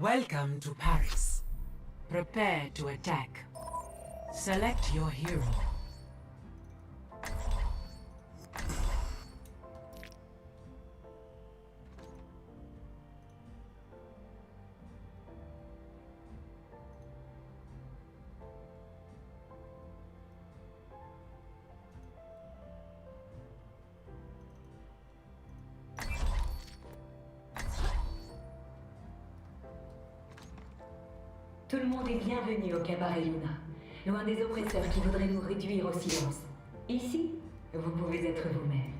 Welcome to Paris. Prepare to attack. Select your hero. Tout le monde est bienvenu au cabaret Luna, loin des oppresseurs qui voudraient nous réduire au silence. Ici, vous pouvez être vous-même.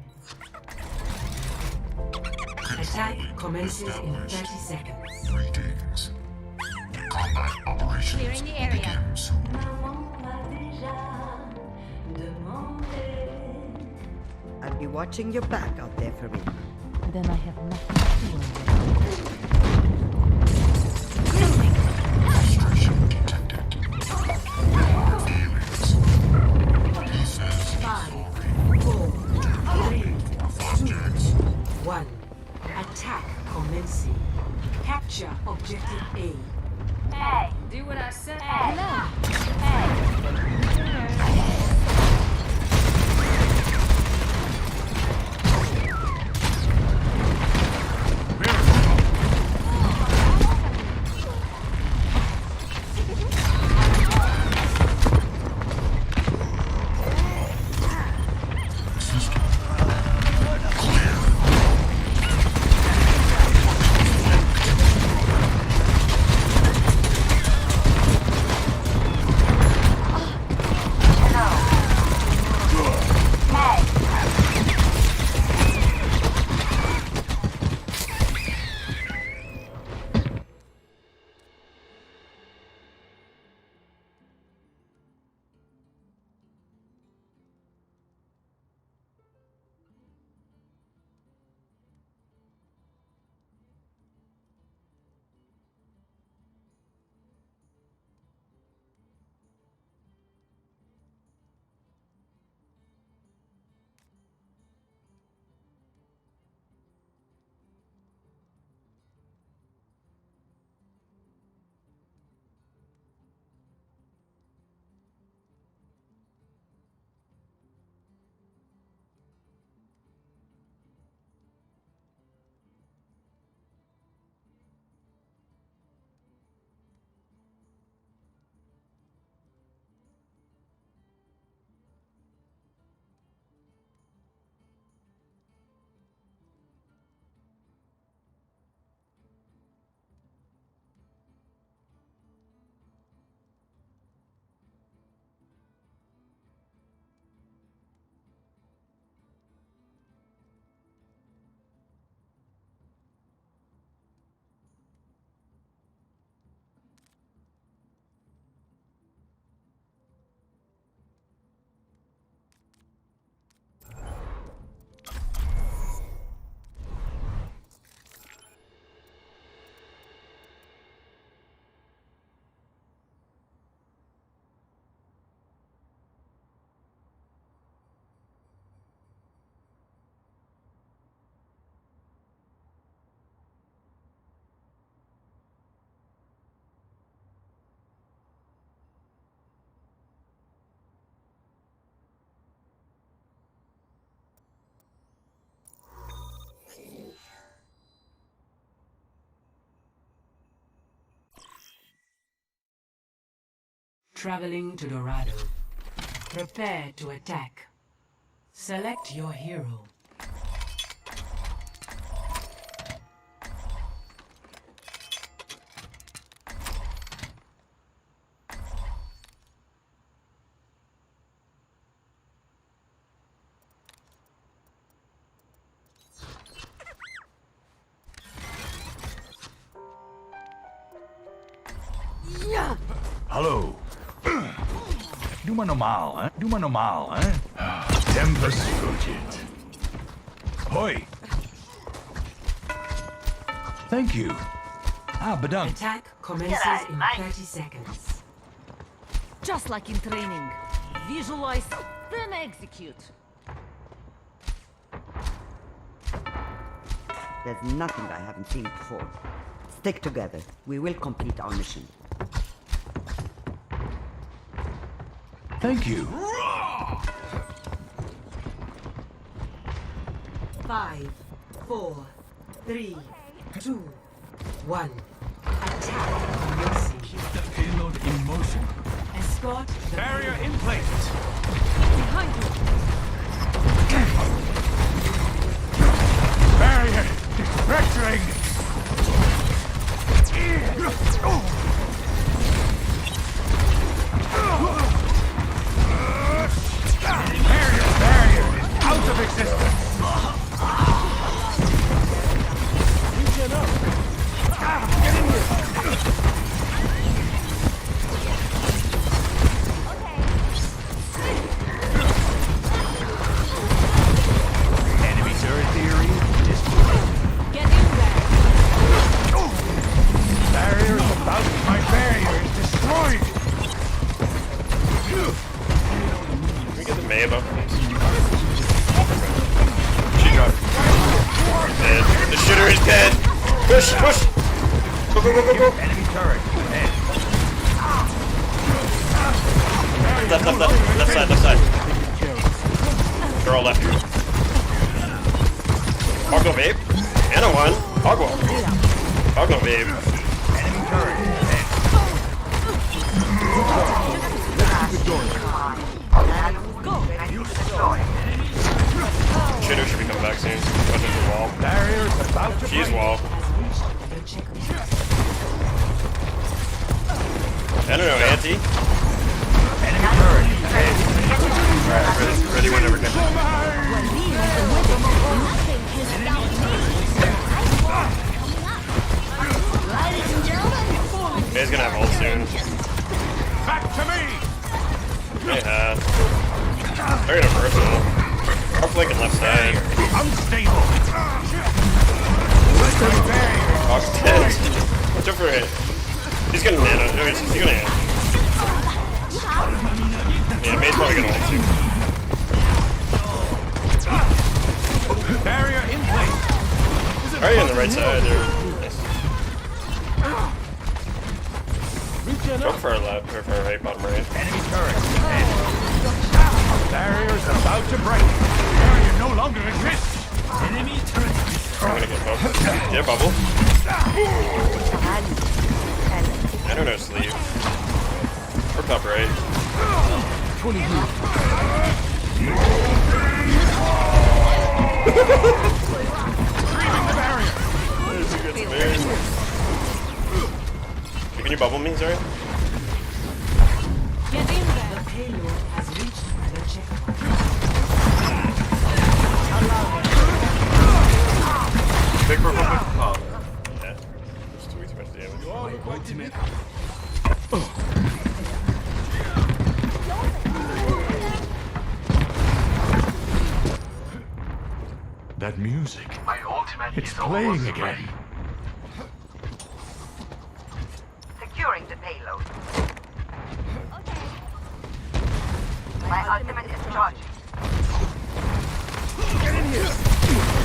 Attack commences in 30 seconds. Greetings. Combat operations Clearing the area. begin soon. Maman m'a déjà demandé. I'll be watching your back out there for me. Then I have nothing to worry about. Frustration detected. Feelings. Pieces falling. 4, 3, Objects. 1. Attack commencing. Capture objective A. Hey, do what I say. Hello. Hey. System. Clear. Traveling to Dorado. Prepare to attack. Select your hero. Hallo. Doe maar normaal, hè? Doe maar normaal, hè? Tempus fugit. Hoi. Thank you. Bedankt. Attack commences in 30 seconds. Just like in training. Visualize, then execute. There's nothing I haven't seen before. Stick together. We will complete our mission. Thank you. 5, 4, 3, 2, 1. Attack on your scene. Keep the payload in motion. Escort the Barrier in place. Behind you. Barrier fracturing. Barrier is out of existence. Enemy turret theory destroyed. Get in there. Barrier is about. My barrier is destroyed. Can we get the May above this? She dropped. Dead. The shooter is dead. Push, push. Go, go, go, go, go. Enemy turret ahead. Left, left, left. Left side, left side. They're all left here. Hoggle vape. And a one. Hoggle. Hoggle vape. Enemy turret ahead. Shooter should be coming back soon. Went into the wall. Barrier is about to She's break. wall. the checkpoint. I don't know, Auntie. Enemy turret ahead. Alright, ready whenever. May's gonna have ult soon. Back to me. Yeah. They're gonna burst now. Our flanking left side. Unstable. Barrier. Hawk's dead. Jump for it. He's gonna nano. No, he's gonna hit. Yeah, May's probably gonna ult too. Barrier in place. Already on the right side there. Nice. Jump for our left, or for our right, bottom right. Enemy turret ahead. Barrier is about to break. Barrier no longer exists. Enemy turret. I'm gonna get bubble. Yeah, bubble. I don't know, sleeve. Or top right. Retrieving the barrier. There's a good spares. Can you bubble me, sorry? Get in there. The payload has reached the checkpoint. Big purple. Oh. Yeah. There's too much damage. Ultimate. That music. My ultimate It's is playing almost again. ready. Securing the payload. My ultimate is charged.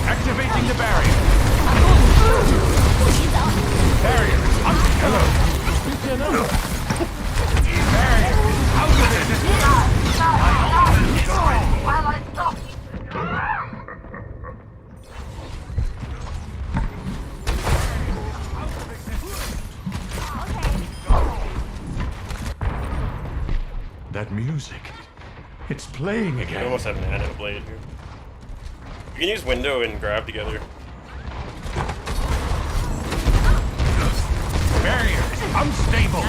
Activating the barrier. Barrier. Hello. Barrier is out of While I stop. That music. It's playing We again. almost have an anode blade here. You can use window and grab together. Barrier is unstable.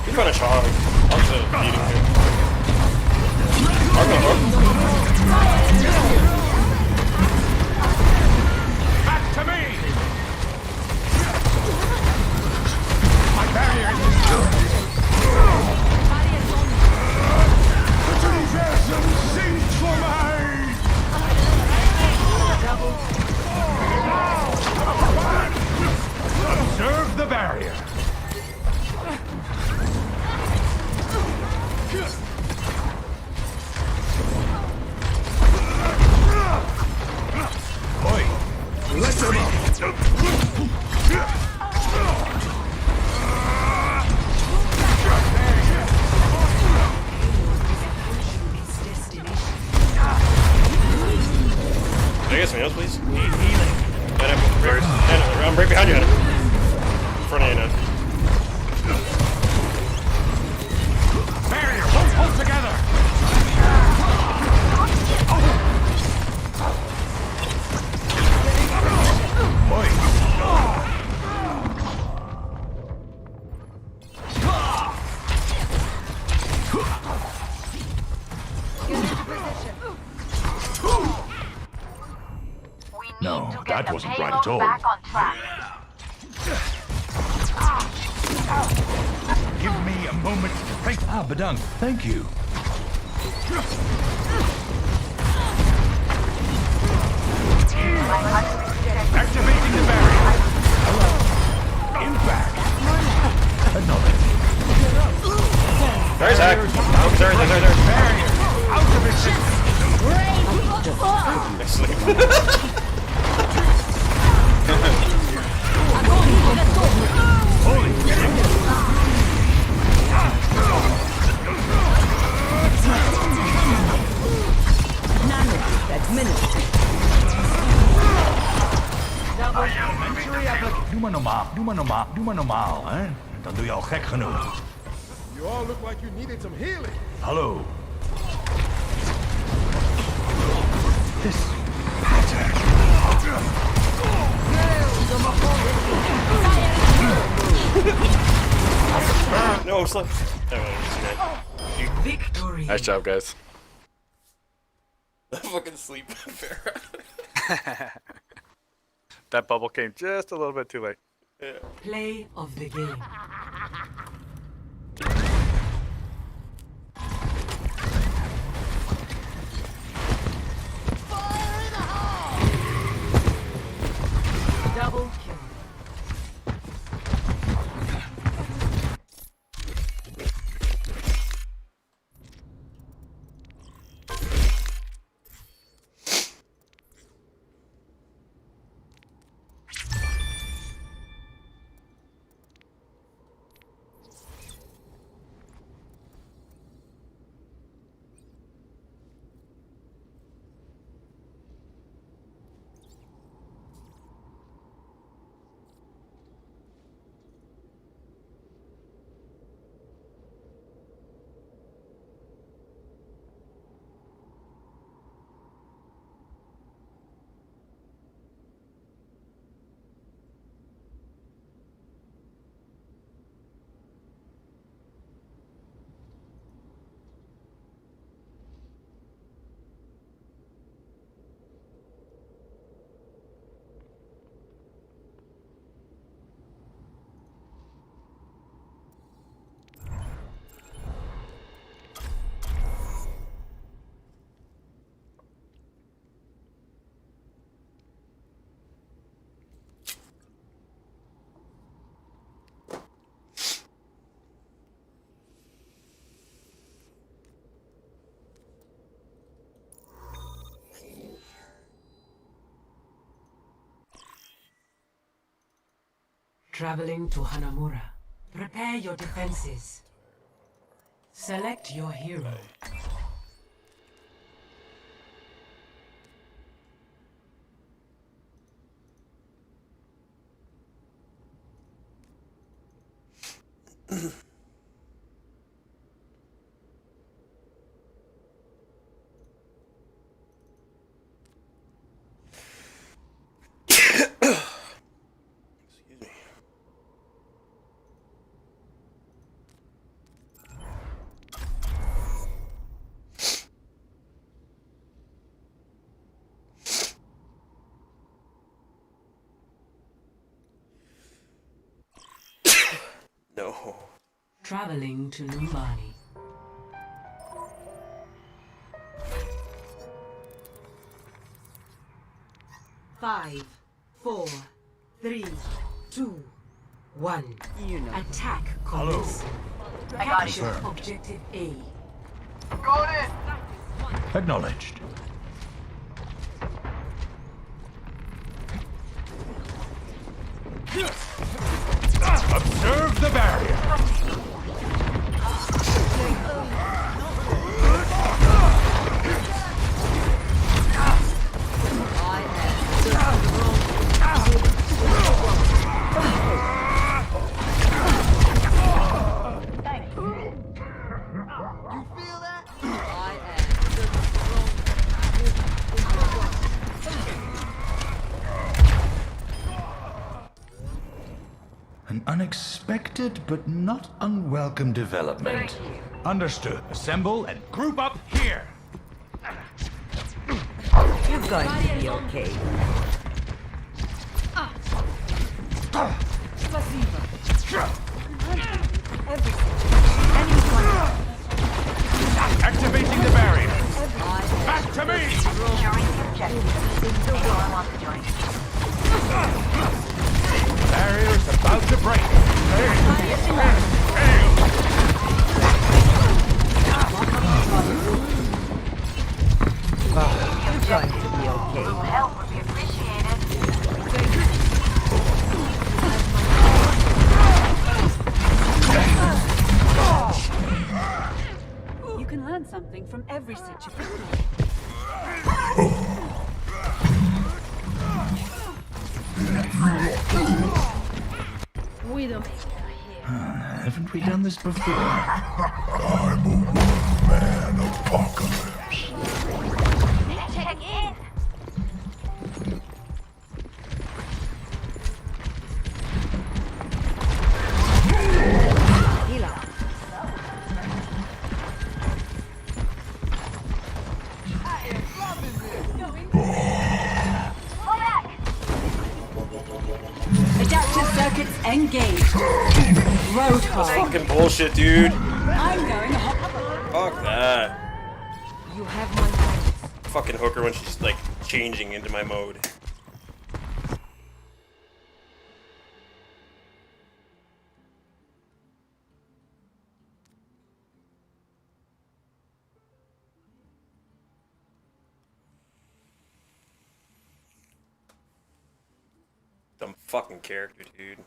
You punish Hog. Hog's beating him. Hog on hook. Back to me. My barrier is destroyed. Observe the barrier. That wasn't right at all. Back on track. Give me a moment to think. Ah, Badang, thank you. Activating the barrier. Hello. Impact. Acknowledge. There's Hack. Oh, there. Barrier. Out of existence. Holy Doe maar normaal, hè? Dan doe je al gek genoeg. You all look like you needed some healing. Hallo. This pattern. No, slip. Victory. Nice job, guys. Fucking sleep. That bubble came just a little bit too late. Yeah. Play of the game. Double kill. Traveling to Hanamura. Prepare your defenses. Select your hero. No. Traveling to Numbani. Five, 4, 3, 2, 1. You know. Attack commence. I got it. Capture objective A. Acknowledged. Observe the barrier. An unexpected but not unwelcome development. Understood. Assemble and group up here. You're going to be okay. Activating the barrier. Back to me! Barrier's about to break. You're going to be okay. Help would be appreciated. You can learn something from every situation. Haven't we done this before? I'm a one-man apocalypse. Check in. Adaptive circuits engaged. Road call. Fucking bullshit, dude. I'm going hot. Fuck that. You have my thanks. Fucking hooker when she's like changing into my mode. Dumb fucking character, dude.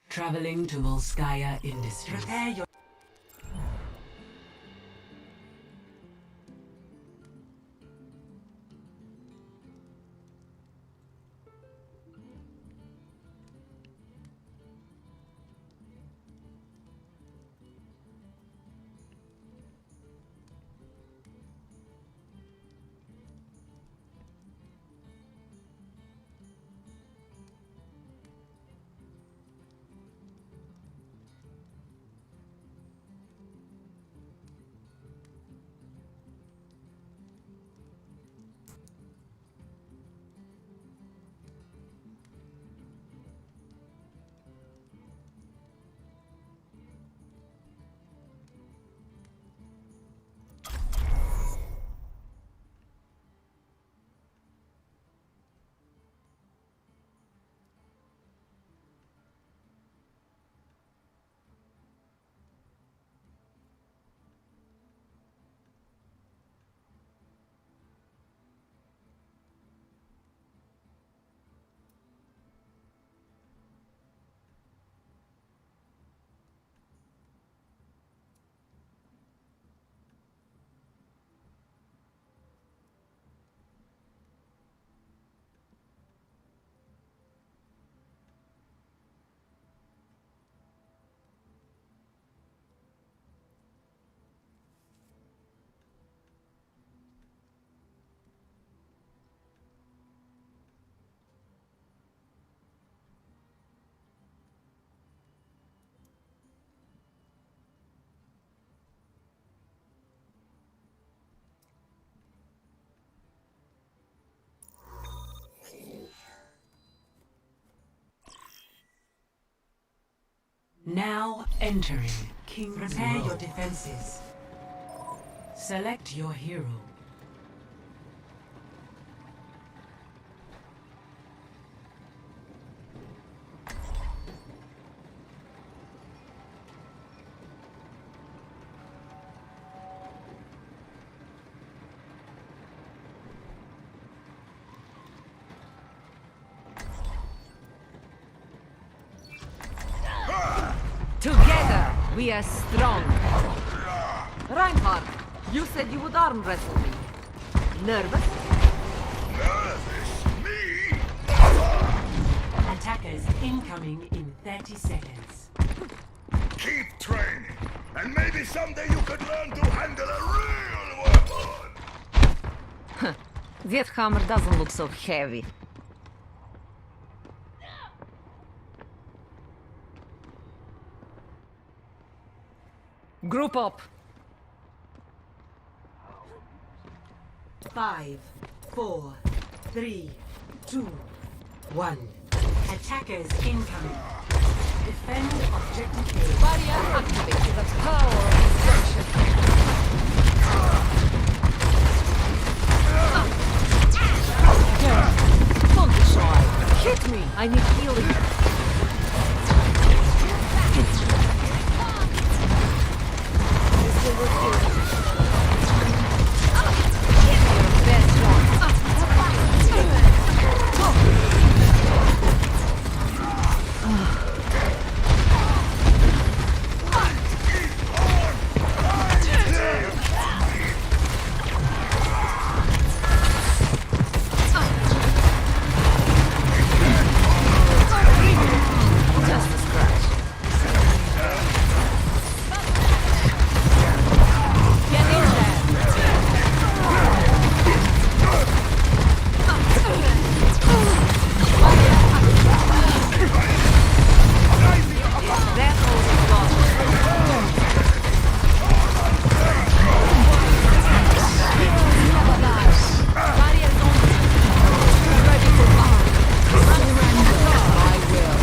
Traveling to Volskaya Industries. Prepare your... Now entering. King, prepare your defenses. Select your hero. We are strong. Reinhardt, you said you would arm wrestle me. Nervous? Nervous? Me? Attackers incoming in 30 seconds. Keep training, and maybe someday you could learn to handle a real weapon. That hammer doesn't look so heavy. Group up. 5, 4, 3, 2, 1. Attackers incoming. Defend objective A. Barrier activated. The power of destruction. Don't be shy. Hit me. I need healing. Best shot. Just a scratch. Get in there. That was lost. Barriers on. Ready for arm. Surrender. I will.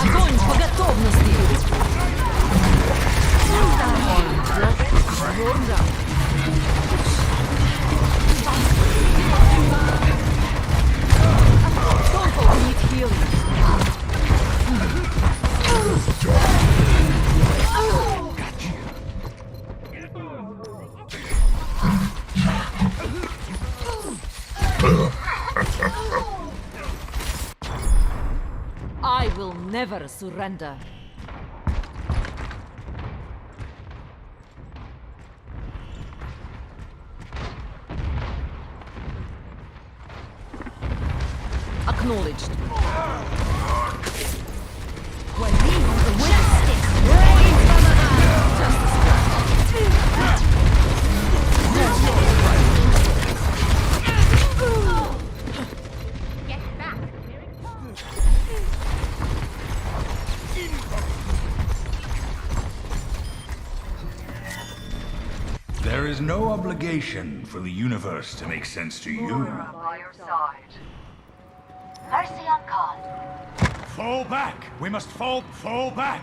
Огонь по готовности! Ворда! Don't need healing. I will never surrender. Acknowledged. When we want the winner stick, ready for the hand. Just a scratch. Get back. There is no obligation for the universe to make sense to you. By your side. Mercy on Khan. Fall back! We must fall back!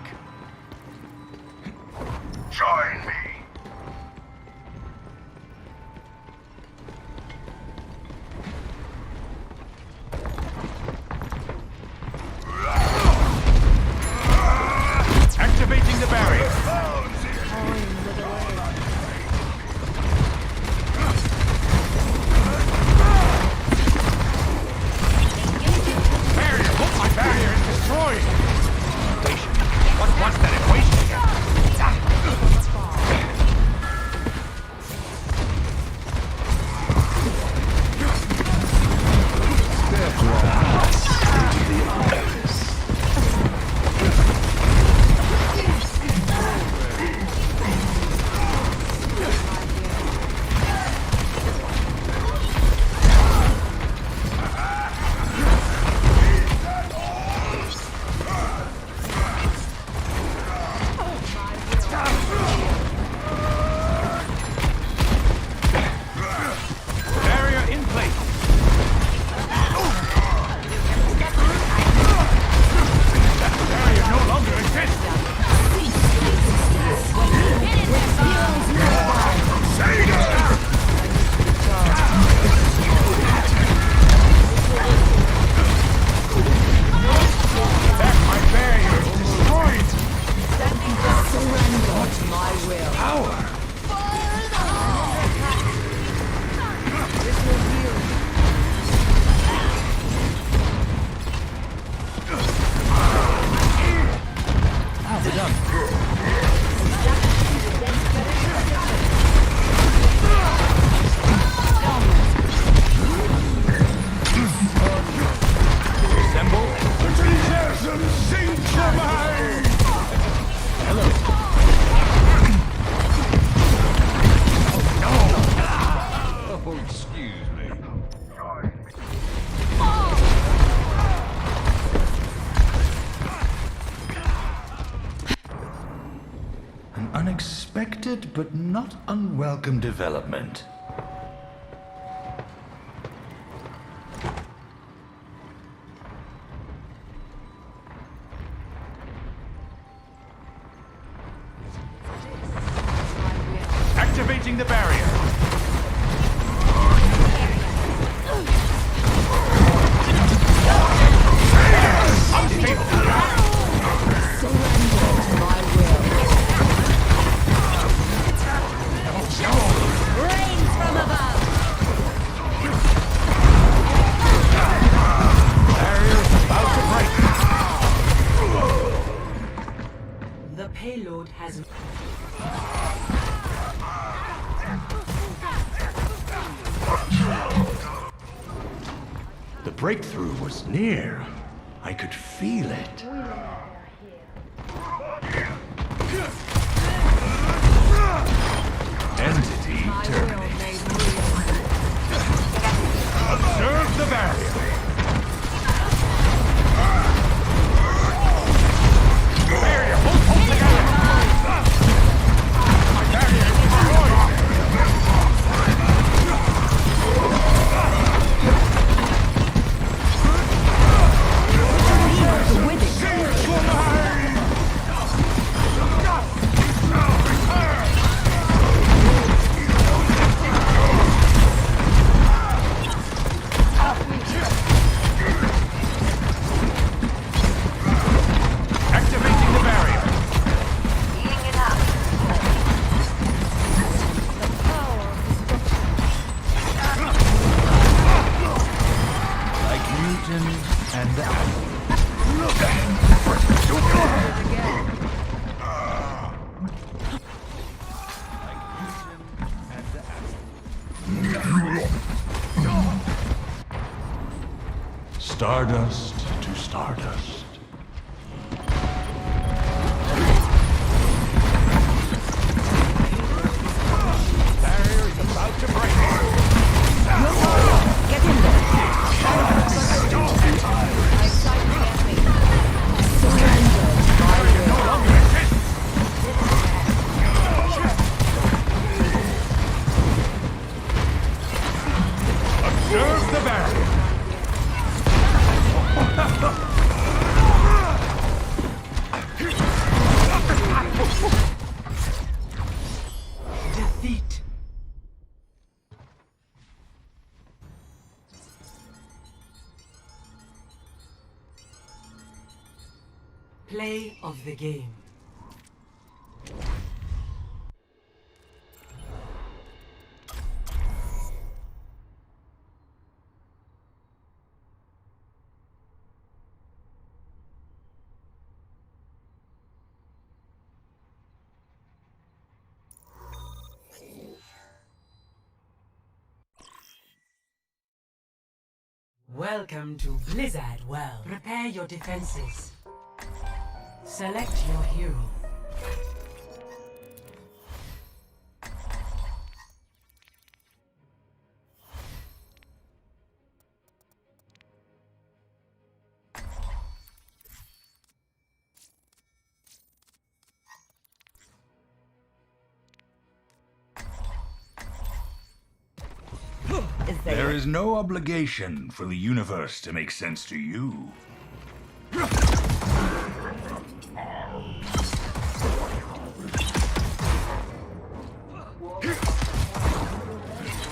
Join me. Activating the barrier! Barrier! Look, my barrier is destroyed! What was that equation again? Unexpected but not unwelcome development. Activating the barrier. The payload has... The breakthrough was near. I could feel it. Entity terminated. Observe the barrier. Barrier, hold together. Barrier destroyed. Activating the barrier. Heating it up. Like Newton and Apple. Stardust to stardust. Barrier is about to break. Get in there. Observe the barrier. Defeat. Play of the game. Welcome to Blizzard World. Prepare your defenses. Select your hero. There is no obligation for the universe to make sense to you.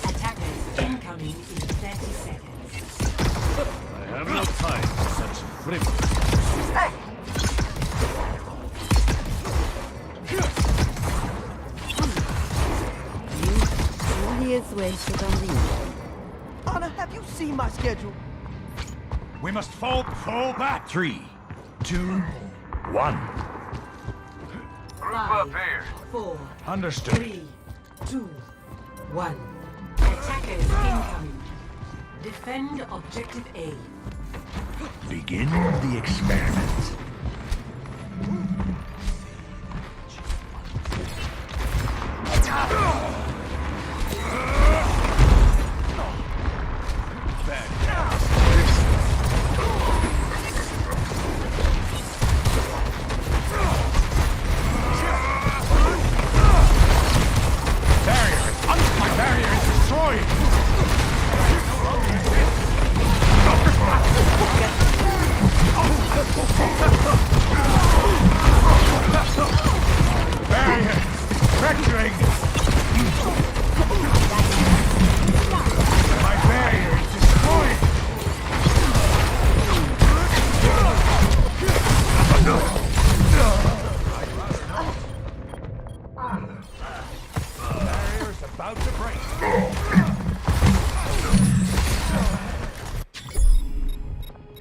Attackers incoming in 30 seconds. I have no time for such frivolous. Years wasted on these. Anna, have you seen my schedule? We must fall back. 3, 2, 1. 5, 4, Understood. 3, 2, 1. Attackers incoming. Defend objective A. Begin the experiment.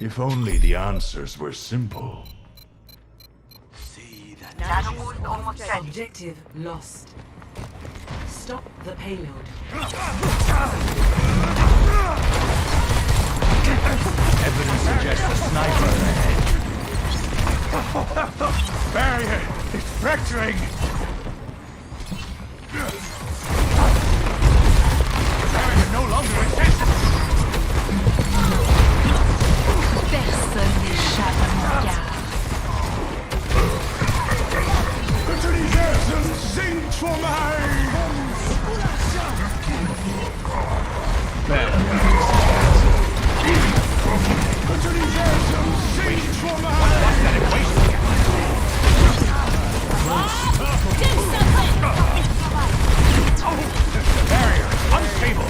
If only the answers were simple. Objective lost. Stop the payload. Evidence suggests a sniper ahead. Barrier! It's fracturing! Barrier no longer exists! Personne n'échappe à mon regard. Singt voor mij! Barrier unstable.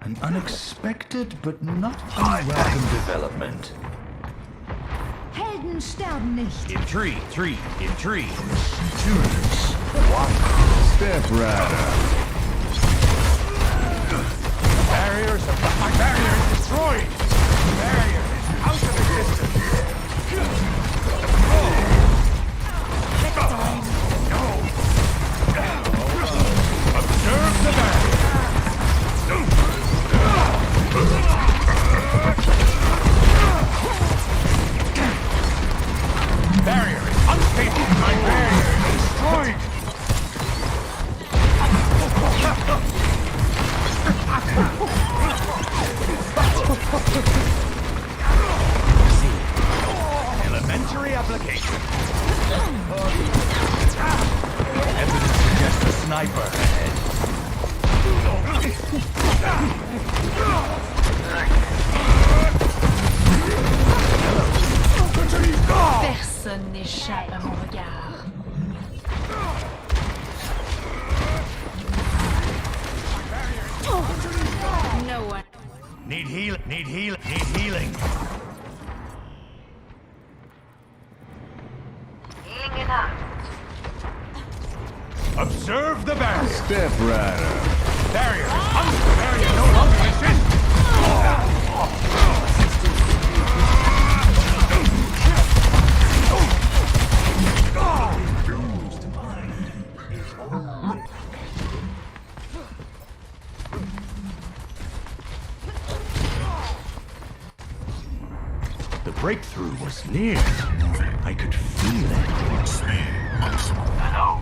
An unexpected but not unwelcome development. Helden sterben nicht. In three, tuners. Step right. Barriers, my barrier is destroyed. Barrier is out of existence. No. Observe the barrier. Barrier is unstable. My barrier is destroyed. Elementary application. Evidence suggests a sniper ahead. Personne n'échappe à mon regard. No one. Need healing. Observe the barrier. Step right. Barrier no longer exists. The breakthrough was near. I could feel it. Hello.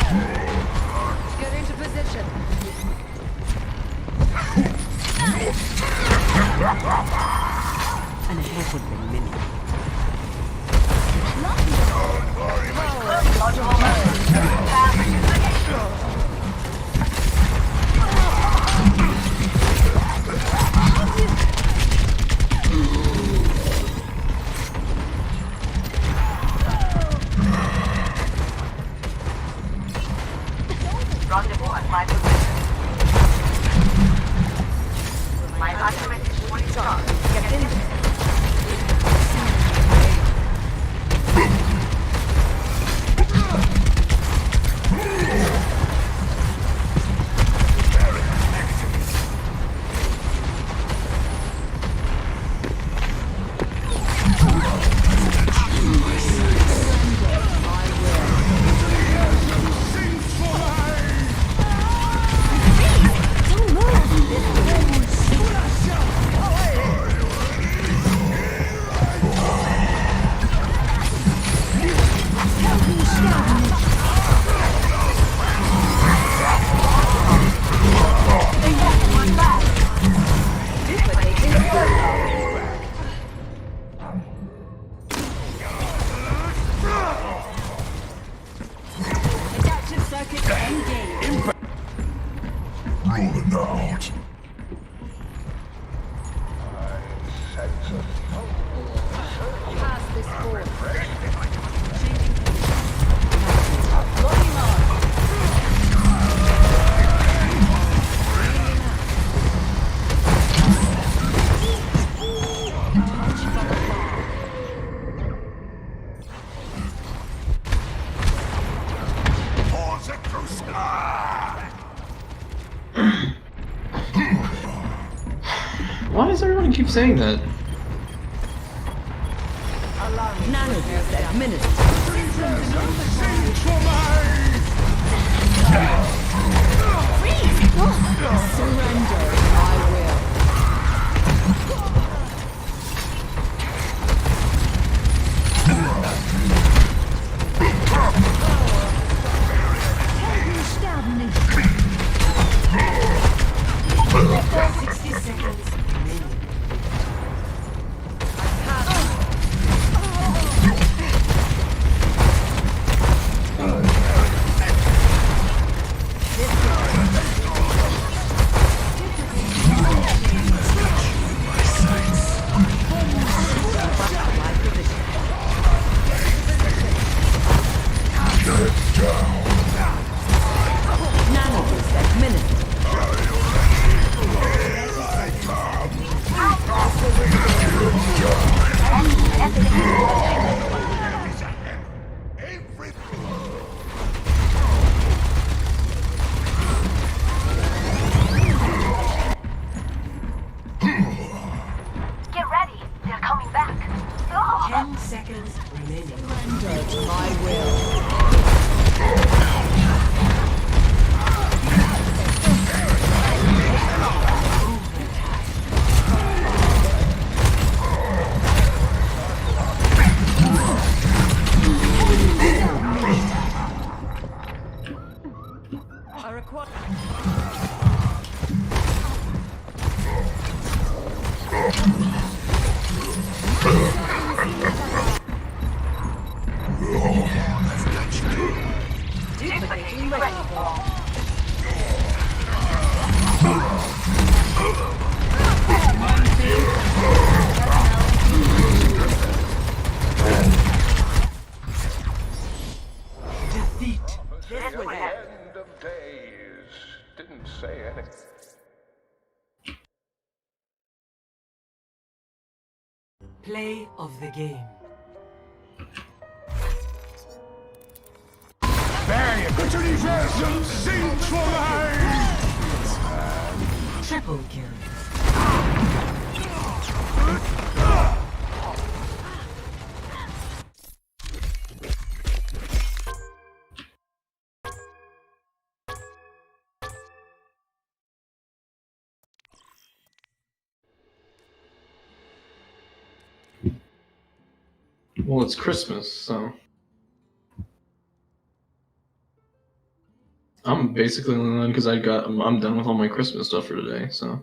Get into position. And ahead would be many. Rendezvous at my position. My ultimate is fully charged. Get in there. Rolling out. Pass this forward. Pause it, Why does everyone keep saying that? Nanoboost administered. Surrender, I will. Sterben nicht. 60 seconds. Nanoboost administered. Get ready. They're coming back. 10 seconds remaining. I will. I require. Duplicating ready. Defeat. End of days. Didn't say anything. Play of the game. Barrier. Utilisation synchronized. Triple kill. Well, it's Christmas, so. I'm basically in because I'm done with all my Christmas stuff for today, so.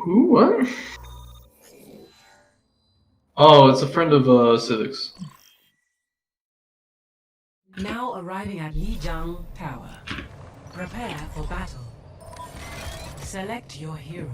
Who? What? Oh, it's a friend of Civics. Now arriving at Lijiang Tower. Prepare for battle. Select your hero.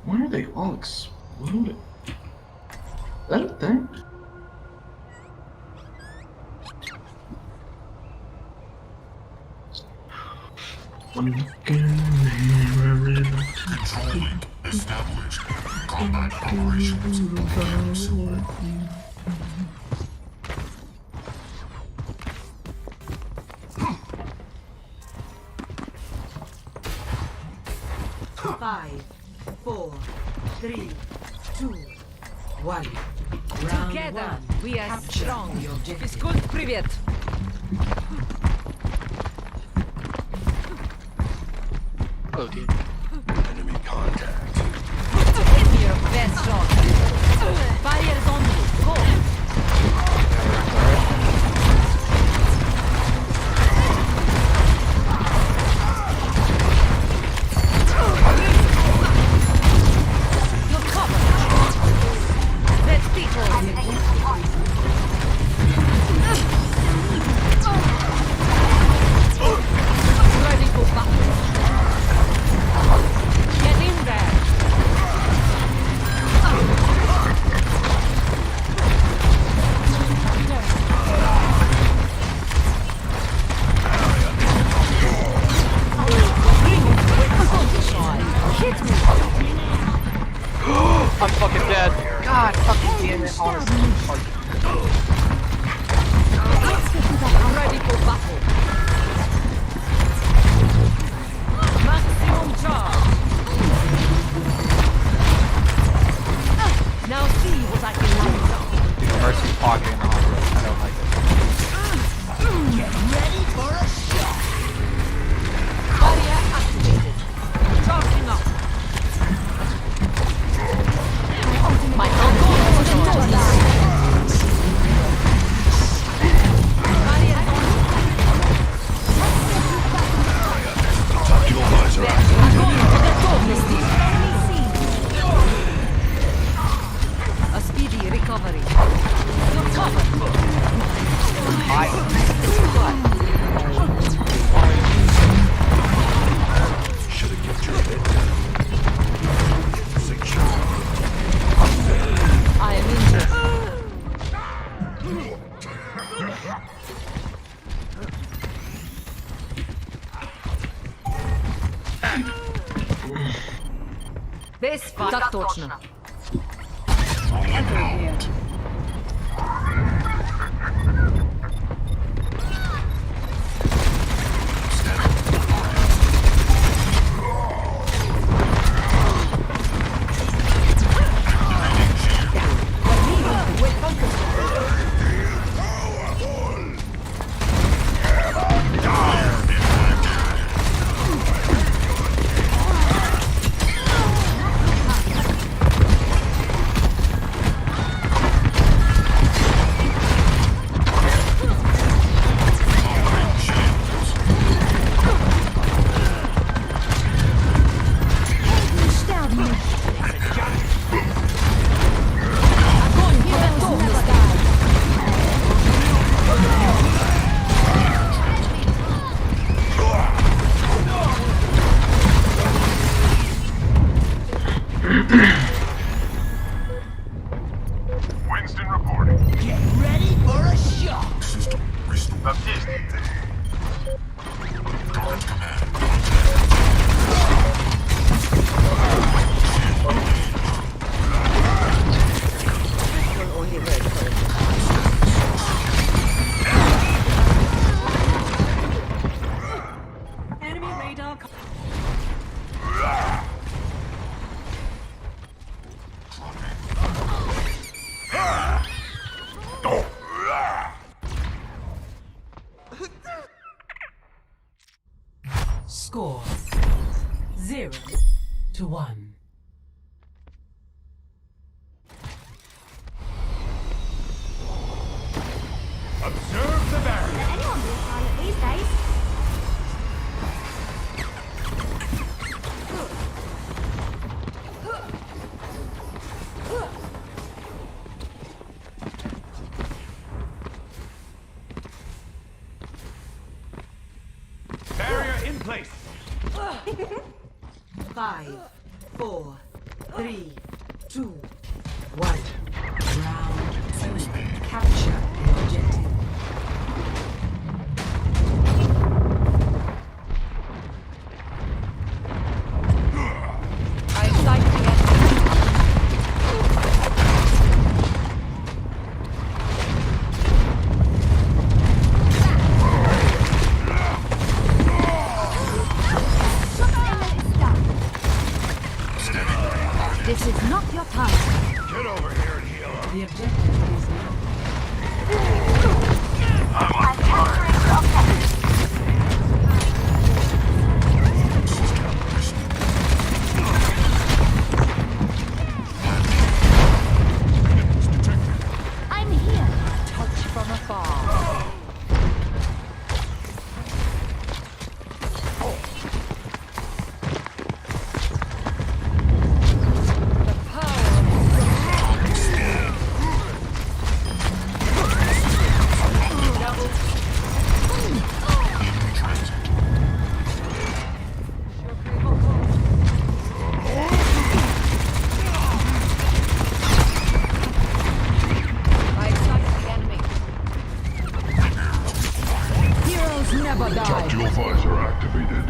Why are they all exploding? Is that a thing? Established. Combat operations commence. Five, 4, 3, 2, 1. Round Together, one. we are Capture strong. the objective. Физкульт, привет. Hello, team. Enemy contact. Give me your best shot. Barriers on me. Go. You're covered. Let's people. Ready for battle. Get in there. I'm fucking dead. God fucking damn it. Honestly. Ready for battle. Maximum charge. Now see what I can do. Dude, Mercy's pocketing the hospital. I don't like it. Get ready for a shot. Barrier activated. Charging up. My uncle is in Barrier on. Tactical visor. A speedy recovery. You're covered. Should have kept your head down. I am injured. Без так точно. Enemy radar. Score 0-1. Observe the barrier. Anyone be a pilot these days? Barrier in place. 5, 4, 3, 2, 1. Round 2. Capture the objective. I sight the enemy. This is not your time. Get over here and heal up. The objective is now. I'm capturing the objective. I'm here. Touch from afar. I sight the enemy. Heroes never die. Tactical visor activated.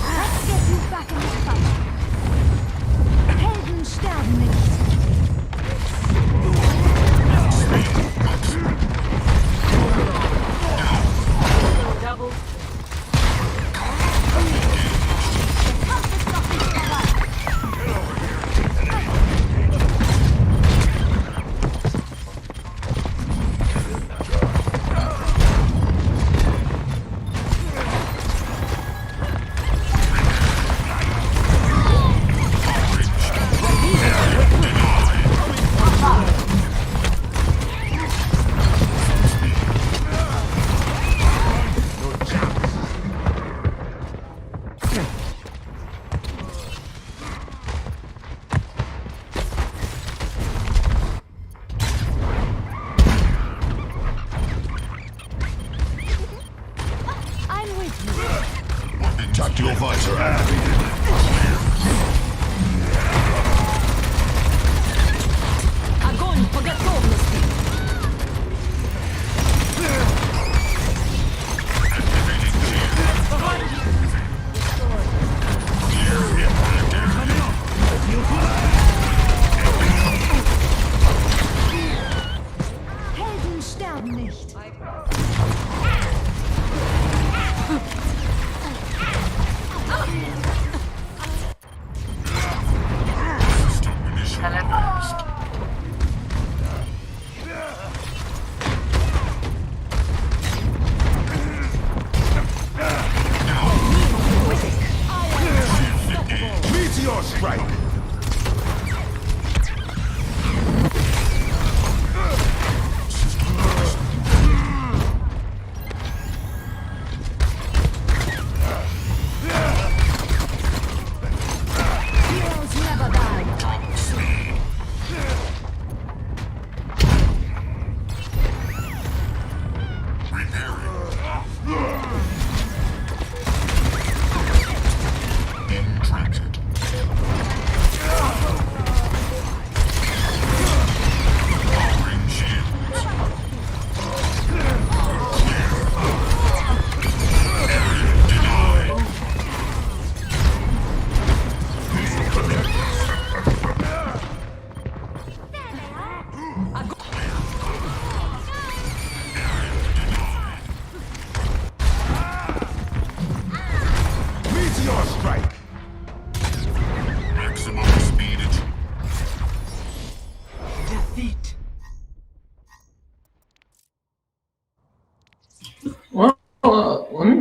Let's get you back in the fight. Helden sterben nicht. Double. I'm with you. Tactical visor activated. Огонь по готовности. Helden sterben nicht. Meteor strike. Heroes never die.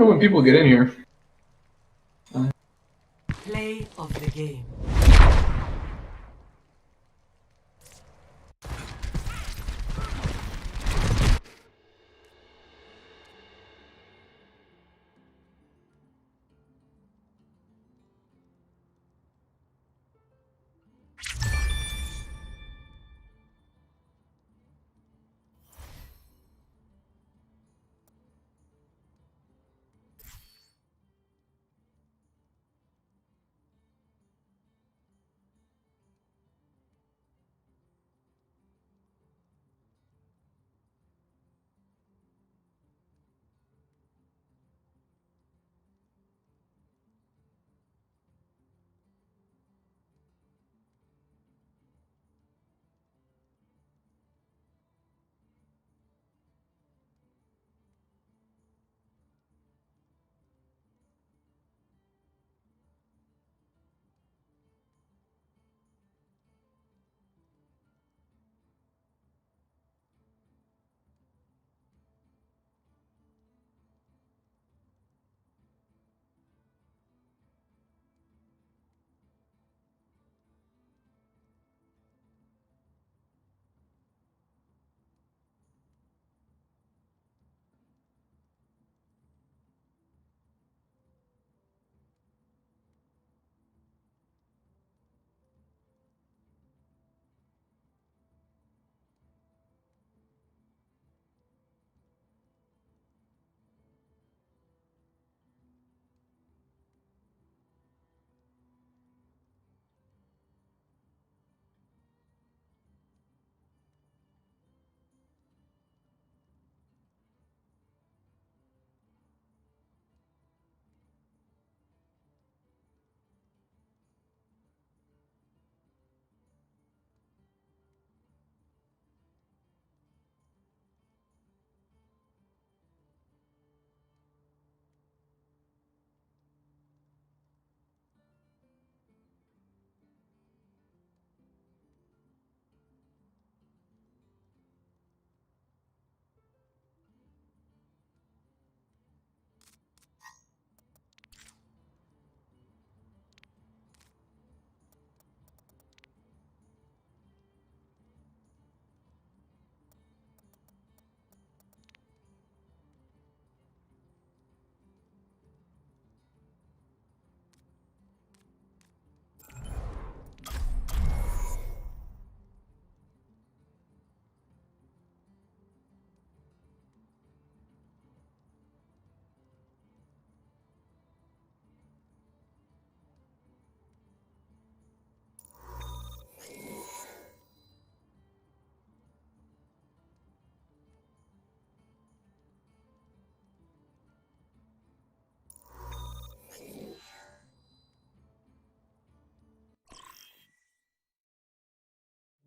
know when people get in here. Play of the game.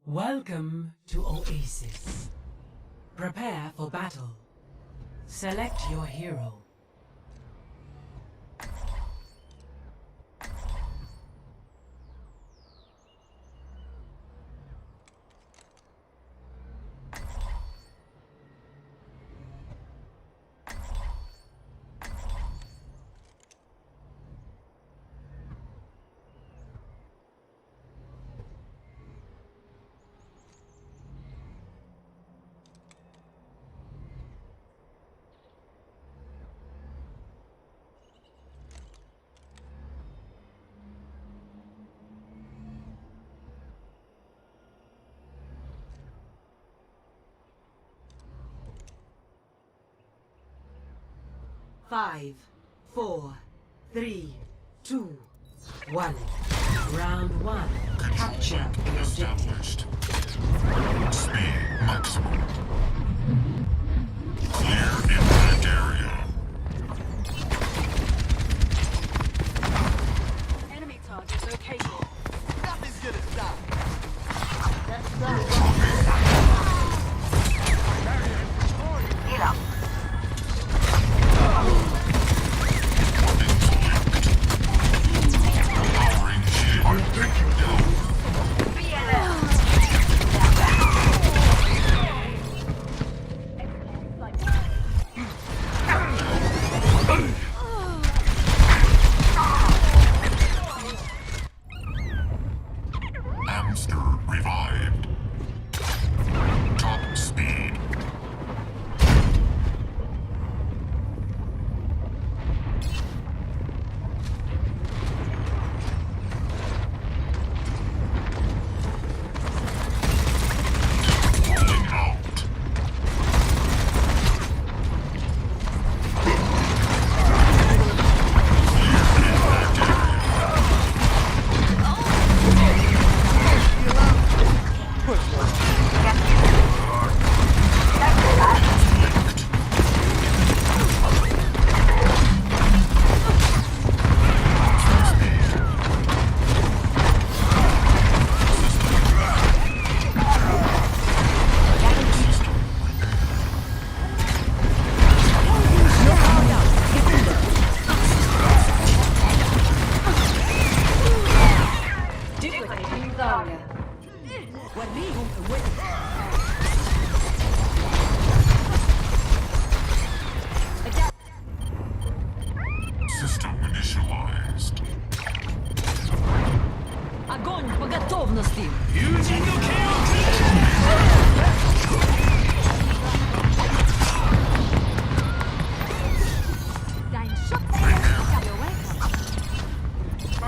Welcome to Oasis. Prepare for battle. Select your hero. Five, 4, 3, 2, 1. Round 1. Capture the objective. Speed maximum. Clear impact area. Enemy target located. Nothing's gonna stop. Heal up. System initialized. Огонь по готовности!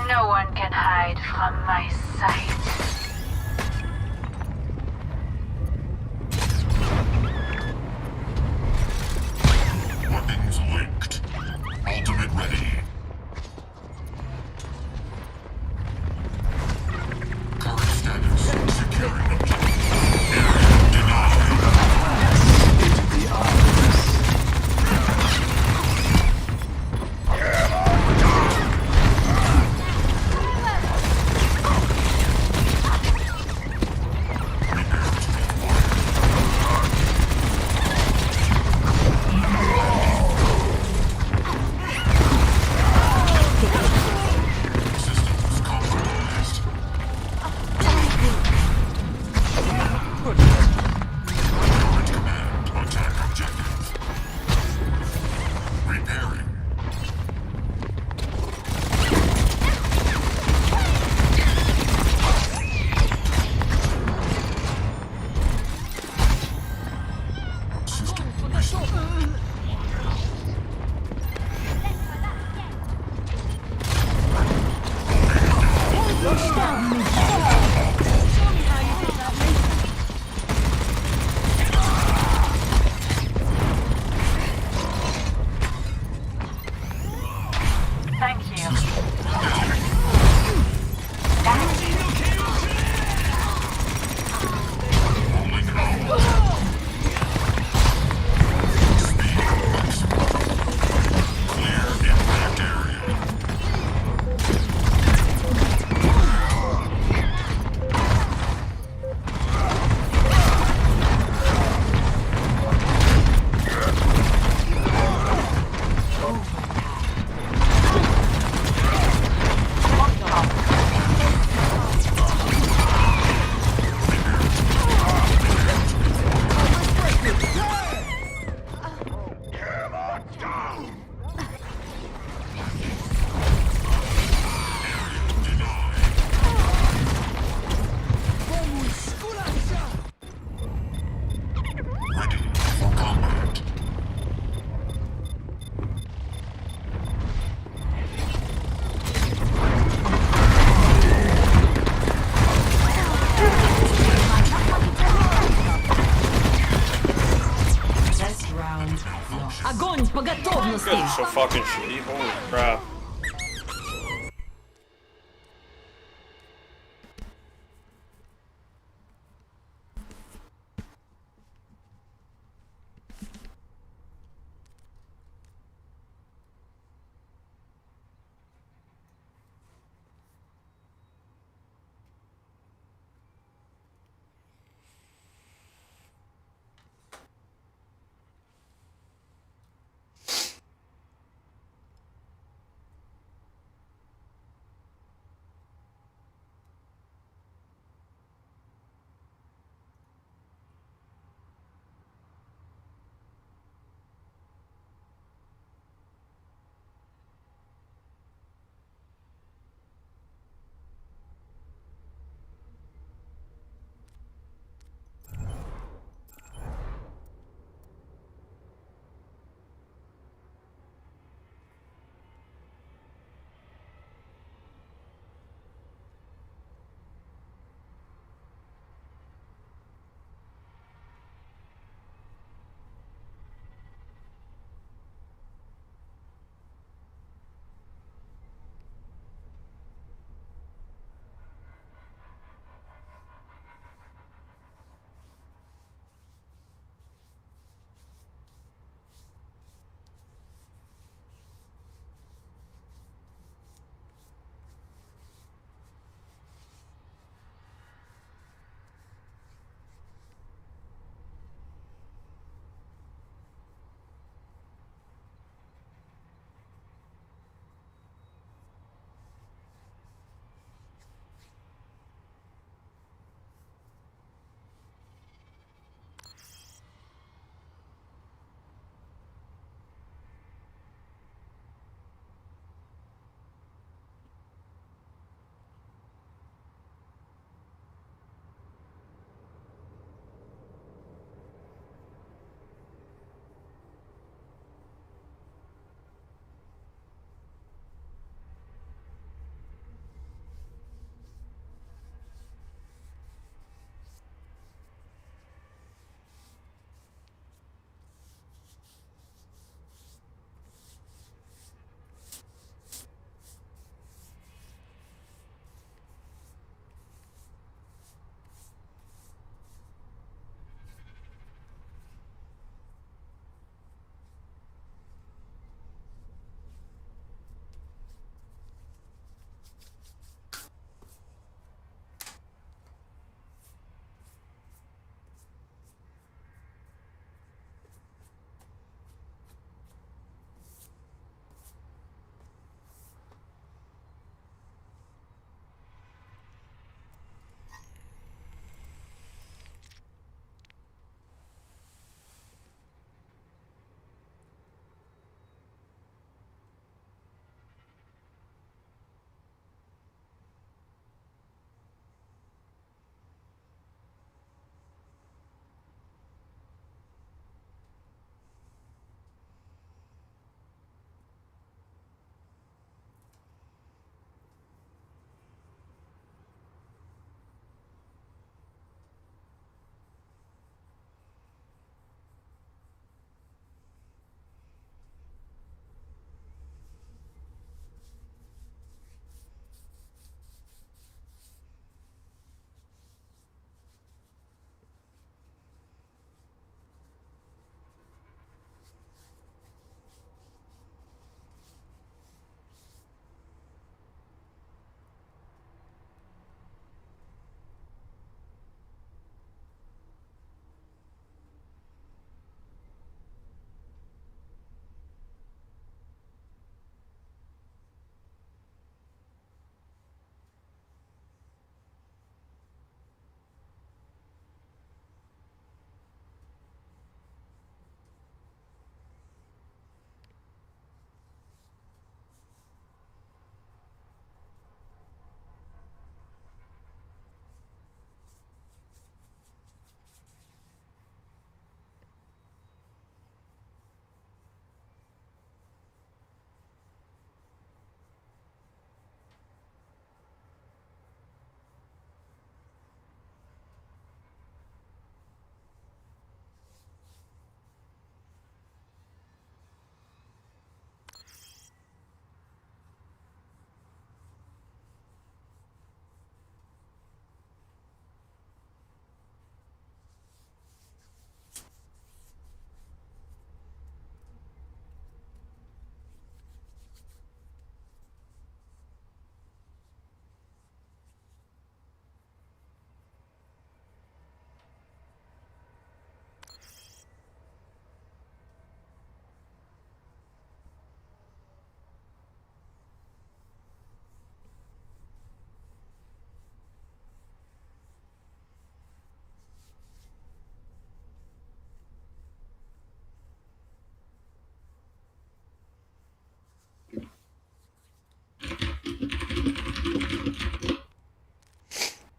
No one can hide from my sight. Weapons linked. Ultimate ready. Current status. Securing objective. Area denied. Systems compromised. Current command. Attack objective. Repairing. System reset. Thank you. Rolling out. Speed maximum. Clear impact area. Ready for combat. Test round lost. Огонь по готовности! Good, so fucking shitty. Holy crap.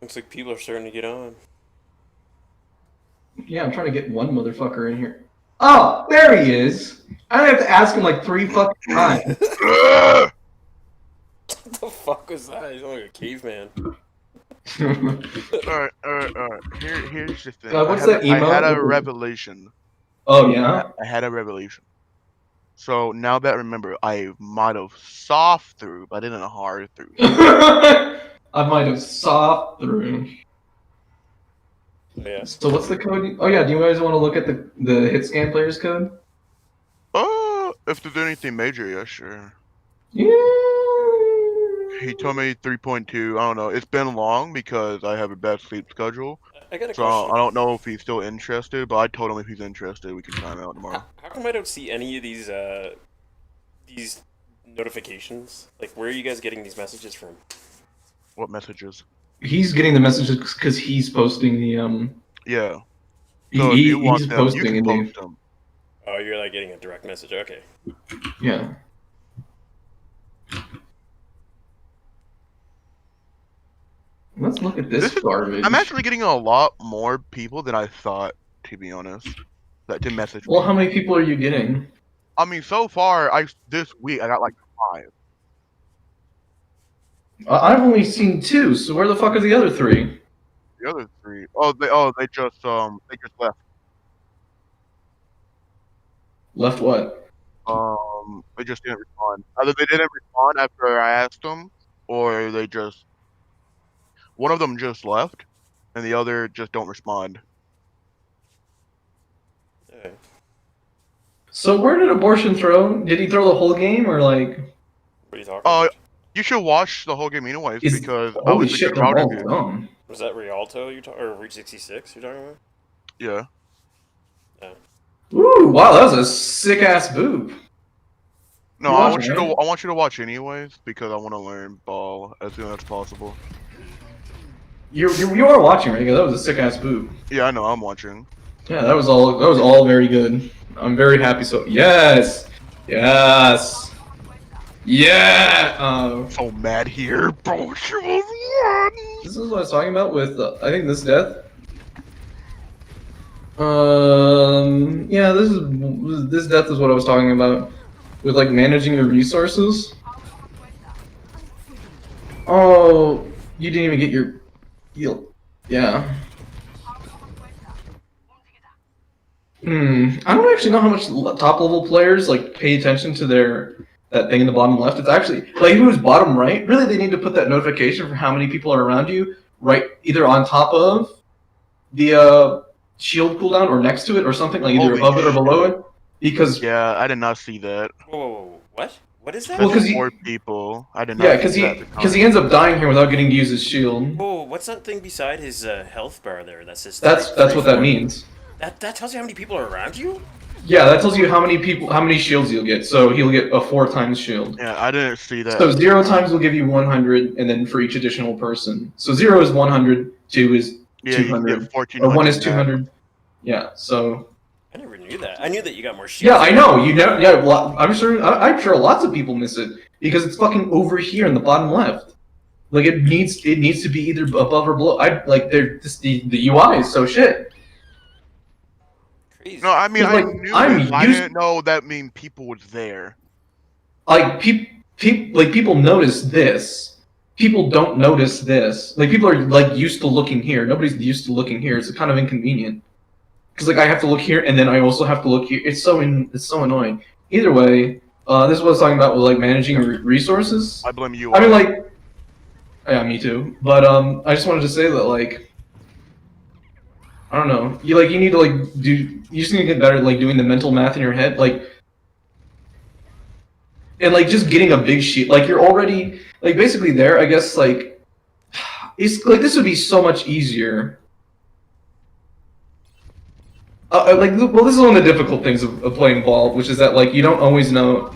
Looks like people are starting to get on. Yeah, I'm trying to get one motherfucker in here. Oh, there he is. I have to ask him like 3 fucking times. What the fuck was that? He's like a caveman. Alright. Here's the thing. What's that emote? I had a revelation. Oh, yeah? I had a revelation. So now that I remember, I might have soft through, but I didn't hard through. I might have soft through. Yeah. So what's the code? Oh yeah, do you guys want to look at the hit scan player's code? If there's anything major, yeah, sure. Yeah. He told me 3.2. I don't know. It's been long because I have a bad sleep schedule. I got a So question. I don't know if he's still interested, but I told him if he's interested, we can time out tomorrow. How come I don't see any of these notifications? Like, where are you guys getting these messages from? What messages? He's getting the messages because he's posting the Yeah. So if you want them, you can post them. Oh, you're like getting a direct message. Okay. Yeah. Let's look at this garbage. I'm actually getting a lot more people than I thought, to be honest, that to message me. Well, how many people are you getting? I mean, so far, this week I got like 5. I've only seen 2. So where the fuck are the other 3? The other 3, they just left. Left what? They just didn't respond. Either they didn't respond after I asked them, or they just one of them just left, and the other just don't respond. Okay. So where did Abortion throw? Did he throw the whole game or like? What are you talking about? You should watch the whole game anyways because I Holy was shit, proud they're of all you. dumb. Was that Rialto you or Route 66 you're talking about? Yeah. Yeah. Ooh, wow, that was a sick ass boob. No, I want you to watch anyways because I want to learn ball as soon as possible. You are watching, right? That was a sick ass boob. Yeah, I know. I'm watching. Yeah, that was all very good. I'm very happy. So yes. Yeah. So mad here, bro. This is what I was talking about with I think this death. Yeah, this death is what I was talking about with like managing your resources. Oh, you didn't even get your heal. Yeah. I don't actually know how much top level players like pay attention to that thing in the bottom left. It's actually like who's bottom right. Really, they need to put that notification for how many people are around you, right? Either on top of the shield cooldown or next to it or something, like either above it or below it. Because yeah, I did not see that. Whoa, what? What is that? Well, because 4 people. I did not. Yeah, because he ends up dying here without getting to use his shield. Whoa, what's that thing beside his health bar there? That's what that means. That tells you how many people are around you? Yeah, that tells you how many shields you'll get. So he'll get a 4 times shield. Yeah, I didn't see that. So 0 times will give you 100, and then for each additional person. So 0 is 100, 2 is 200, or 1 is 200. Yeah, so. I never knew that. I knew that you got more shields. Yeah, I know. You know. Yeah, I'm sure lots of people miss it because it's fucking over here in the bottom left. Like it needs to be either above or below. The UI is so shit. Crazy. No, I mean Like, I didn't know that mean people was there. Like people notice this. People don't notice this. Like people are like used to looking here. Nobody's used to looking here. It's kind of inconvenient. Because like I have to look here and then I also have to look here. It's so annoying. Either way, this is what I was talking about with like managing resources. I blame you. I mean like, yeah, me too. But I just wanted to say that like, I don't know. You need to like you just need to get better at like doing the mental math in your head, like, and like just getting a big sheet. Like you're already like basically there. I guess like, it's like this would be so much easier. This is one of the difficult things of playing ball, which is that like you don't always know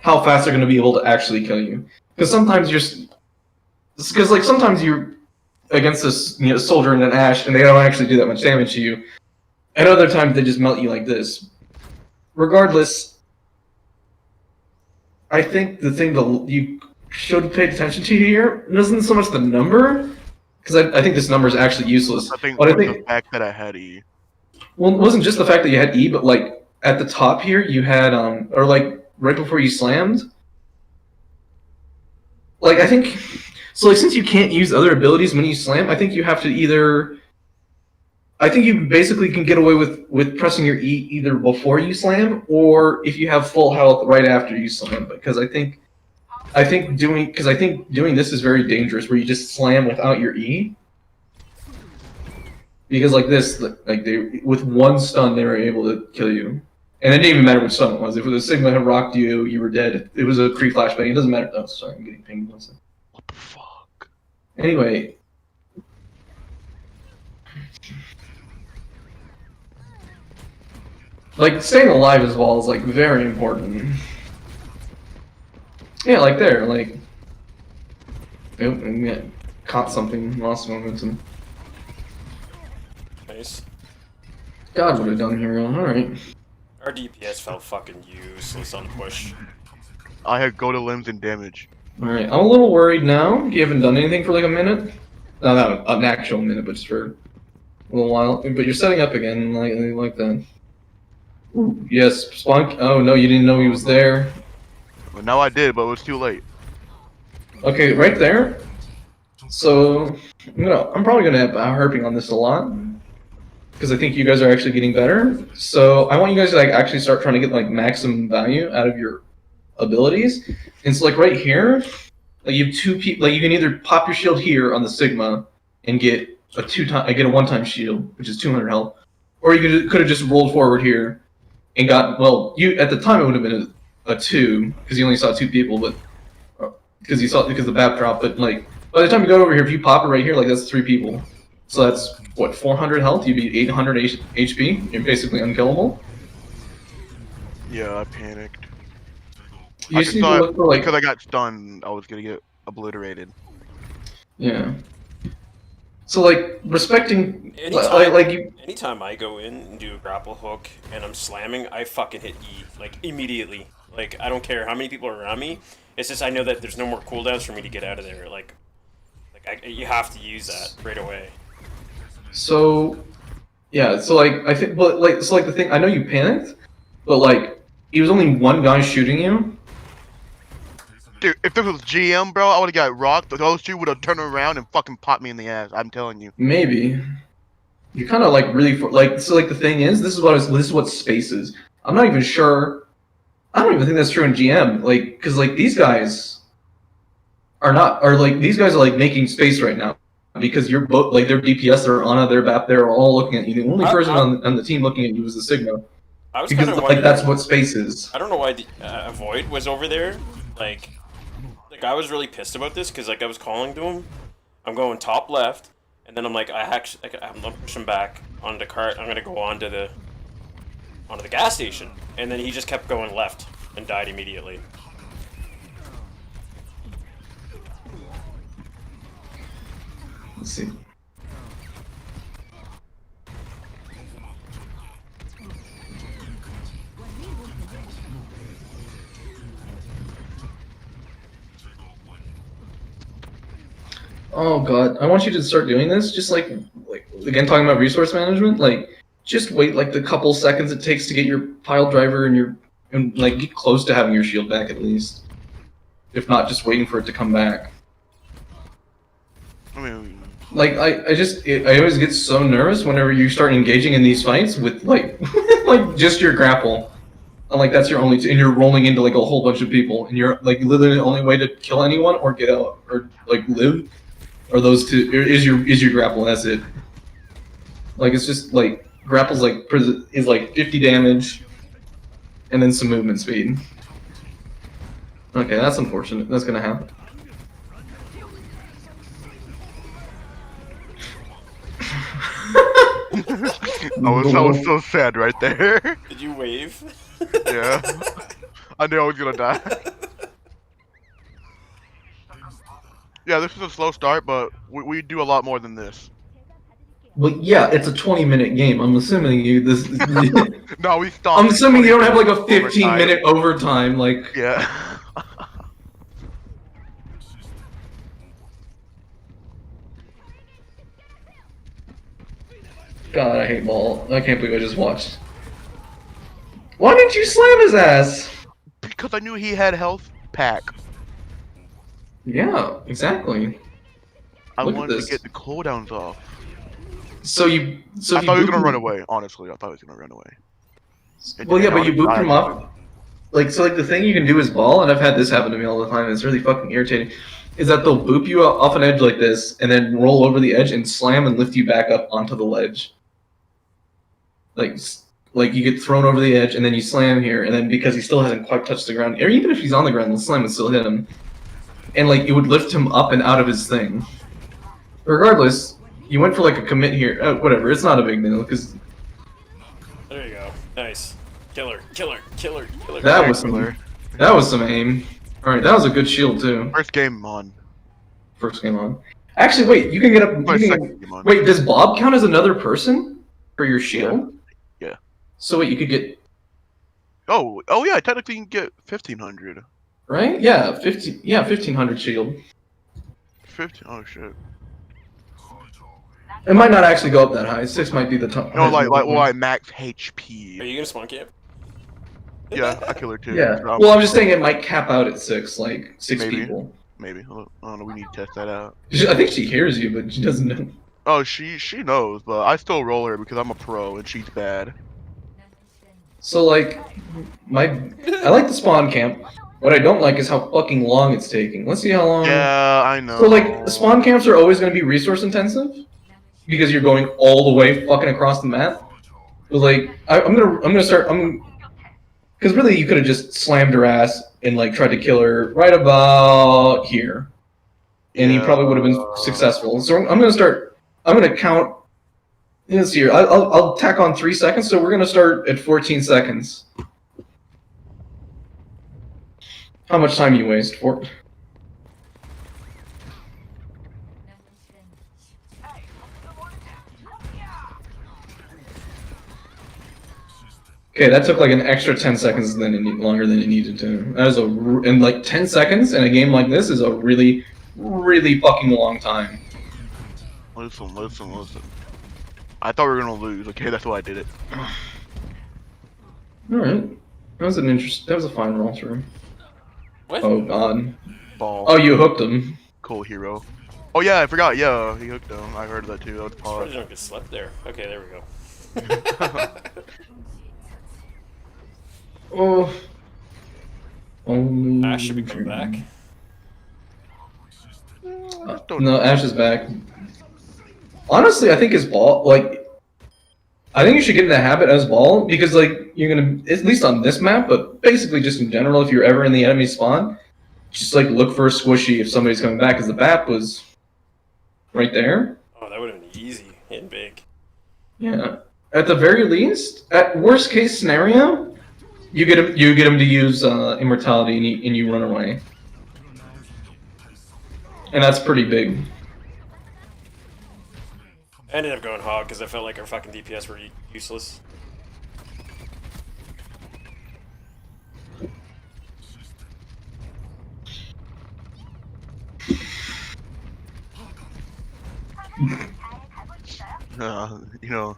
how fast they're going to be able to actually kill you. Because sometimes sometimes you're against this soldier in an ash and they don't actually do that much damage to you, and other times they just melt you like this. Regardless, I think the thing that you should pay attention to here isn't so much the number, because I think this number is actually useless. I think But I it was think the fact that I had E. well, it wasn't just the fact that you had E, but like at the top here you had or like right before you slammed. Like I think so. Like since you can't use other abilities when you slam, I think you have to either. I think you basically can get away with pressing your E either before you slam or if you have full health right after you slam. Because I think doing this is very dangerous where you just slam without your E. Because like this, like they with one stun they were able to kill you, and it didn't even matter which stun it was. If the Sigma had rocked you, you were dead. It was a pre-flashbang. It doesn't matter. Oh, sorry, I'm getting pinged. What the fuck? Anyway. Like, staying alive as well is, like, very important. Yeah, like there, like... Oh, yeah, caught something, lost momentum. Nice. God, what a dumb hero, alright. Our DPS felt fucking useless on push. I had go to limbs and damage. Alright, I'm a little worried now. You haven't done anything for like a minute? No, not an actual minute, but just for a little while. But you're setting up again, like that. Ooh, yes, Spunk. Oh no, you didn't know he was there. Well, now I did, but it was too late. Okay, right there. So, I'm probably gonna have harping on this a lot because I think you guys are actually getting better. So I want you guys to like actually start trying to get like maximum value out of your abilities. And so like right here, like you have two people. Like you can either pop your shield here on the Sigma and get a one-time shield, which is 200 health, or you could have just rolled forward here and got, well, at the time it would have been a 2 because you only saw 2 people, but because the BAP drop. But like by the time you go over here, if you pop it right here, like that's 3 people. So that's what, 400 health. You'd be 800 HP. You're basically unkillable. Yeah, I panicked. You just need to look for like because I got stunned, I was gonna get obliterated. Yeah. So like respecting anytime I go in and do a grapple hook and I'm slamming, I fucking hit E like immediately. Like I don't care how many people are around me. It's just I know that there's no more cooldowns for me to get out of there. You have to use that right away. So yeah, so like I think, but like so like the thing, I know you panicked, but like it was only one guy shooting you. Dude, if this was GM, bro, I would have got rocked. Those 2 would have turned around and fucking popped me in the ass. I'm telling you. Maybe. You're kind of like really so like the thing is, this is what space is. I'm not even sure. I don't even think that's true in GM. Like, because like these guys are like making space right now because you're both like their DPS, their Ana, their BAP, they're all looking at you. The only person on the team looking at you is the Sigma. Because like that's what space is. I don't know why the Void was over there. Like I was really pissed about this because like I was calling to him. I'm going top left, and then I'm like I'm pushing back onto the cart. I'm gonna go onto the gas station, and then he just kept going left and died immediately. Let's see. Oh god, I want you to start doing this. Just like again, talking about resource management. Like, just wait like the couple seconds it takes to get your pile driver and like get close to having your shield back at least. If not, just waiting for it to come back. I mean, like I always get so nervous whenever you start engaging in these fights with like like just your grapple. And like that's your only, and you're rolling into like a whole bunch of people, and you're like literally the only way to kill anyone or get out or like live. Or those two is your grapple, and that's it. Like it's just like grapples is like 50 damage, and then some movement speed. Okay, that's unfortunate. That's gonna happen. I was so sad right there. Did you wave? Yeah. I knew I was gonna die. Yeah, this is a slow start, but we do a lot more than this. Well, yeah, it's a 20-minute game. I'm assuming No, we stopped. I'm assuming you don't have like a 15-minute overtime, like. Yeah. God, I hate Ball. I can't believe I just watched. Why didn't you slam his ass? Because I knew he had health pack. Yeah, exactly. I Look at wanted to this. get the cooldowns off. So you, so I if you thought he was boop gonna him- run away. Honestly, I thought he was gonna run away. Well, yeah, but you boop I him up. Like, so like the thing you can do is Ball, and I've had this happen to me all the time, and it's really fucking irritating, is that they'll boop you off an edge like this, and then roll over the edge and slam and lift you back up onto the ledge. Like you get thrown over the edge, and then you slam here, and then because he still hasn't quite touched the ground, or even if he's on the ground, the slam would still hit him. And like, it would lift him up and out of his thing. Regardless, you went for like a commit here. Whatever, it's not a big deal, because... There you go. Nice. Killer. That was some aim. Alright, that was a good shield, too. First game on. First game on. Actually, wait, you can get up... Wait, does Bob count as another person? For your shield? Yeah. So wait, you could get... Oh yeah, technically you can get 1500. Right? Yeah, 1500 shield. 15? Oh shit. It might not actually go up that high. 6 might be the top. No, like max HP. Are you gonna spawn camp? Yeah, I kill her too. Yeah. Well, I'm just saying it might cap out at 6, like 6 people. Maybe. I don't know. We need to test that out. I think she hears you, but she doesn't know. Oh, she knows, but I still roll her because I'm a pro and she's bad. So like, I like the spawn camp. What I don't like is how fucking long it's taking. Let's see how long. Yeah, I know. So like, the spawn camps are always going to be resource intensive because you're going all the way fucking across the map. But like, I'm gonna start. Because really, you could have just slammed her ass and like tried to kill her right about here, and he probably would have been successful. So I'm gonna start. I'm gonna count. Let's see here. I'll tack on 3 seconds. So we're gonna start at 14 seconds. How much time you waste for? Okay, that took like an extra 10 seconds longer than it needed to. That is and like 10 seconds in a game like this is a really, really fucking long time. Listen. I thought we were gonna lose. Okay, that's why I did it. All right, that was a fine roll through. What? Oh god. Ball. Oh, you hooked him. Cool hero. Oh yeah, I forgot. Yeah, he hooked him. I heard that too. That was I pause. don't get slept there. Okay, there we go. Oh. Ash should be coming back. No, Ash is back. Honestly, I think his Ball, like, I think you should get in the habit as Ball, because, like, you're gonna, at least on this map, but basically just in general, if you're ever in the enemy spawn, just, like, look for a squishy if somebody's coming back, because the BAP was right there. Oh, that would have been easy and big. Yeah. At the very least, at worst case scenario, you get him to use immortality and you run away, and that's pretty big. I ended up going hog because I felt like our fucking DPS were useless. You know,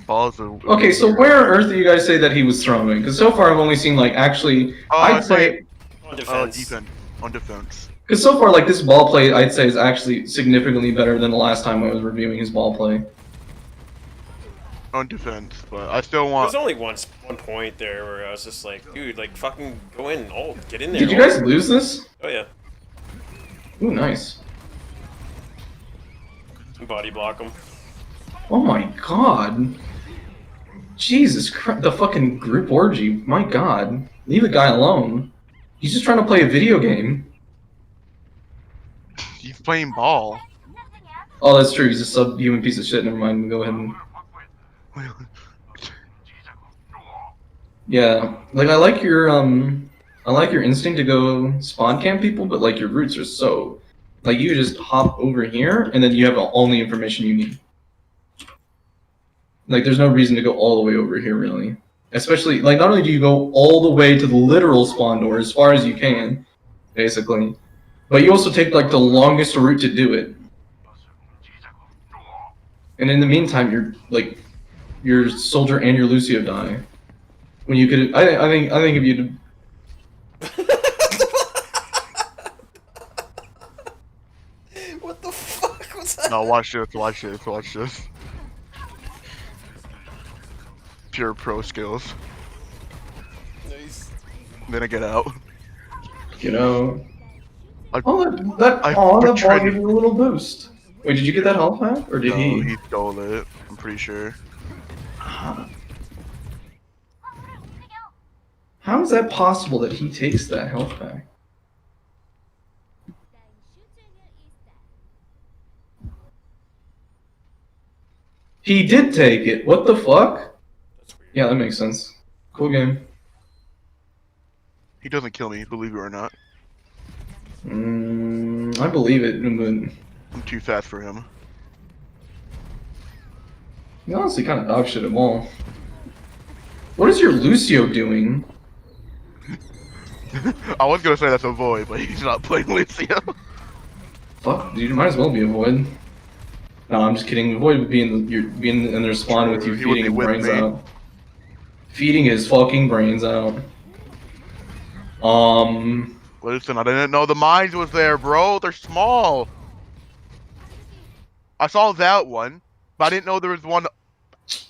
balls are... Okay, so where on earth do you guys say that he was throwing? Because so far I've only seen, like, actually, I'd say... On defense. On defense. Because so far, like, this ball play, I'd say, is actually significantly better than the last time I was reviewing his ball play. On defense, but I still want... There's only one point there where I was just like, dude, like, fucking go in, get in there. Did you guys lose this? Oh, yeah. Ooh, nice. Body block him. Oh my god. Jesus Christ, the fucking group orgy. My god. Leave the guy alone. He's just trying to play a video game. He's playing ball. Oh, that's true. He's a subhuman piece of shit. Never mind. Go ahead and... Yeah. Like, I like your instinct to go spawn camp people, but, like, your roots are so... Like, you just hop over here, and then you have all the information you need. Like, there's no reason to go all the way over here, really. Especially, like, not only do you go all the way to the literal spawn door, as far as you can, basically, but you also take, like, the longest route to do it. And in the meantime, your soldier and your Lucio die. When you could, I think if you. What the fuck was that? No, watch this, watch this, watch this. Pure pro skills. Nice. Then I get out. That I ball tried- gave you a little boost. Wait, did you get that health pack, or did No, he? he stole it. I'm pretty sure. How is that possible that he takes that health pack? He did take it. What the fuck? Yeah, that makes sense. Cool game. He doesn't kill me, believe it or not. I believe it, but I'm too fast for him. you honestly kind of dog shit him all. What is your Lucio doing? I was gonna say that's a void, but he's not playing Lucio. Fuck, dude, you might as well be a void. No, I'm just kidding. The void would be in their spawn with you He would feeding be his with brains me. out. Feeding his fucking brains out. Listen, I didn't know the mines was there, bro. They're small. I saw that one, but I didn't know there was one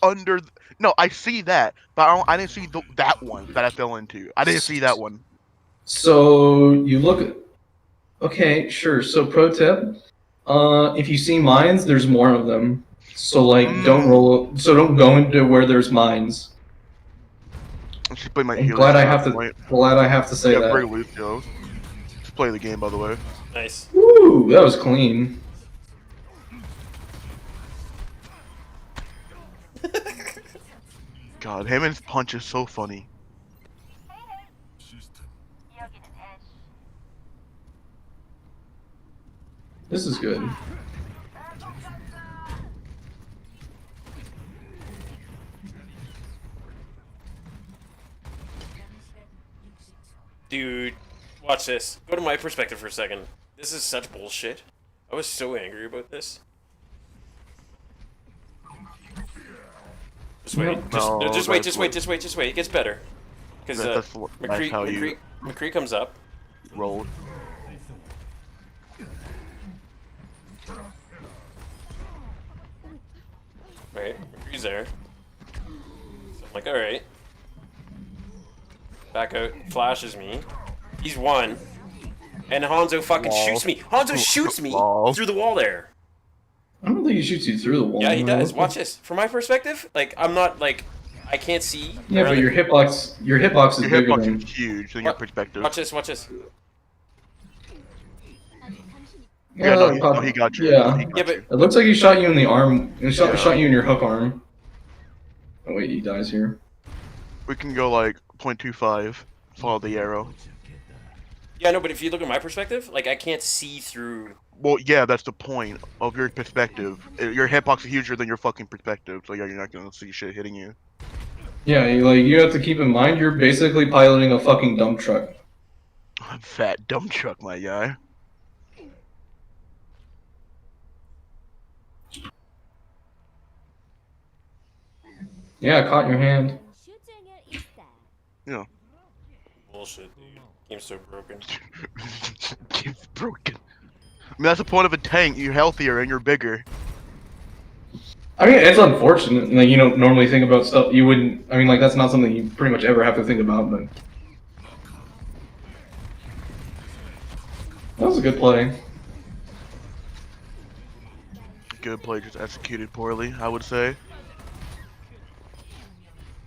under. No, I see that, but I didn't see that one that I fell into. I didn't see that one. So you look. Okay, sure. So pro tip: if you see mines, there's more of them. So like, don't roll. So don't go into where there's mines. I should play my I'm healer glad I at have that to. point. Glad I have to say Yeah, that. bring Lucio. Just play the game, by the way. Nice. Woo! That was clean. God, him and his punch is so funny. This is good. Dude, watch this. Go to my perspective for a second. This is such bullshit. I was so angry about this. Just wait. Just wait. Just wait. It gets better. Because That's how you McCree comes up. roll. Right, McCree's there. So I'm like, alright. Back out, flashes me. He's one. And Hanzo fucking shoots me. Hanzo shoots me through the wall there. I don't think he shoots you through the wall. Yeah, he does. Watch this. From my perspective, like, I'm not, like, I can't see. Yeah, but your hitbox is bigger than... is huge in your perspective. Watch this, watch this. Yeah, no, he got you. Yeah. He got you. It looks like he shot you in the arm. He shot you in your hook arm. Oh wait, he dies here. We can go like 0.25. Follow the arrow. Yeah, no, but if you look at my perspective, like, I can't see through. Well, yeah, that's the point of your perspective. Your hitbox is huger than your fucking perspective, so yeah, you're not gonna see shit hitting you. Yeah, you have to keep in mind you're basically piloting a fucking dump truck. Fat dump truck, my guy. Yeah, I caught your hand. Yeah. Bullshit, dude. Game's so broken. Game's broken. I mean, that's the point of a tank. You're healthier and you're bigger. I mean, it's unfortunate. Like, you don't normally think about stuff you wouldn't. I mean, like, that's not something you pretty much ever have to think about, but. That was a good play. Good play, just executed poorly, I would say.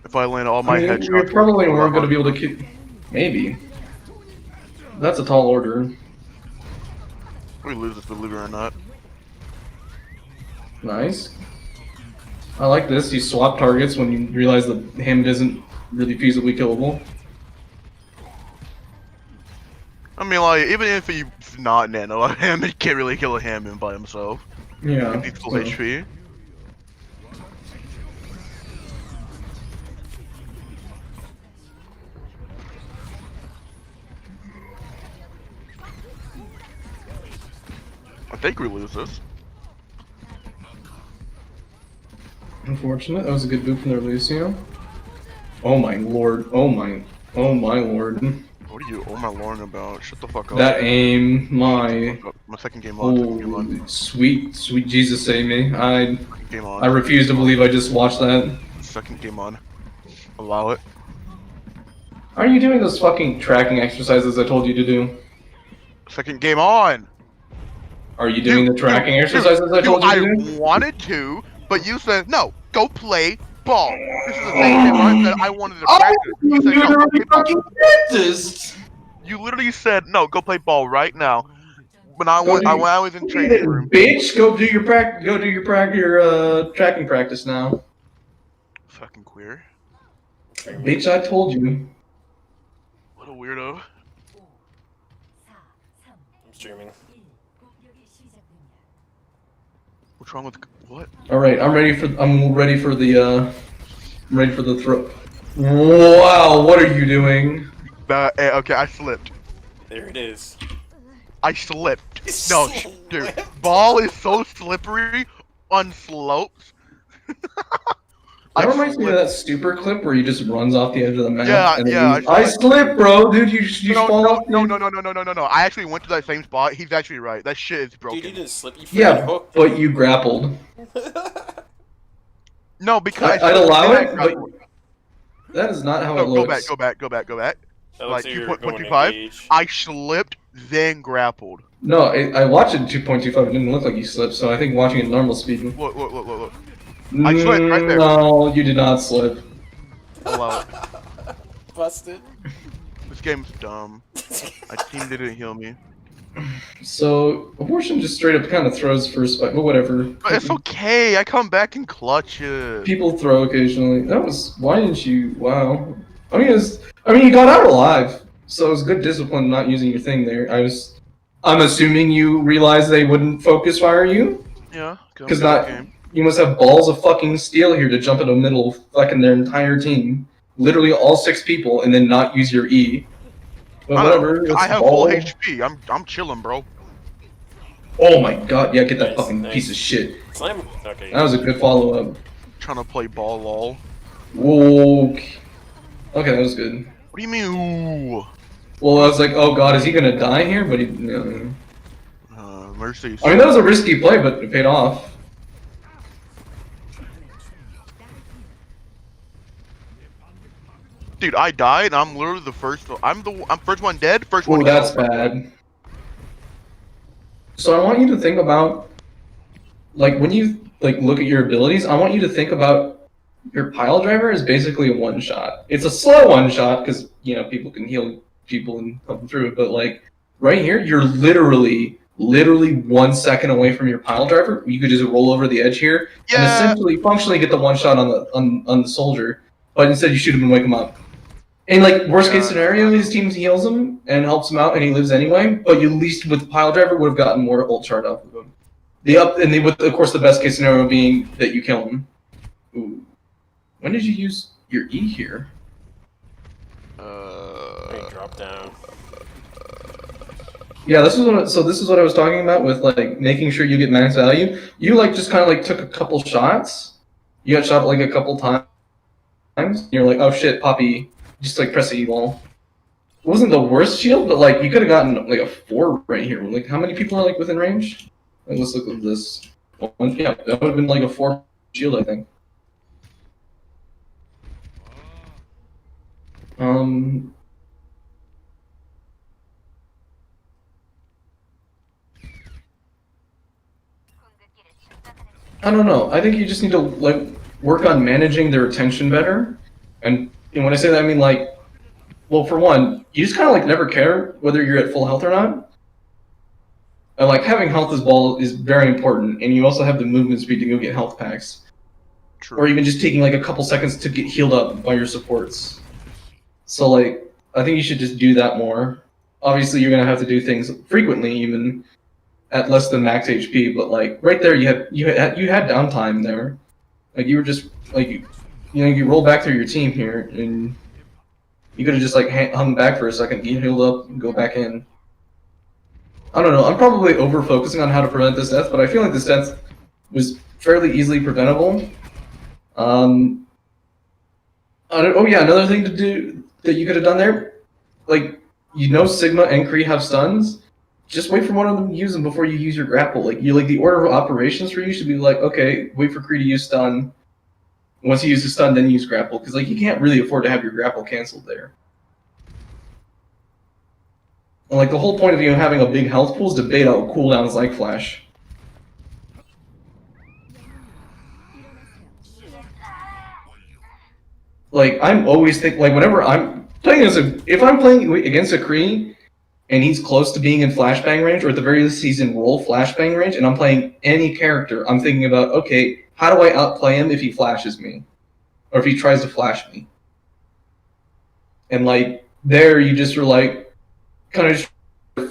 If I land all my headshots... We probably weren't going to be able to kill... Maybe. That's a tall order. We lose this, believe it or not. Nice. I like this. You swap targets when you realize that Hammond isn't really feasibly killable. I mean, like, even if he's not nano, a Hammond can't really kill a Hammond by himself. Yeah. If he's full HP. I think we lose this. Unfortunate. That was a good boot from their Lucio. Oh my lord. Oh my lord. What are you, oh my lord, about? Shut the fuck up. That aim, my second game on. Second game on. Sweet Jesus save me. Game on. I refuse to believe I just watched that. Second game on. Allow it. Are you doing those fucking tracking exercises I told you to do? Second game on! Are you doing the tracking exercises I told you to do? I wanted to, but you said, no, go play ball. This is the same thing where I said I wanted to practice. You said, no, go play ball. Practiced. You literally said, no, go play ball right now. When I was in training room. Bitch, go do your tracking practice now. Fucking queer. Bitch, I told you. What a weirdo. I'm streaming. What's wrong with what? All right, I'm ready for the throw. Wow, what are you doing? Okay, I slipped. There it is. I slipped. No, dude, ball is so slippery on slopes. That reminds me of that Stupor clip where he just runs off the edge of the map. Yeah, and yeah. I slipped, bro, dude. You fall off. No. I actually went to that same spot. He's actually right. That shit is broken. Dude, you didn't slip. You Yeah, hooked. but you grappled. No, because I'd allow it, but that is not how it looks. Go back. That Like looks like you were going 2.25. engage. I slipped, then grappled. No, I watched it at 2.25. It didn't look like you slipped, so I think watching it normal speed. Look. I slipped right there. No, you did not slip. Allow it. Busted. This game's dumb. My team didn't heal me. So, Abortion just straight up kind of throws first fight, but whatever. But it's okay, I come back and clutch it. People throw occasionally. Why didn't you, wow. I mean, you got out alive, so it was good discipline not using your thing there. I'm assuming you realized they wouldn't focus fire you? Yeah, because you must have balls of fucking steel here to jump in the middle of fucking their entire team. Literally all 6 people, and then not use your E. But whatever. I have full HP. I'm chilling, bro. Oh my god! Yeah, get that fucking piece of shit. Slam. Okay. That was a good follow up. Trying to play ball, lol. Okay, that was good. What do you mean? Ooh. Well, I was like, oh god, is he gonna die here? But he. Mercy. I mean, that was a risky play, but it paid off. Dude, I died. I'm literally the first. I'm first one dead. First one. Oh, that's bad. So I want you to think about, like, when you look at your abilities, I want you to think about your pile driver is basically a one shot. It's a slow one shot because people can heal people and come through. But like right here, you're literally 1 second away from your pile driver. You could just roll over the edge here and essentially functionally get the one shot on the soldier. But instead, you shoot him and wake him up. And like worst case scenario, his team heals him and helps him out, and he lives anyway. But you at least with the pile driver would have gotten more ult chart off of him. Of course the best case scenario being that you kill him. Ooh. When did you use your E here? Drop down. Yeah, this is what I was talking about with like making sure you get max value. You just kind of took a couple shots. You got shot like a couple times. And you're like, oh shit, Poppy. Just press E wall. It wasn't the worst shield, but you could have gotten a 4 right here. Like, how many people are within range? Let's look at this. Yeah, that would have been a 4 shield, I think. I don't know. I think you just need to work on managing their attention better. And when I say that, I mean well, for one, you just kind of never care whether you're at full health or not. And having health as ball is very important, and you also have the movement speed to go get health packs. True. Or even just taking a couple seconds to get healed up by your supports. So I think you should just do that more. Obviously, you're gonna have to do things frequently, even at less than max HP. But right there, you had downtime there. You were just you roll back through your team here, and you could have just hung back for a second, get healed up, and go back in. I don't know. I'm probably over focusing on how to prevent this death, but I feel like this death was fairly easily preventable. Oh yeah, another thing to do that you could have done there, like Sigma and Kree have stuns. Just wait for one of them to use them before you use your grapple. The order of operations for you should be like, okay, wait for Kree to use stun. Once you use the stun, then use grapple, because you can't really afford to have your grapple canceled there. And the whole point of having a big health pool is to bait out cooldowns like Flash. I'm always whenever I'm playing if I'm playing against a Kree, and he's close to being in flashbang range, or at the very least he's in roll flashbang range, and I'm playing any character, I'm thinking about, okay, how do I outplay him if he flashes me? Or if he tries to flash me? And there you just were kind of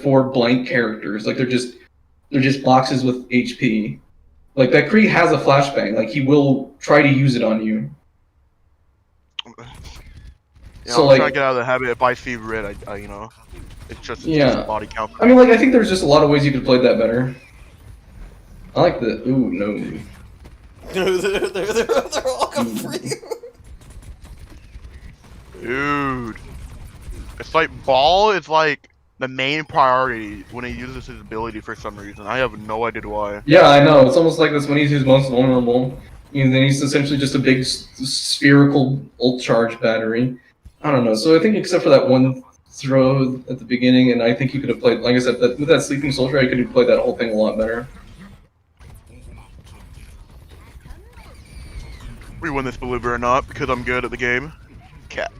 4 blank characters. They're just boxes with HP. That Kree has a flashbang, he will try to use it on you. Yeah, so I'm trying to get out of the habit. If I see red, it's just a body count. I mean, I think there's just a lot of ways you could play that better. I like the ooh no. They're all coming for you. Dude, it's Ball is the main priority when he uses his ability for some reason. I have no idea why. Yeah, I know. It's almost like that's when he's most vulnerable. And then he's essentially just a big spherical ult charge battery. I don't know. So I think except for that one throw at the beginning, and I think you could have played, like I said, with that sleeping soldier, I could have played that whole thing a lot better. We win this, believe it or not, because I'm good at the game. Cap.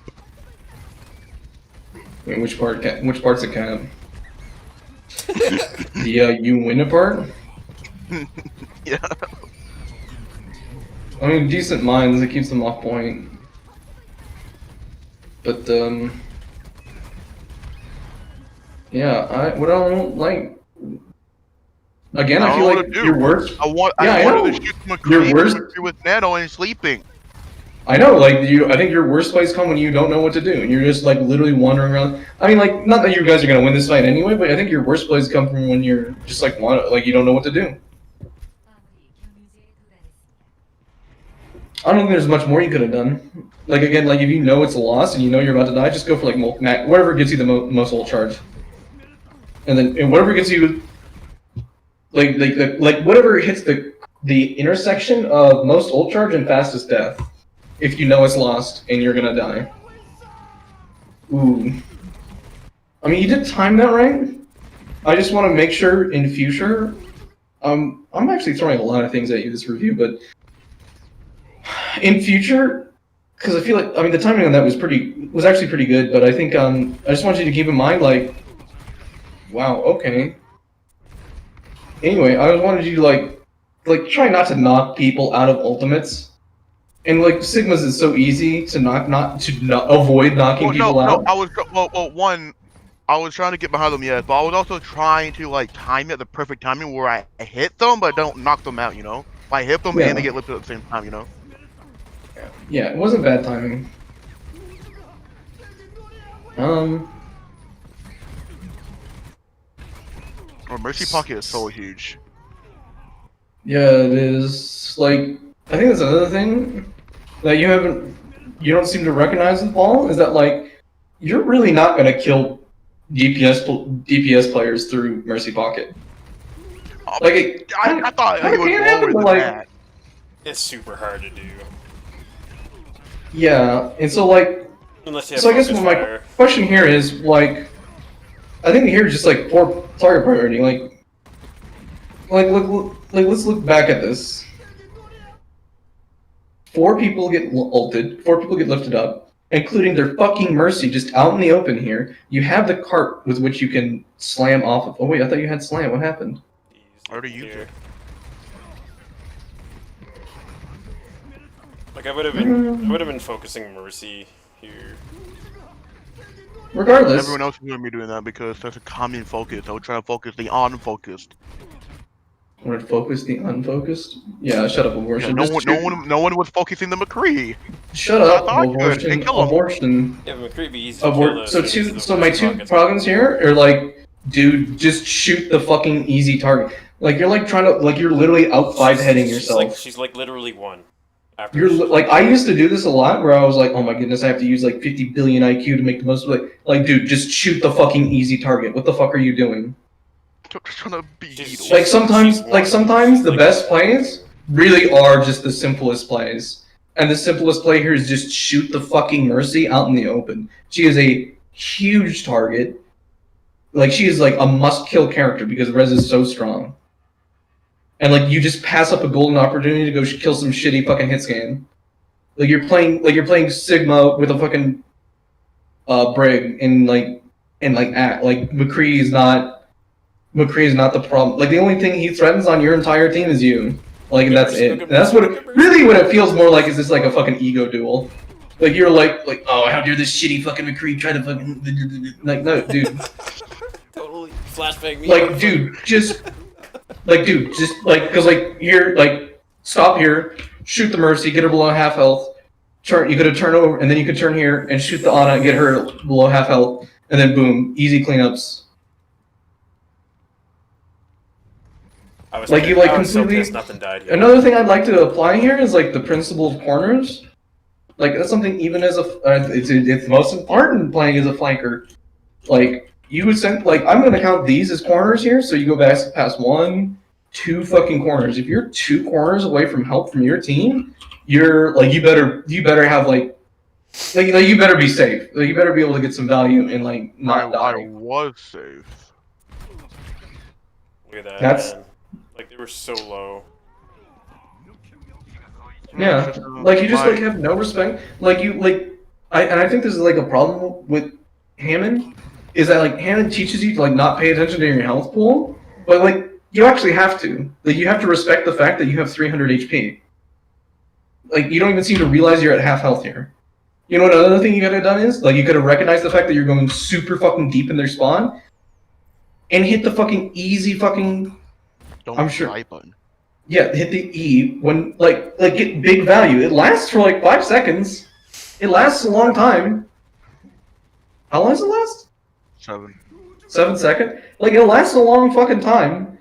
Wait, which part's a cap? The you win a part? Yeah. I mean, decent minds, it keeps them off point. But, yeah, what I don't like... Again, I feel like your worst... I wanted to shoot McCree with Nano and sleeping. I know, I think your worst plays come when you don't know what to do, and you're just, literally wandering around. I mean, not that you guys are gonna win this fight anyway, but I think your worst plays come from when you're just, you don't know what to do. I don't think there's much more you could have done. Again, if you know it's a loss and you know you're about to die, just go for whatever gets you the most ult charge, and whatever gets you, whatever hits the intersection of most ult charge and fastest death. If you know it's lost and you're gonna die. Ooh. I mean, you did time that right. I just want to make sure in future. I'm actually throwing a lot of things at you this review, but. In future, because I feel the timing on that was actually pretty good, but I think I just want you to keep in mind wow, okay. Anyway, I wanted you to try not to knock people out of ultimates, and Sigma's is so easy to avoid knocking people out. No, I was trying to get behind them, yes, but I was also trying to time it the perfect timing where I hit them but don't knock them out, I hit them and they get lifted at the same time, Yeah, it wasn't bad timing. Oh, Mercy Pocket is so huge. Yeah, it is. I think that's another thing that you don't seem to recognize with Ball, is that you're really not gonna kill DPS players through Mercy Pocket. I thought he was lower than that. It's super hard to do. Yeah, and so unless you have so I guess my question here is I think here is just poor target priority. Let's look back at this. 4 people get ulted, 4 people get lifted up, including their fucking Mercy just out in the open here. You have the cart with which you can slam off of. Oh wait, I thought you had slam. What happened? I already used it. I would have been focusing Mercy here. Regardless, everyone else is going to be doing that because that's a common focus. I would try to focus the unfocused. I would focus the unfocused? Yeah, shut up, abortion. Yeah, no one was focusing the McCree. Shut up, abortion. Abortion. Yeah, McCree be easy to kill. So my 2 problems here are dude, just shoot the fucking easy target. You're trying to you're literally out 5-heading yourself. She's literally 1. After You're like, I used to do this a lot where I was like, oh my goodness, I have to use like 50 billion IQ to make the most of it. Like, dude, just shoot the fucking easy target. What the fuck are you doing? Trying to be Like sometimes the best plays really are just the simplest plays. And the simplest play here is just shoot the fucking Mercy out in the open. She is a huge target. Like, she is like a must-kill character because Rez is so strong. And like, you just pass up a golden opportunity to go kill some shitty fucking hit scan. Like you're playing Sigma with a fucking Brig and McCree is not the problem. Like the only thing he threatens on your entire team is you. Like, and that's it. And that's what it feels more like, is this like a fucking ego duel. Like you're like oh, how dare this shitty fucking McCree try to fucking like, no, dude. Totally flashbang me. Like, dude, just because like here, like stop here, shoot the Mercy, get her below half health. You could have turned over, and then you could turn here and shoot the Ana, get her below half health, and then boom, easy cleanups. I was like pissed. you like I was completely. So pissed nothing died here. Another thing I'd like to apply here is like the principle of corners. Like that's something even as a it's most important playing as a flanker. Like you would send I'm gonna count these as corners here, so you go past 1, 2 fucking corners. If you're 2 corners away from help from your team, you're like you better have you better be safe. Like, you better be able to get some value and like not die. I was safe. Look at that. That's man. Like they were so low. Yeah, like you just like have no respect. Like you I think this is like a problem with Hammond, is that like Hammond teaches you to like not pay attention to your health pool, but like you actually have to. Like you have to respect the fact that you have 300 HP. Like you don't even seem to realize you're at half health here. You know what another thing you could have done is like you could have recognized the fact that you're going super fucking deep in their spawn, and hit the fucking easy fucking. I'm sure. Button. Yeah, hit the E when like get big value. It lasts for like 5 seconds. It lasts a long time. How long does it last? 7 seconds. Like it lasts a long fucking time.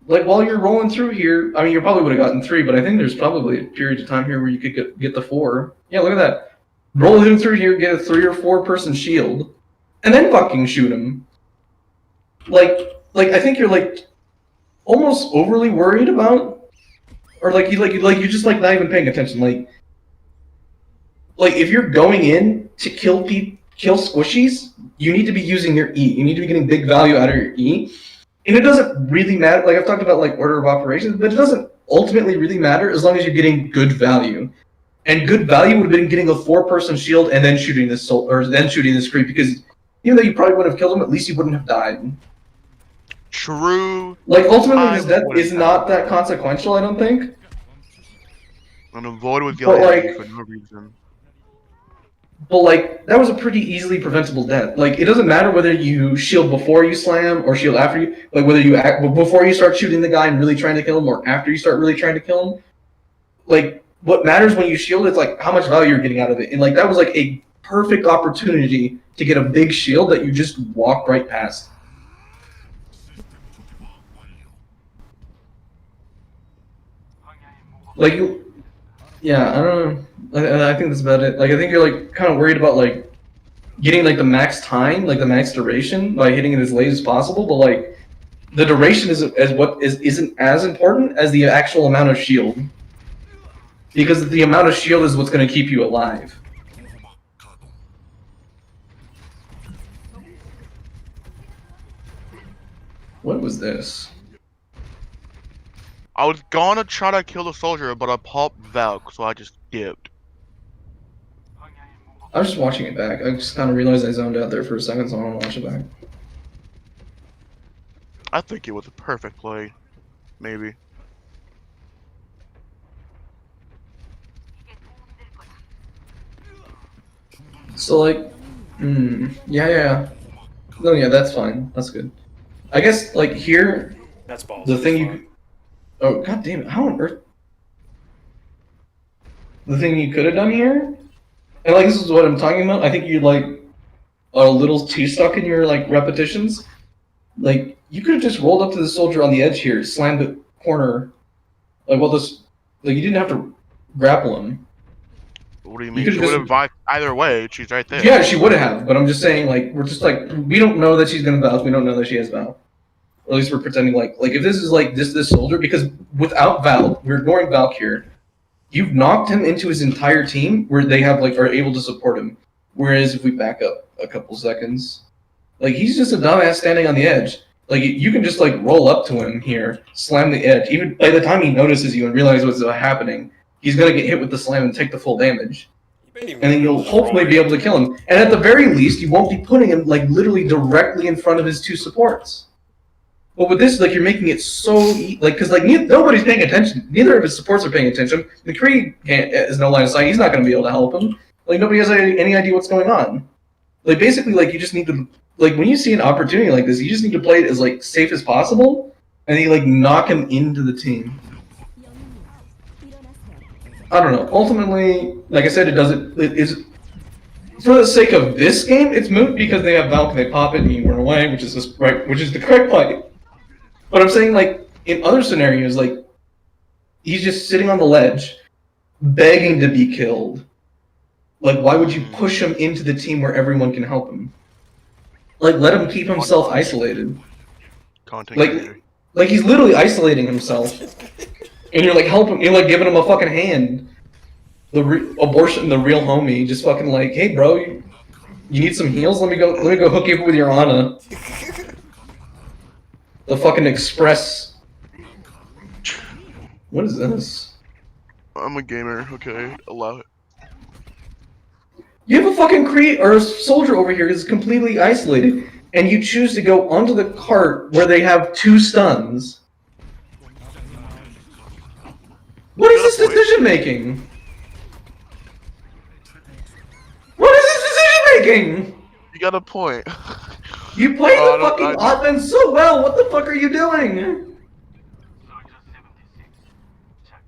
Like while you're rolling through here, I mean you probably would have gotten 3, but I think there's probably a period of time here where you could get the 4. Yeah, look at that. Roll him through here, get a 3 or 4 person shield, and then fucking shoot him. Like I think you're like almost overly worried about, or you're just like not even paying attention. Like if you're going in to kill squishies, you need to be using your E. You need to be getting big value out of your E, and it doesn't really matter. Like I've talked about like order of operations, but it doesn't ultimately really matter as long as you're getting good value. And good value would have been getting a 4-person shield and then shooting this creep, because even though you probably would have killed him, at least you wouldn't have died. True. Like ultimately, his death is not that consequential, I don't think. And avoid with yelling for no reason. But like that was a pretty easily preventable death. Like it doesn't matter whether you shield before you slam or shield after you. Like whether you act before you start shooting the guy and really trying to kill him, or after you start really trying to kill him. Like what matters when you shield is like how much value you're getting out of it. And like that was like a perfect opportunity to get a big shield that you just walked right past. Like, yeah, I don't know. I think that's about it. Like, I think you're like kind of worried about like getting like the max time, like the max duration by hitting it as late as possible. But like, the duration isn't as important as the actual amount of shield, because the amount of shield is what's going to keep you alive. What was this? I was gonna try to kill the soldier, but I popped Valk, so I just dipped. I was just watching it back. I just kind of realized I zoned out there for a second, so I want to watch it back. I think it was a perfect play. Maybe. So like, yeah. No, yeah, that's fine. That's good. I guess like here, That's balls. the thing you. Oh god damn it! How on earth? The thing you could have done here, and like this is what I'm talking about. I think you like are a little too stuck in your like repetitions. Like you could have just rolled up to the soldier on the edge here, slammed the corner. Like well, you didn't have to grapple him. What do you You mean? could She would just- have vibed either way. She's right there. Yeah, she would have, but I'm just saying, like, we're just like, we don't know that she's gonna Valk, we don't know that she has Valk. Or at least we're pretending like if this is like this soldier, because without Valk, we're ignoring Valk here. You've knocked him into his entire team where they have like are able to support him. Whereas if we back up a couple seconds, like he's just a dumbass standing on the edge. Like you can just like roll up to him here, slam the edge. Even by the time he notices you and realizes what's happening, he's gonna get hit with the slam and take the full damage. And then you'll hopefully be able to kill him. And at the very least, you won't be putting him like literally directly in front of his two supports. But with this, like you're making it so because nobody's paying attention. Neither of his supports are paying attention. McCree has no line of sight. He's not going to be able to help him. Like nobody has any idea what's going on. Like basically, like you just need to like when you see an opportunity like this, you just need to play it as like safe as possible, and then you like knock him into the team. I don't know. Ultimately, like I said, it is for the sake of this game, it's moot because they have Valk and they pop it and you run away, which is the correct play. But I'm saying, like, in other scenarios, like, he's just sitting on the ledge, begging to be killed. Like, why would you push him into the team where everyone can help him? Like, let him keep himself isolated. Like he's literally isolating himself. And you're, like, helping, you're, like, giving him a fucking hand. The real homie, just fucking like, hey, bro, you need some heals? Let me go hook you up with your Ana. The fucking express. What is this? I'm a gamer, okay, allow it. You have a fucking a soldier over here who's completely isolated, and you choose to go onto the cart where they have 2 stuns. What is this decision making? What is this decision making? You got a point. You played the fucking offense so well. What the fuck are you doing?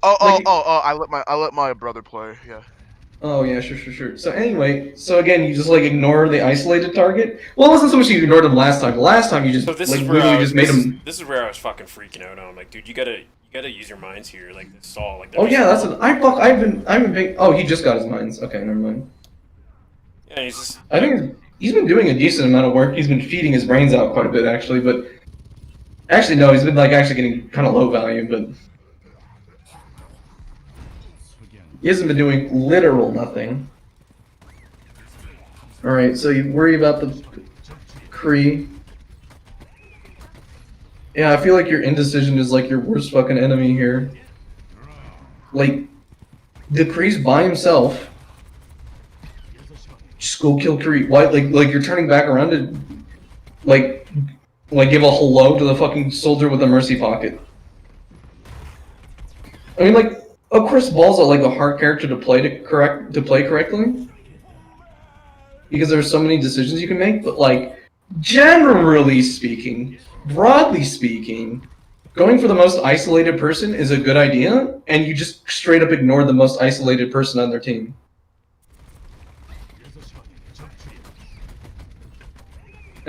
I let my brother play. Yeah. Oh yeah, sure. So anyway, again, you just like ignore the isolated target. Well, it wasn't so much you ignored them last time. The last time you just literally just made them. This is where I was fucking freaking out on. Like, dude, you gotta use your minds here. Like, this all like. Oh yeah, I've been big. Oh, he just got his mines. Okay, never mind. Yeah, he's just. I think he's been doing a decent amount of work. He's been feeding his brains out quite a bit, actually. But actually, no, he's been like actually getting kind of low value, but he hasn't been doing literal nothing. All right, so you worry about the Kree. Yeah, I feel like your indecision is like your worst fucking enemy here. Like, the Kree's by himself. Just go kill Kree. Why? Like you're turning back around to, like give a hello to the fucking soldier with the mercy pocket. I mean, like, of course, Ball's a hard character to play correctly, because there's so many decisions you can make. But like, generally speaking, broadly speaking, going for the most isolated person is a good idea, and you just straight up ignore the most isolated person on their team.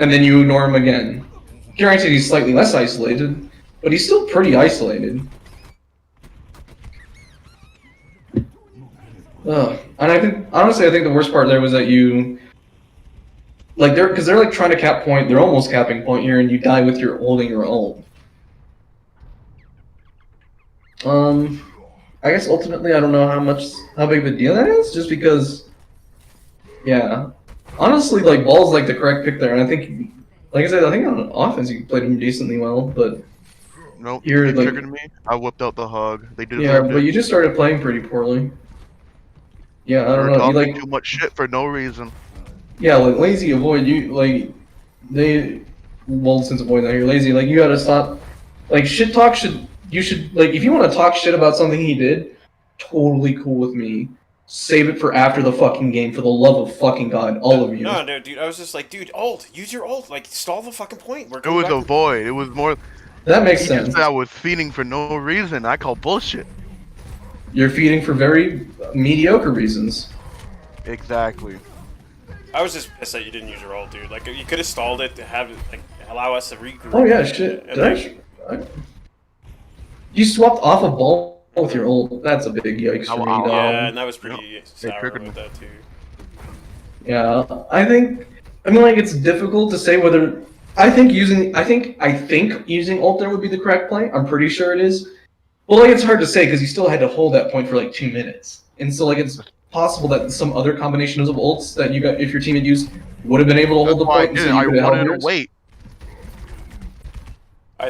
And then you ignore him again. Granted, he's slightly less isolated, but he's still pretty isolated. Ugh. And honestly, I think the worst part there was that you, like, because they're like trying to cap point, they're almost capping point here, and you die with your holding your ult. I guess ultimately I don't know how big of a deal that is, just because, yeah. Honestly, like, Ball's like the correct pick there, and I think, like I said, I think on offense you played him decently well, but nope, you're they like, triggered me. I whipped out the hug. They deserved yeah, it. but you just started playing pretty poorly. Yeah, I don't know. You like too much shit for no reason. Yeah, like lazy avoid you since avoid that you're lazy. Like you gotta stop. Like shit talk you should like if you want to talk shit about something he did, totally cool with me. Save it for after the fucking game, for the love of fucking God, all of you. No, dude, I was just like, dude, ult, use your ult, like, stall the fucking point. It was a void. It was more. That makes he sense. Just said I was feeding for no reason. I call bullshit. You're feeding for very mediocre reasons. Exactly. I was just pissed that you didn't use your ult, dude. Like, you could have stalled it to have it, like, allow us to regroup. Oh yeah, shit. Did I? You swapped off of Ball with your ult. That's a big yikes for me, dog. Yeah, and that was pretty sour triggered with me. that too. Yeah, I mean, like, it's difficult to say whether. I think using ult there would be the correct play. I'm pretty sure it is. Well, like, it's hard to say because you still had to hold that point for like 2 minutes, and so like it's possible that some other combinations of ults that you got if your team had used would have been able to hold the point. And so you could have held wanted yours. to wait.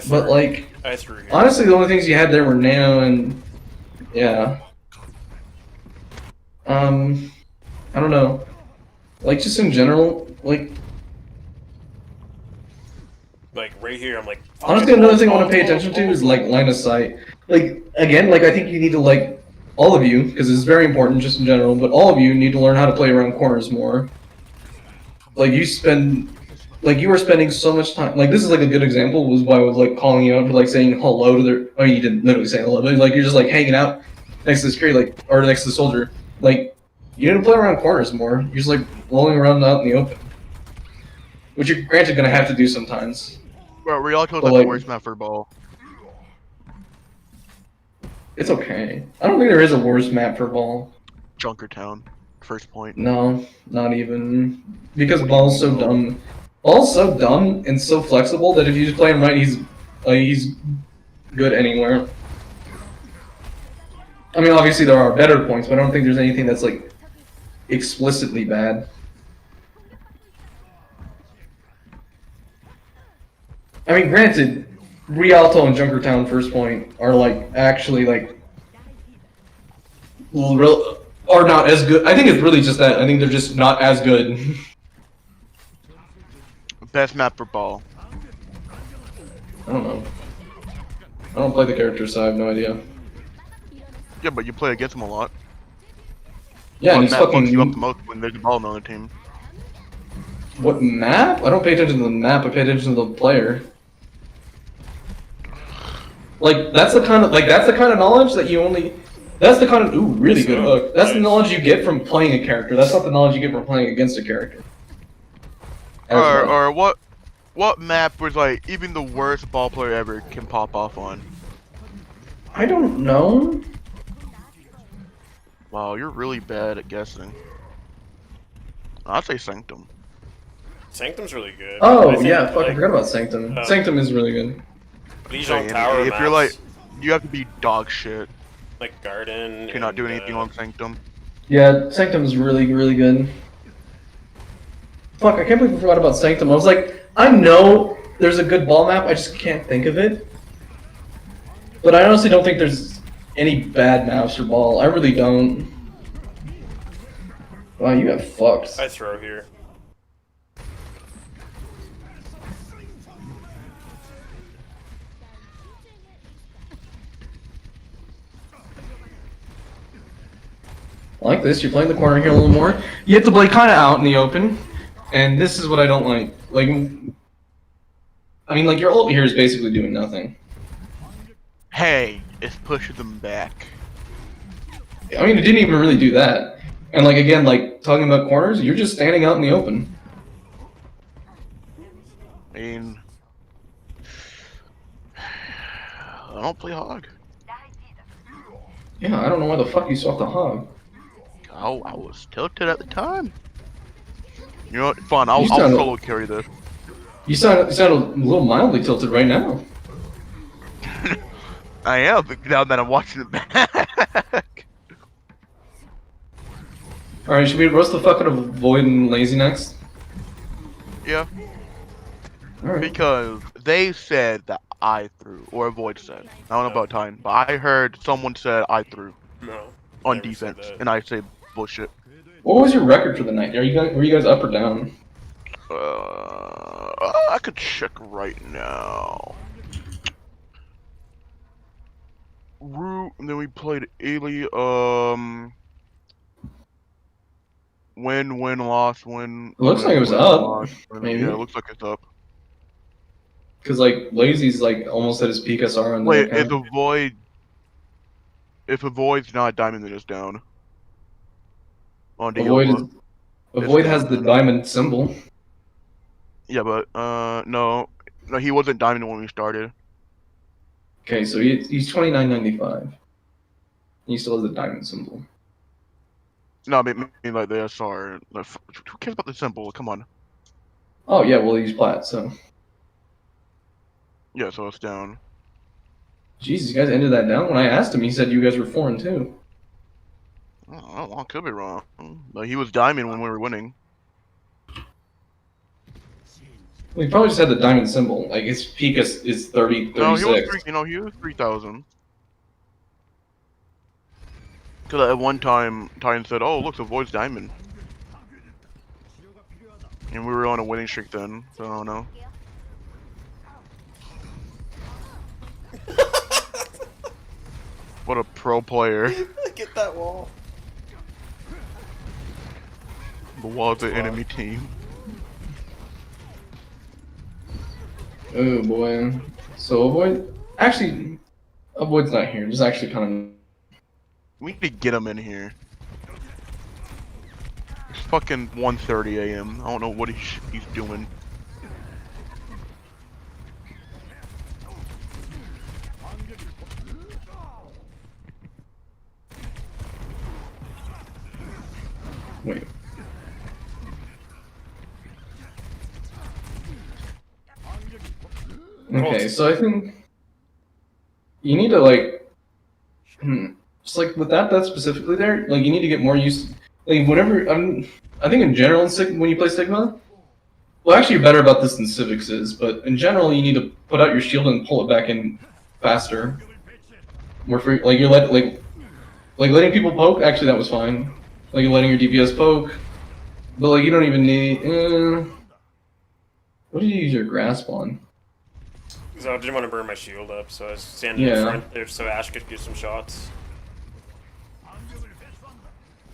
But like, I threw here. honestly, the only things you had there were Nano and yeah. I don't know. Like, just in general, like right here, I'm like. Honestly, another thing I want to pay attention to is like line of sight. Like, again, like I think you need to like all of you, because it's very important just in general, but all of you need to learn how to play around corners more. Like you were spending so much time. Like, this is like a good example was why I was like calling you out for like saying hello to their. I mean, you didn't literally say hello, but like you're just like hanging out next to this tree, like, or next to the soldier. Like, you need to play around corners more. You're just like rolling around out in the open, which you're granted gonna have to do sometimes. Bro, Rialto's But, like the like, worst map for ball. It's okay. I don't think there is a worse map for ball. Junkertown, first point. No, not even. Because ball's so dumb. Ball's so dumb and so flexible that if you just play him right, he's good anywhere. I mean, obviously there are better points, but I don't think there's anything that's like explicitly bad. I mean, granted, Rialto and Junkertown first point are like actually like are not as good. I think it's really just that. I think they're just not as good. Best map for ball. I don't know. I don't play the character, so I have no idea. Yeah, but you play against him a lot. Yeah, and What he's map fucking. fucks you up the most when there's a ball on the other team? What map? I don't pay attention to the map. I pay attention to the player. Like that's the kind of knowledge that you only. That's the kind of really good hook. That's the knowledge you get from playing a character. That's not the knowledge you get from playing against a character. Or what map was like even the worst ball player ever can pop off on? I don't know. Wow, you're really bad at guessing. I'd say Sanctum. Sanctum's really good. Oh I think, yeah, fuck! I like, forgot about Sanctum. Sanctum is really good. Liege on tower if maps, you're like, you have to be dog shit. like Garden. You're not doing anything on Sanctum. Yeah, Sanctum is really good. Fuck! I can't believe I forgot about Sanctum. I was like, I know there's a good ball map. I just can't think of it. But I honestly don't think there's any bad maps for ball. I really don't. Wow, you got fucked. I throw here. Like this, you're playing the corner here a little more. You have to play kind of out in the open, and this is what I don't like. Like, I mean, like your ult here is basically doing nothing. Hey, it's pushing them back. I mean, it didn't even really do that. And like again, like talking about corners, you're just standing out in the open. I mean, I don't play hog. Yeah, I don't know why the fuck you swapped the hog. Oh, I was tilted at the time. You know what? Fine, I'll You sound- solo carry this. You sound a little mildly tilted right now. I am, but now that I'm watching it back. Alright, should we roast the fuck out of Void and Lazy next? Yeah. Alright. Because they said that I threw, or Void said. I don't know about time, but I heard someone said I threw. No. On never said defense, that. and I say bullshit. What was your record for the night? Were you guys up or down? I could check right now. Root, and then we played Ailey, win, loss, win. It looks like it was up, maybe. Yeah, it looks like it's up. Because like Lazy's like almost at his peak SR on the Wait, account. if a void's not diamond, then it's down. On the Void has the diamond symbol. Yeah, but no, he wasn't diamond when we started. Okay, so he's 29.95. He still has the diamond symbol. No, I mean like the SR. Like, who cares about the symbol? Come on. Oh yeah, well he's plat, so. Yeah, so it's down. Jesus, you guys ended that down? When I asked him, he said you guys were 4-2. Oh, I could be wrong. But he was diamond when we were winning. Well, he probably just had the diamond symbol. Like his peak is 30, 36. No, he was 3,000. Because at one time, Titan said, "Oh, look, the void's diamond," and we were on a winning streak then. So I don't know. What a pro player! Get that wall. The wall of the enemy team. Oh boy. So Avoid, actually, Avoid's not here. Just actually kind of. We need to get him in here. It's fucking 1:30 a.m. I don't know what he's doing. Wait. Okay, so I think you need to like, just like with that specifically there, like you need to get more used. Like whenever I think in general when you play Sigma, well actually you're better about this than Civics is, but in general you need to put out your shield and pull it back in faster. More free, like you're like letting people poke. Actually, that was fine. Like you're letting your DPS poke, but like you don't even need. What did you use your grasp on? So I didn't want to burn my shield up, so I was standing in front there so Ash could get some shots.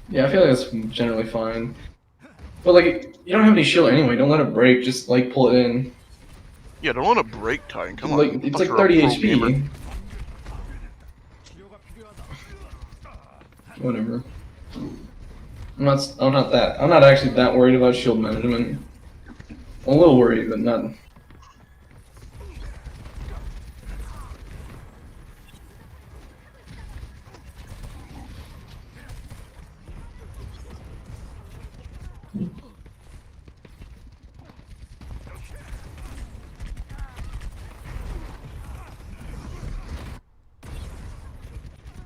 Yeah, I feel like that's generally fine. But like, you don't have any shield anyway. Don't let it break. Just like pull it in. Yeah, don't let it break, Titan. Come on. Like it's like 30 HP. Whatever. I'm not actually that worried about shield management. I'm a little worried, but not.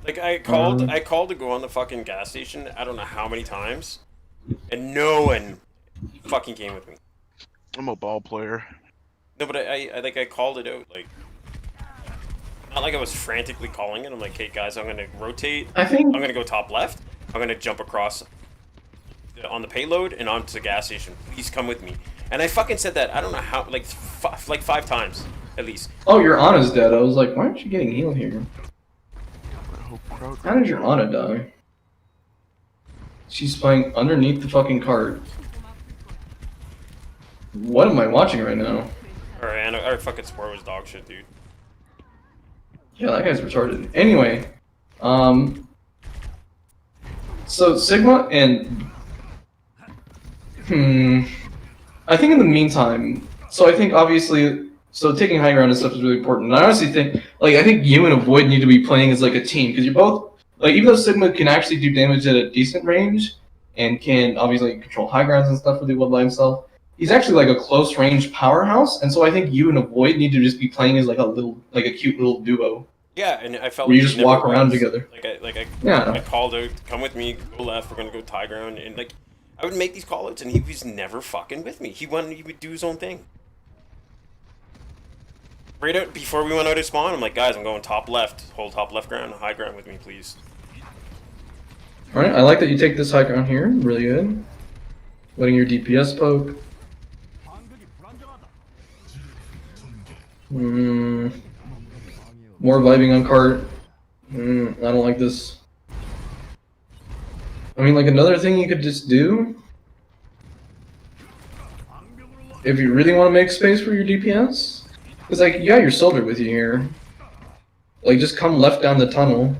Like I called to go on the fucking gas station. I don't know how many times, and no one fucking came with me. I'm a ball player. No, but I called it out, like, not like I was frantically calling it. I'm like, hey guys, I'm gonna rotate. I'm gonna go top left. I'm gonna jump across on the payload and onto the gas station. Please come with me. And I fucking said that. I don't know how, like 5 times at least. Oh, your Ana's dead. I was like, why aren't you getting healed here? How did your Ana die? She's playing underneath the fucking cart. What am I watching right now? Alright, our fucking sport was dog shit, dude. Yeah, that guy's retarded. Anyway, so Sigma and I think in the meantime, so I think obviously, so taking high ground and stuff is really important. And I honestly think, like, I think you and Avoid need to be playing as like a team because you're both, like, even though Sigma can actually do damage at a decent range and can obviously control high grounds and stuff really well by himself, he's actually like a close range powerhouse. And so I think you and Avoid need to just be playing as like a cute little duo. Yeah, and I felt where like you just walk around together. I called out, come with me, go left, we're gonna go tie ground, and like I would make these call outs and he was never fucking with me. He would do his own thing. Right out before we went out of spawn, I'm like, guys, I'm going top left, hold top left ground, high ground with me, please. Alright, I like that you take this high ground here, really good. Letting your DPS poke. More vibing on cart. I don't like this. I mean, like, another thing you could just do, if you really want to make space for your DPS, is like, you got your soldier with you here. Like, just come left down the tunnel.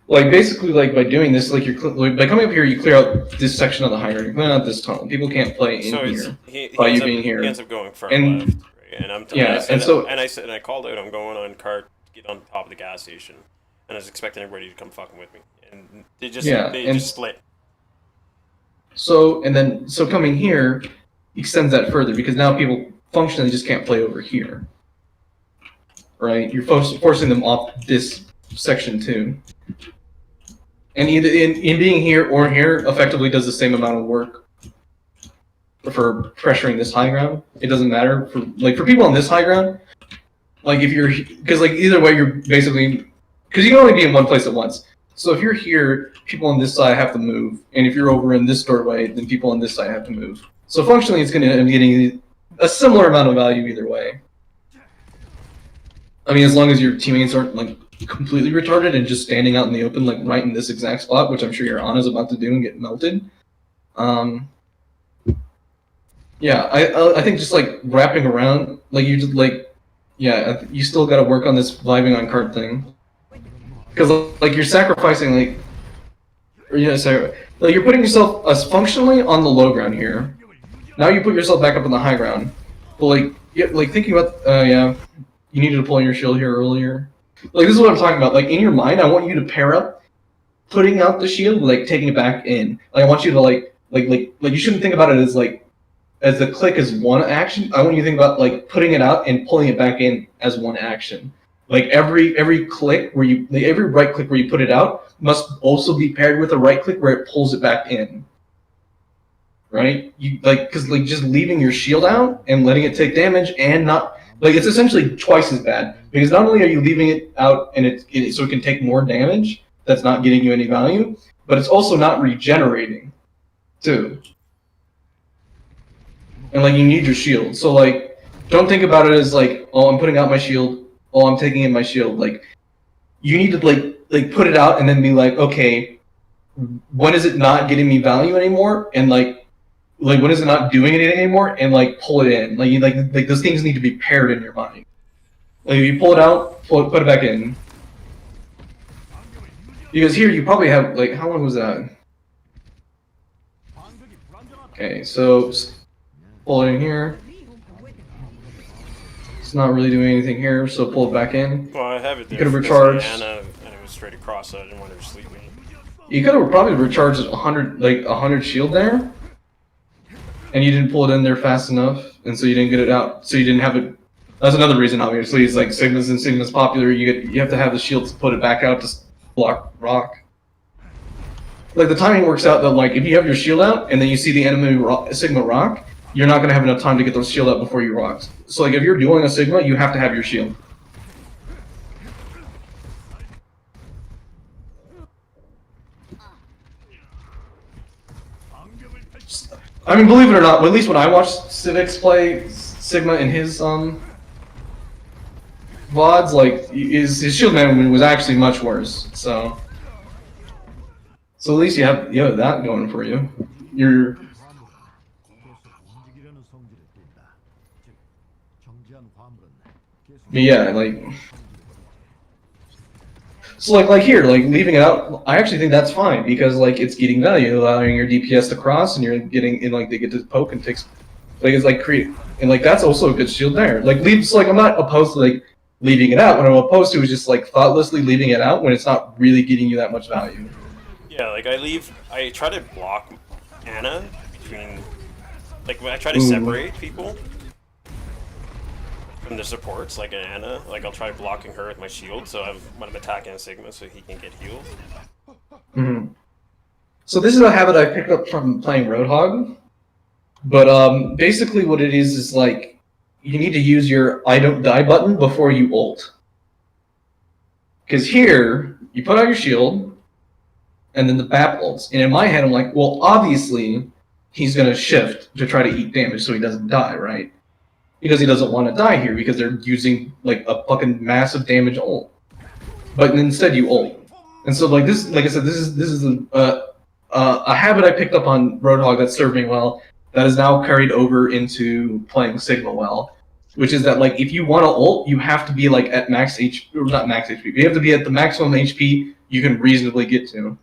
Like, basically, like, by doing this, like, by coming up here, you clear out this section of the highway. You clear out this tunnel. People can't play in here by you being here. He ends up going far left, right? And I called out, I'm going on cart to get on top of the gas station. and I was expecting everybody to come fucking with me, and they just split. So coming here extends that further because now people functionally just can't play over here, right? You're forcing them off this section too, and either in being here or here effectively does the same amount of work for pressuring this high ground. It doesn't matter for people on this high ground. Like if you're, because like either way you're basically, because you can only be in one place at once. So if you're here, people on this side have to move, and if you're over in this doorway, then people on this side have to move. So functionally, it's going to end up getting a similar amount of value either way. I mean, as long as your teammates aren't like completely retarded and just standing out in the open, like right in this exact spot, which I'm sure your Ana's about to do and get melted. Yeah, I think just like wrapping around, like you just like, yeah, you still got to work on this vibing on card thing. Because like you're sacrificing like you're putting yourself as functionally on the low ground here. Now you put yourself back up on the high ground. But like thinking about you needed to pull your shield here earlier. Like this is what I'm talking about. Like in your mind, I want you to pair up putting out the shield, like taking it back in. Like I want you to like you shouldn't think about it as like as the click as one action. I want you to think about like putting it out and pulling it back in as one action. Like every click where you every right click where you put it out must also be paired with a right click where it pulls it back in. Right? You like because like just leaving your shield out and letting it take damage and not like it's essentially twice as bad because not only are you leaving it out and so it can take more damage that's not getting you any value, but it's also not regenerating too. And like you need your shield, so like don't think about it as like, oh, I'm putting out my shield. Oh, I'm taking in my shield. Like, you need to like put it out and then be like, okay, when is it not getting me value anymore? And like when is it not doing anything anymore? And like pull it in. Like those things need to be paired in your mind. Like if you pull it out, put it back in. Because here you probably have like how long was that? Okay, so pull it in here. Not really doing anything here, so pull it back in. Well, I have it there. You could have recharged. Anna, and it was straight across, so I didn't want her to sleep me. You could have probably recharged 100 shield there, and you didn't pull it in there fast enough, and so you didn't get it out. So you didn't have it. That's another reason, obviously. It's like Sigma's and Sigma's popular. You have to have the shield to put it back out to block rock. Like the timing works out that like if you have your shield out and then you see the enemy Sigma rock, you're not going to have enough time to get those shield out before you rock. So like if you're dueling a Sigma, you have to have your shield. I mean, believe it or not, at least when I watched Civix play Sigma in his VODs, like his shield management was actually much worse. So at least you have that going for you. But yeah, like so like here, like leaving it out, I actually think that's fine because like it's getting value, allowing your DPS to cross, and you're getting in like they get to poke and takes like it's like create and like that's also a good shield there. Like I'm not opposed to like leaving it out. What I'm opposed to is just like thoughtlessly leaving it out when it's not really getting you that much value. Yeah, like I try to block Anna between like when I try to separate people from the supports, like an Anna, like I'll try blocking her with my shield, so when I'm attacking a Sigma, so he can get healed. Mm-hmm. So this is a habit I picked up from playing Roadhog, but basically what it is like you need to use your I don't die button before you ult. Because here you put out your shield, and then the BAP ults, and in my head I'm like, well, obviously he's gonna shift to try to eat damage so he doesn't die, right? Because he doesn't want to die here because they're using like a fucking massive damage ult. But instead you ult. And so like this, like I said, this is a habit I picked up on Roadhog that served me well. That is now carried over into playing Sigma well, which is that like if you want to ult, you have to be like at max HP, or not max HP. You have to be at the maximum HP you can reasonably get to.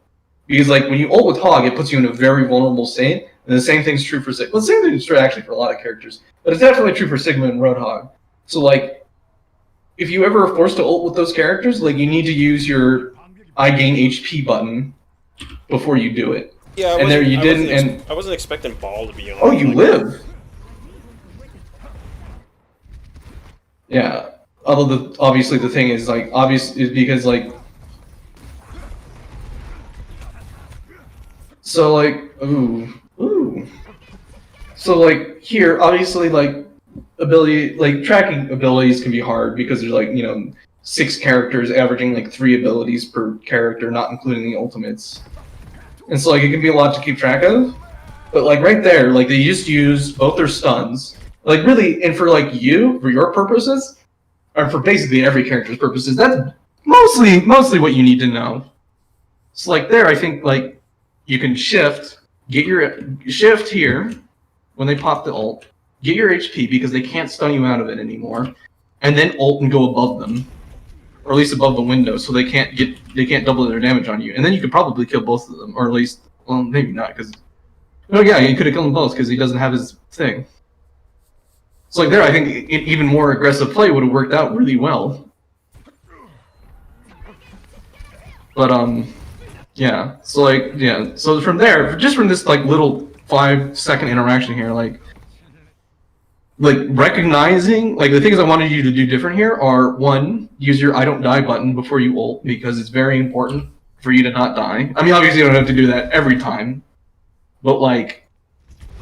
Because like when you ult with Hog, it puts you in a very vulnerable state. And the same thing's true for Sigma. Well, the same thing is true actually for a lot of characters, but it's definitely true for Sigma and Roadhog. So like, if you ever are forced to ult with those characters, like you need to use your I gain HP button before you do it. Yeah, and there you didn't, and I wasn't expecting Ball to be on. oh, you live. Yeah. Although obviously the thing is like is because like so like ooh. So like here obviously like tracking abilities can be hard because there's like 6 characters averaging like 3 abilities per character, not including the ultimates. And so like it can be a lot to keep track of. But like right there, like they just use both their stuns. Like really, and for like for your purposes, or for basically every character's purposes, that's mostly what you need to know. So like there, I think like you can get your shift here when they pop the ult, get your HP because they can't stun you out of it anymore, and then ult and go above them, or at least above the window, so they can't double their damage on you, and then you could probably kill both of them, or at least, well, maybe not, because yeah, you could have killed them both because he doesn't have his thing. So like there, I think even more aggressive play would have worked out really well. But yeah. So like yeah. So from there, just from this like little 5-second interaction here, like recognizing like the things I wanted you to do different here are 1, use your I don't die button before you ult because it's very important for you to not die. I mean, obviously you don't have to do that every time, but like.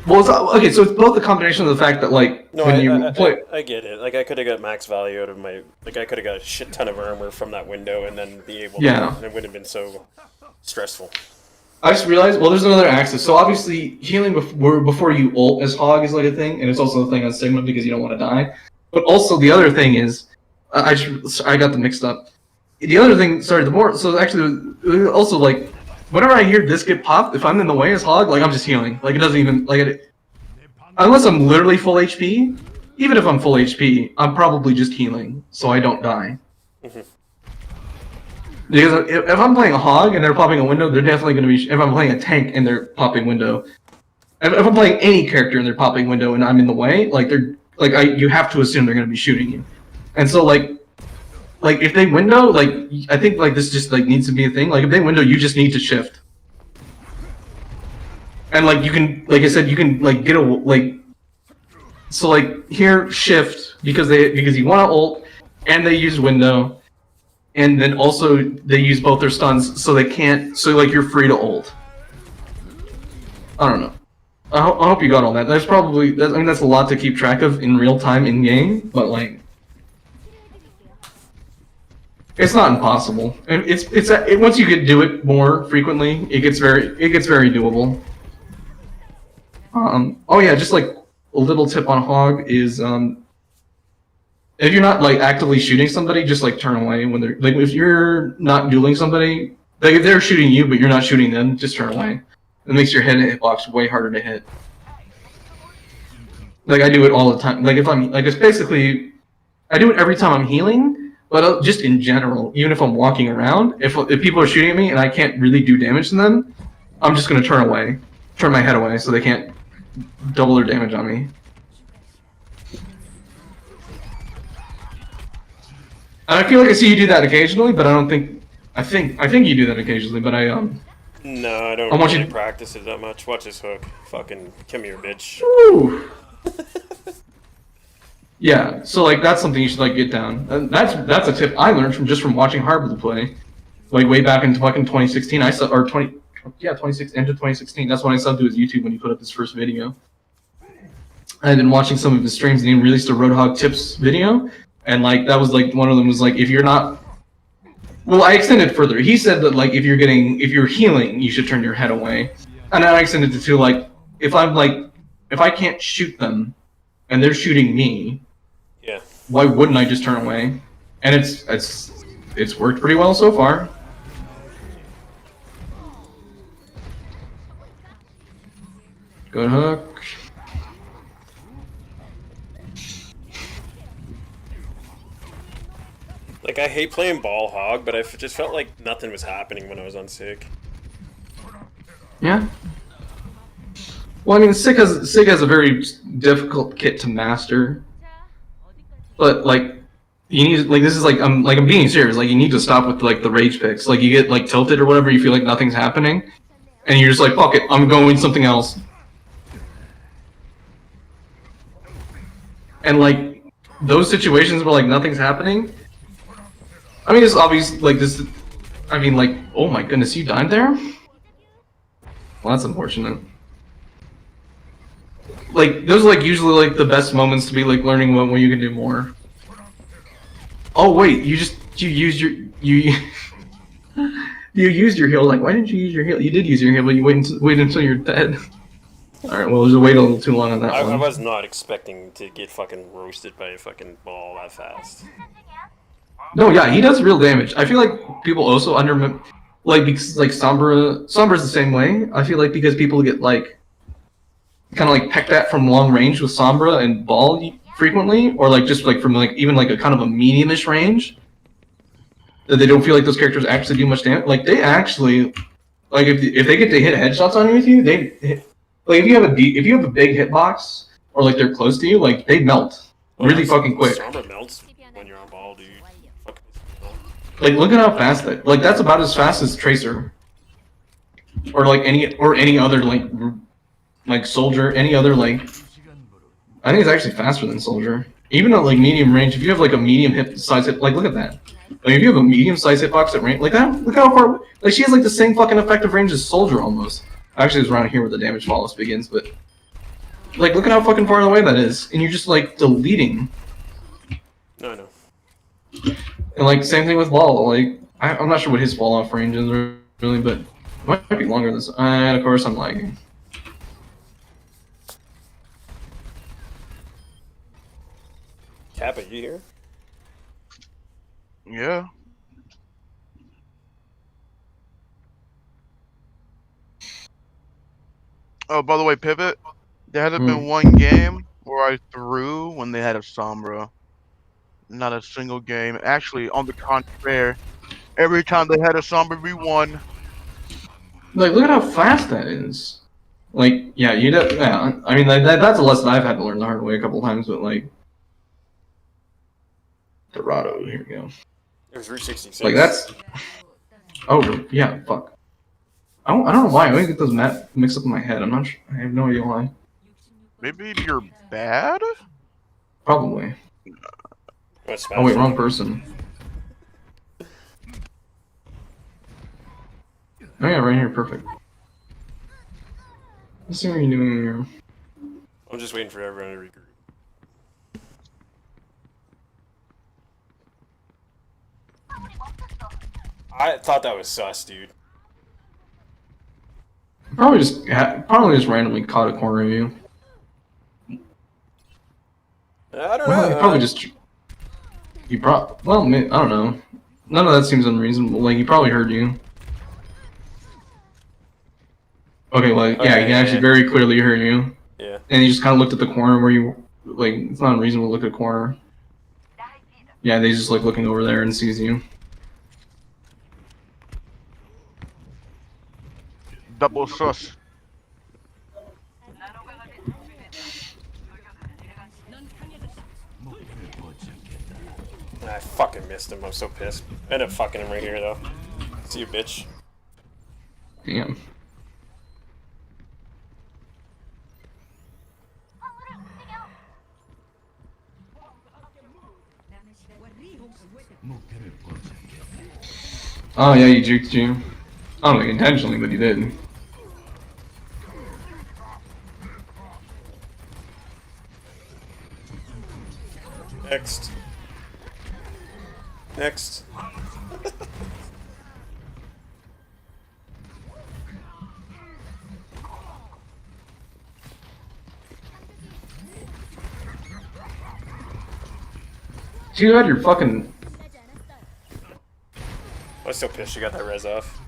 Well, okay, so it's both a combination of the fact that, like, I get it. Like, I could have got max value out of my... Like, I could have got a shit ton of armor from that window and then be able to... Yeah. And it wouldn't have been so stressful. I just realized, well, there's another axis. So, obviously, healing before you ult as Hog is, like, a thing, and it's also a thing on Sigma because you don't want to die. But also, the other thing is... I got them mixed up. The other thing... Sorry, So, actually, also, like... Whenever I hear this get popped, if I'm in the way as Hog, like, I'm just healing. Like, it doesn't even... Unless I'm literally full HP, even if I'm full HP, I'm probably just healing, so I don't die. Mm-hmm. Because if I'm playing a Hog and they're popping a window, they're definitely going to be... If I'm playing a tank and they're popping window... If I'm playing any character and they're popping window and I'm in the way, like, you have to assume they're going to be shooting you. And so, like, if they window, like, I think, like, this just, like, needs to be a thing. Like, if they window, you just need to shift. And, like, you can, like I said, you can, like, get a, like... So, like, here, shift, because you want to ult, and they use window, and then also they use both their stuns, so they can't, so, like, you're free to ult. I don't know. I hope you got all that. There's probably, I mean, that's a lot to keep track of in real time in-game, but, like... It's not impossible. And once you do it more frequently, it gets very doable. Oh yeah, just like a little tip on Hog is if you're not like actively shooting somebody, just like turn away when they're like if you're not dueling somebody, like if they're shooting you but you're not shooting them, just turn away. It makes your hitbox way harder to hit. Like I do it all the time. Like if I'm like it's basically I do it every time I'm healing. But just in general, even if I'm walking around, if people are shooting at me and I can't really do damage to them, I'm just going to turn my head away so they can't double their damage on me. And I feel like I see you do that occasionally, but I think you do that occasionally, but No, I don't really practice it that much. Watch this hook. Fucking come here, bitch. Woo! Yeah, so like that's something you should like get down. And that's a tip I learned from watching Harbor play, like way back in fucking 2016. I saw or 26 into 2016. That's when I subbed to his YouTube when he put up his first video. I've been watching some of his streams and he released a Roadhog tips video, and like that was like one of them was like if you're not. Well, I extended further. He said that like if you're healing, you should turn your head away, and then I extended it to like if I can't shoot them, and they're shooting me. Yeah. Why wouldn't I just turn away? And it's worked pretty well so far. Good hook. Like I hate playing Ball Hog, but I just felt like nothing was happening when I was on Sig. Yeah. Well, I mean, Sig has a very difficult kit to master. But, like, You need like this is like I'm being serious. Like you need to stop with like the rage picks. Like you get like tilted or whatever. You feel like nothing's happening, and you're just like fuck it. I'm going something else. And like those situations where like nothing's happening. I mean, it's obvious. Like this. I mean, like oh my goodness, you died there. Well, that's unfortunate. Like those are like usually like the best moments to be like learning when you can do more. Oh wait, you used your you used your heal. Like why didn't you use your heal? You did use your heal, but you wait until you're dead. All right, well, just wait a little too long on that one. I was not expecting to get fucking roasted by a fucking ball that fast. No, yeah, he does real damage. I feel like people also like because like Sombra's the same way. I feel like because people get like kind of like pecked at from long range with Sombra and Ball frequently, or like just like from like even like a kind of a medium-ish range, that they don't feel like those characters actually do much damage. Like they actually, like if they get to hit headshots on you with you, they hit, like if you have a big hitbox or like they're close to you, like they melt really fucking quick. Sombra melts when you're on Ball, dude. Like look at how fast that. Like that's about as fast as Tracer, or like any other like Soldier, any other like. I think it's actually faster than Soldier. Even at like medium range, if you have like a medium size hit, like look at that. Like if you have a medium size hitbox at range, like that, look how far. Like she has like the same fucking effective range as Soldier almost. Actually, it's around here where the damage follows begins, but like look at how fucking far away that is, and you're just like deleting. No, I know. And like same thing with Ball. Like I'm not sure what his fall off range is really, but it might be longer than. And of course I'm lagging. Cap, are you here? Yeah. Oh, by the way, Pivot, there hasn't been one game where I threw when they had a Sombra. Not a single game. Actually, on the contrary, every time they had a Sombra, we won. Like, look at how fast that is. Like, yeah, yeah. I mean, that's a lesson I've had to learn the hard way a couple times, but like. Dorado, here we go. It was 366. Like that's. Oh yeah, fuck. I don't know why. I always get those mixed up in my head. I'm not sure. I have no idea why. Maybe you're bad? Probably. Oh wait, wrong person. Oh yeah, right here, perfect. Let's see what you're doing here. I'm just waiting for everyone to regroup. I thought that was sus, dude. Probably just randomly caught a corner of you. I don't know. Probably just I don't know. None of that seems unreasonable. Like he probably heard you. Okay, like yeah, he actually very clearly heard you. Yeah. And he just kind of looked at the corner where you like. It's not unreasonable to look at a corner. Yeah, they just like looking over there and sees you. Double sus. I fucking missed him. I'm so pissed. I ended up fucking him right here, though. See you, bitch. Damn. Oh yeah, you juked you. I don't think intentionally, but you did. Next. Next. You had your fucking. I'm still pissed you got that res off.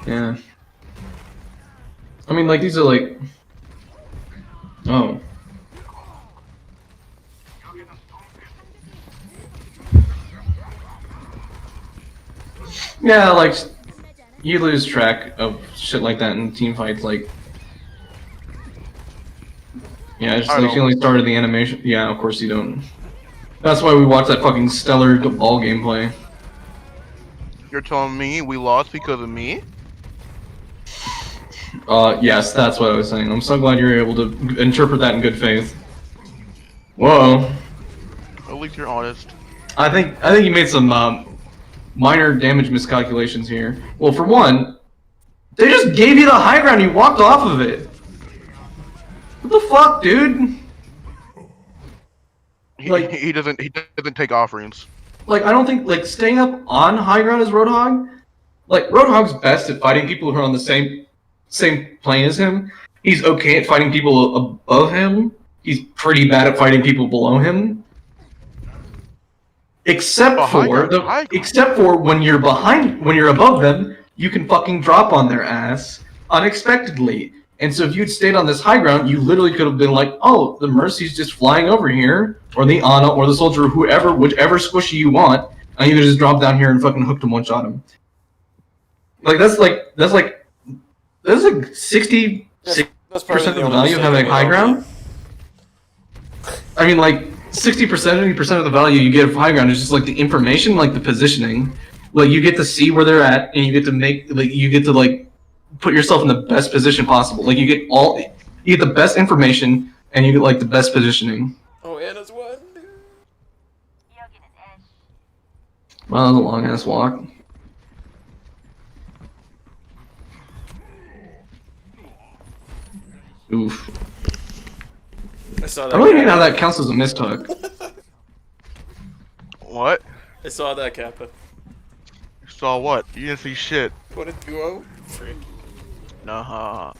Yeah. I mean, like, these are like. Oh. Yeah, like, you lose track of shit like that in team fights, like. Yeah, just like you only started the animation. Yeah, of course you don't. That's why we watched that fucking stellar ball gameplay. You're telling me we lost because of me? Yes, that's what I was saying. I'm so glad you were able to interpret that in good faith. Whoa. At least you're honest. I think you made some minor damage miscalculations here. Well, for one, they just gave you the high ground. You walked off of it. What the fuck, dude? He doesn't take offerings. Like, I don't think like staying up on high ground is Roadhog. Like, Roadhog's best at fighting people who are on the same plane as him. He's okay at fighting people above him. He's pretty bad at fighting people below him. Except for when you're when you're above them, you can fucking drop on their ass unexpectedly. And so if you'd stayed on this high ground, you literally could have been like, oh, the Mercy's just flying over here, or the Ana, or the Soldier, whichever squishy you want, and you could just drop down here and fucking hook him, one-shot him. Like, that's like 66% of the value of having high ground. I mean, like, 60%, 70% of the value you get of high ground is just like the information, like the positioning. Like, you get to see where they're at, and you get to put yourself in the best position possible. Like, you get the best information, and you get like the best positioning. Oh, Anna's one. Well, that was a long ass walk. Oof. I saw that. I don't even know how that counts as a missed hook. What? I saw that, Kappa. You saw what? You didn't see shit. What a duo. Frick. Nah.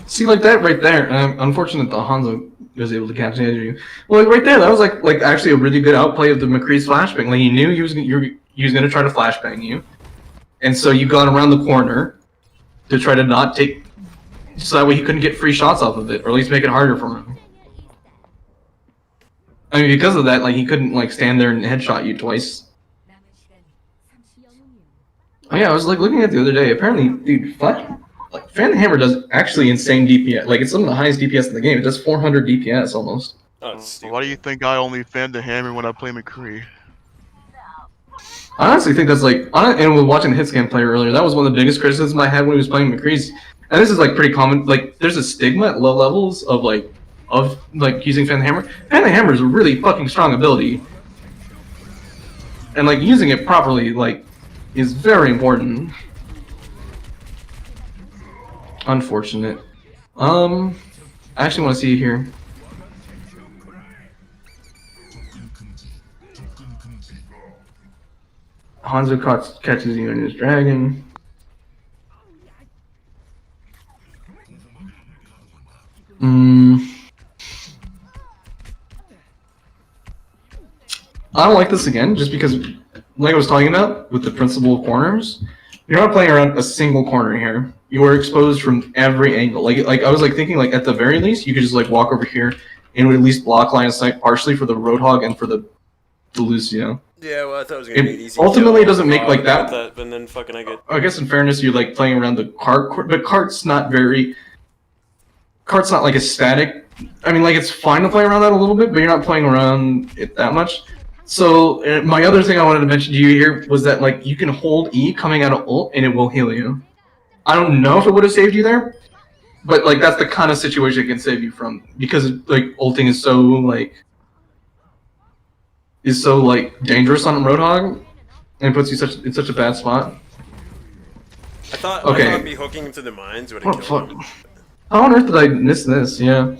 See, like that right there. Unfortunate that Hanzo was able to catch the edge of you. Well, like right there, that was like actually a really good outplay of the McCree's flashbang. Like, he knew he was gonna try to flashbang you, and so you got around the corner to try to not take, so that way he couldn't get free shots off of it, or at least make it harder for him. I mean, because of that, like, he couldn't like stand there and headshot you twice. Oh yeah, I was like looking at it the other day. Apparently, dude, Fan the Hammer does actually insane DPS. Like, it's some of the highest DPS in the game. It does 400 DPS almost. Oh, why do you think I only fan the Hammer when I play McCree? I honestly think that's like, and with watching the Hitscan play earlier, that was one of the biggest criticisms I had when he was playing McCree's. And this is like pretty common. Like, there's a stigma at low levels of using Fan the Hammer. Fan the Hammer is a really fucking strong ability, and like using it properly is very important. Unfortunate. I actually want to see here. Hanzo catches you in his dragon. I don't like this again, just because, like I was talking about, with the principle of corners, you're not playing around a single corner here. You are exposed from every angle. Like I was thinking, at the very least, you could just walk over here and would at least block line of sight partially for the Roadhog and for the Lucio. Yeah, well, I thought it was gonna be an easy. Ultimately, it doesn't make like that. But then fucking I guess in fairness, you're playing around the cart, but cart's not like a static. I mean, it's fine to play around that a little bit, but you're not playing around it that much. So my other thing I wanted to mention to you here was that you can hold E coming out of ult and it will heal you. I don't know if it would have saved you there, but that's the kind of situation it can save you from, because ulting is so dangerous on Roadhog and puts you in such a bad spot. I thought me hooking him to the mines would have killed him. How on earth did I miss this? Yeah.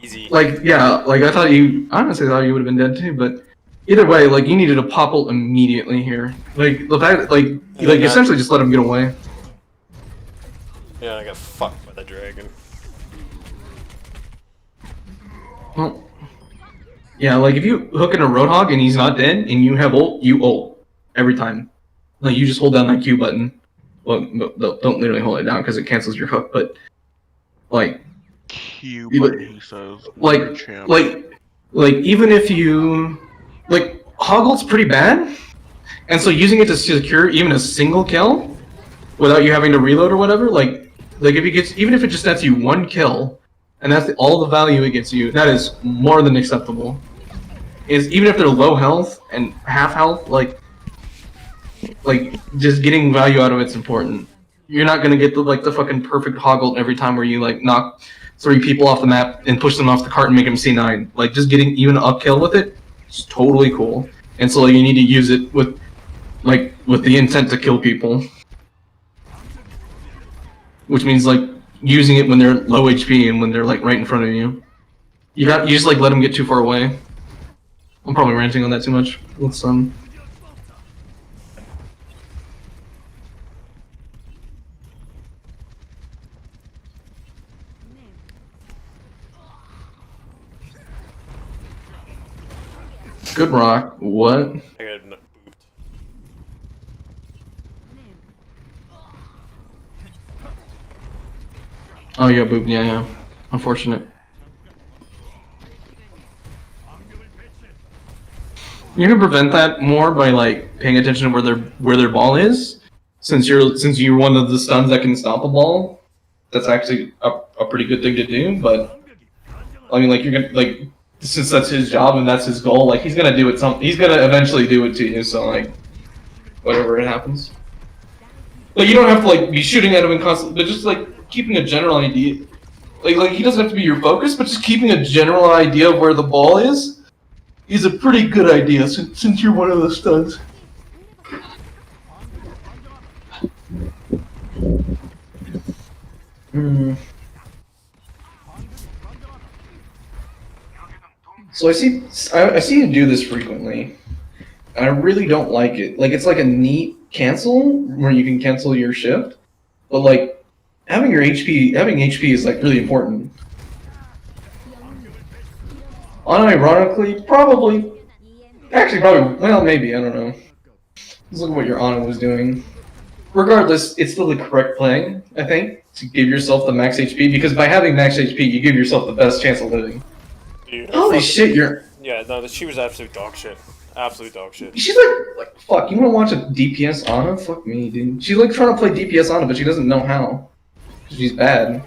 Easy. I thought you honestly thought you would have been dead too, but either way, you needed a pop ult immediately here. The fact that, essentially just let him get away. Yeah, I got fucked by the dragon. Well, yeah, if you hook in a Roadhog and he's not dead and you have ult, you ult every time. You just hold down that Q button. Well, don't literally hold it down because it cancels your hook, but Q button, he says. Even if you hog ult's pretty bad, And so using it to secure even a single kill, without you having to reload or whatever, like if it gets, even if it just nets you 1 kill, and that's all the value it gets you, that is more than acceptable. Is even if they're low health and half health, like just getting value out of it's important. You're not gonna get the fucking perfect hoggle every time where you like knock 3 people off the map and push them off the cart and make them C9. Like just getting even up kill with it is totally cool. And so you need to use it with the intent to kill people. Which means like using it when they're low HP and when they're like right in front of you. You just like let them get too far away. I'm probably ranting on that too much. Let's Good rock. What? I got booped. Oh yeah, boop. Yeah. Unfortunate. You can prevent that more by like paying attention to where their ball is. Since you're one of the stuns that can stop a ball, that's actually a pretty good thing to do. But I mean, like you're gonna like since that's his job and that's his goal, like he's gonna do it. He's gonna eventually do it to you. So like whatever it happens. Like you don't have to like be shooting at him and constantly, but just like keeping a general idea. Like he doesn't have to be your focus, but just keeping a general idea of where the ball is a pretty good idea since you're one of the studs. So I see you do this frequently. I really don't like it. Like it's like a neat cancel where you can cancel your shift, but like having HP is like really important. Unironically, probably, well, maybe, I don't know. Let's look at what your Ana was doing. Regardless, it's still the correct play, I think, to give yourself the max HP, because by having max HP, you give yourself the best chance of living. Dude, holy shit, Yeah, no, she was absolute dog shit. Absolute dog shit. She's like, fuck, you wanna watch a DPS Ana? Fuck me, dude. She's like trying to play DPS Ana, but she doesn't know how. She's bad.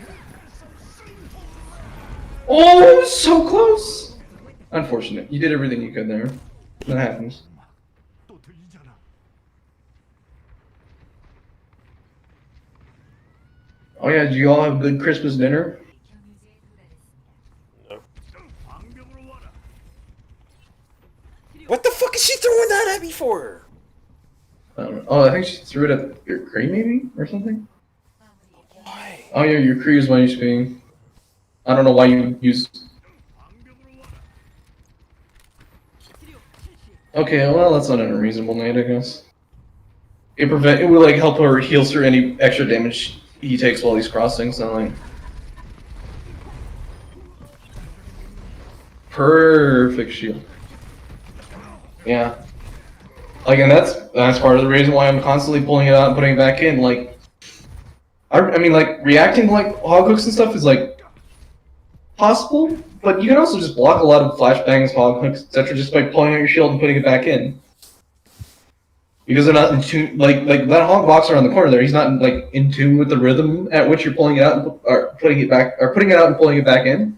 Oh, so close! Unfortunate. You did everything you could there. That happens. Oh yeah, did you all have a good Christmas dinner? No. What the fuck is she throwing that at me for? I don't know. Oh, I think she threw it at your Kree maybe? Or something? Why? Oh yeah, your Kree is 1 HP. I don't know why you use... Okay, well that's not an unreasonable night, I guess. It will like help her heal through any extra damage he takes while he's crossing, so like... Perfect shield. Yeah. Like, and that's part of the reason why I'm constantly pulling it out and putting it back in, like... I mean, like, reacting to, like, hog hooks and stuff is, like, possible, but you can also just block a lot of flashbangs, hog hooks, etc. just by pulling out your shield and putting it back in. Because they're not in tune, like that hog boxer on the corner there, he's not, like, in tune with the rhythm at which you're pulling it out, or putting it out and pulling it back in.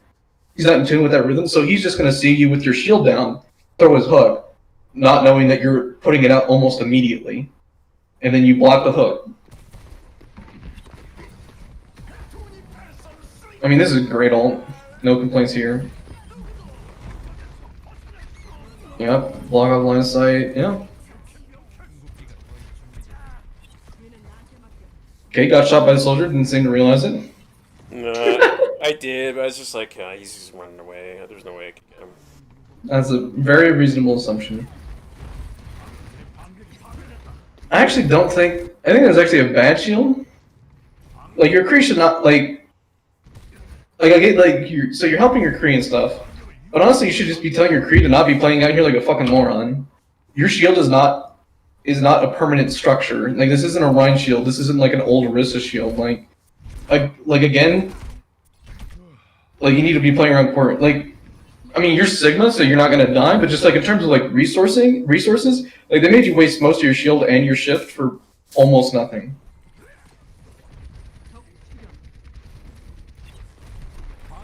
He's not in tune with that rhythm, so he's just gonna see you with your shield down, throw his hook, not knowing that you're putting it out almost immediately. And then you block the hook. I mean, this is a great ult. No complaints here. Yep, block off line of sight, yeah. Okay, got shot by the soldier, didn't seem to realize it. No, I did, but I was just like, he's just running away. There's no way I can get him. That's a very reasonable assumption. I actually don't think... I think that's actually a bad shield. Like, your Kree should not, like... Like, I get, like, so you're helping your Kree and stuff. But honestly, you should just be telling your Kree to not be playing out here like a fucking moron. Your shield is not a permanent structure. Like, this isn't a Rhine shield. This isn't like an old Orisa shield. Like again, like you need to be playing around court. Like, I mean, you're Sigma, so you're not gonna die. But just like in terms of like resources, like they made you waste most of your shield and your shift for almost nothing.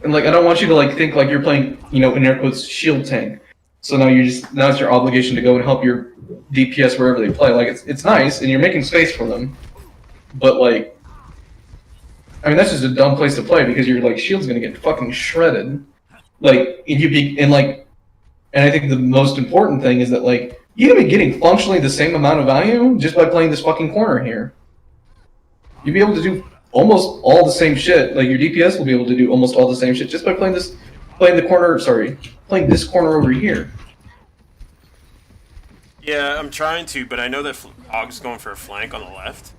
And like, I don't want you to like think like you're playing, you know, in air quotes, shield tank. So now now it's your obligation to go and help your DPS wherever they play. Like it's nice, and you're making space for them. But like, I mean, that's just a dumb place to play because your like shield's gonna get fucking shredded. Like, and I think the most important thing is that like you're gonna be getting functionally the same amount of value just by playing this fucking corner here. You'll be able to do almost all the same shit. Like your DPS will be able to do almost all the same shit just by playing this corner over here. Yeah, I'm trying to, but I know that Hog's going for a flank on the left.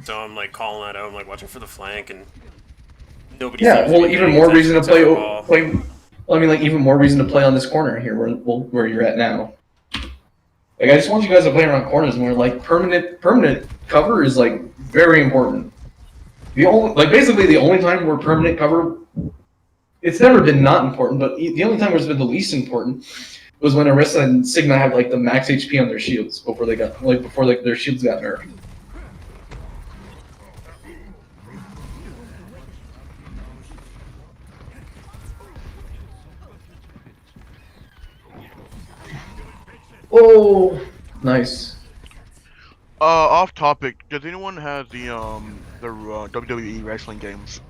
So I'm like calling that out. I'm like watching for the flank, and nobody. Yeah, well, even more reason to play. Well, I mean, like even more reason to play on this corner here, where you're at now. Like I just want you guys to play around corners more. Like permanent cover is like very important. Basically the only time where permanent cover, it's never been not important, but the only time where it's been the least important was when Orisa and Sigma had like the max HP on their shields before their shields got nerfed. Oh, nice. Off topic. Does anyone have the WWE wrestling games?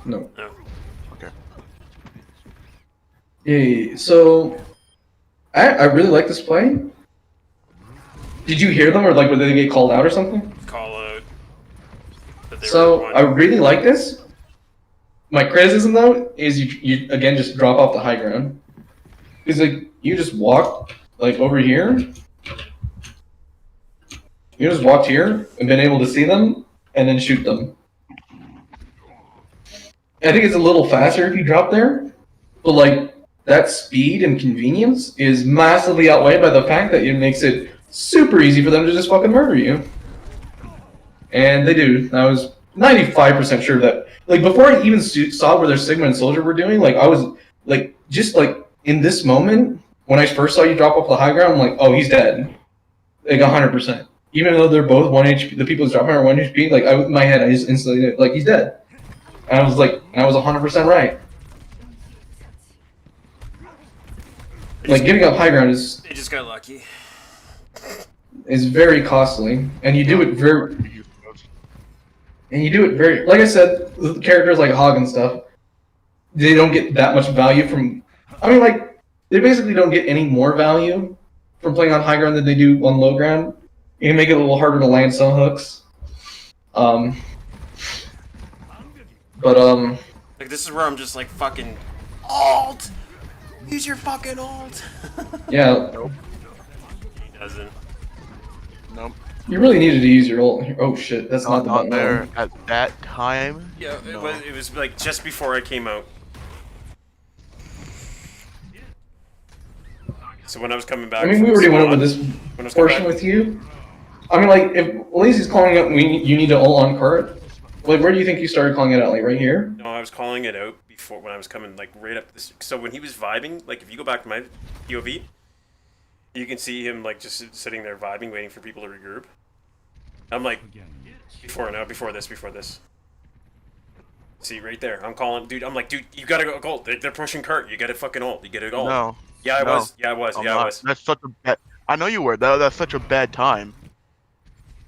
No. No. Okay. Yeah. So, I really like this play. Did you hear them, or like, did they get called out or something? Call out. So I really like this. My criticism though is you again just drop off the high ground. Because like you just walk like over here. You just walked here and been able to see them and then shoot them. I think it's a little faster if you drop there, but like that speed and convenience is massively outweighed by the fact that it makes it super easy for them to just fucking murder you. And they do. I was 95% sure that, like, before I even saw where their Sigma and Soldier were doing, like, I was, like, just, like, in this moment, when I first saw you drop off the high ground, I'm like, oh, he's dead. Like, 100%. Even though they're both 1 HP, the people who's dropping are 1 HP, like, in my head, I just instantly knew, like, he's dead. And I was like, I was 100% right. Like, getting up high ground is... They just got lucky. Is very costly, and you do it very... And you do it very... Like I said, with characters like Hog and stuff, they don't get that much value from... I mean, like, they basically don't get any more value from playing on high ground than they do on low ground. You can make it a little harder to land some hooks. Like, this is where I'm just like, fucking... Alt! Use your fucking alt! Yeah. Nope. He doesn't. Nope. You really needed to use your ult. Oh shit, that's not the button. There at that time. Yeah, it was like just before I came out. So when I was coming back. I mean, we already went over this portion with you. I mean, like, if Lazy's calling out, you need to ult on cart. Like, where do you think you started calling it out? Like, right here? No, I was calling it out before when I was coming, like, right up this. So when he was vibing, like, if you go back to my POV, you can see him, like, just sitting there vibing, waiting for people to regroup. I'm like, before this. See, right there. I'm calling, dude. I'm like, dude, you gotta go ult. They're pushing cart. You gotta fucking ult. You gotta ult. No. Yeah, I was. Yeah, I was. I'm yeah, not. I was. That's such a bad. I know you were. That's such a bad time.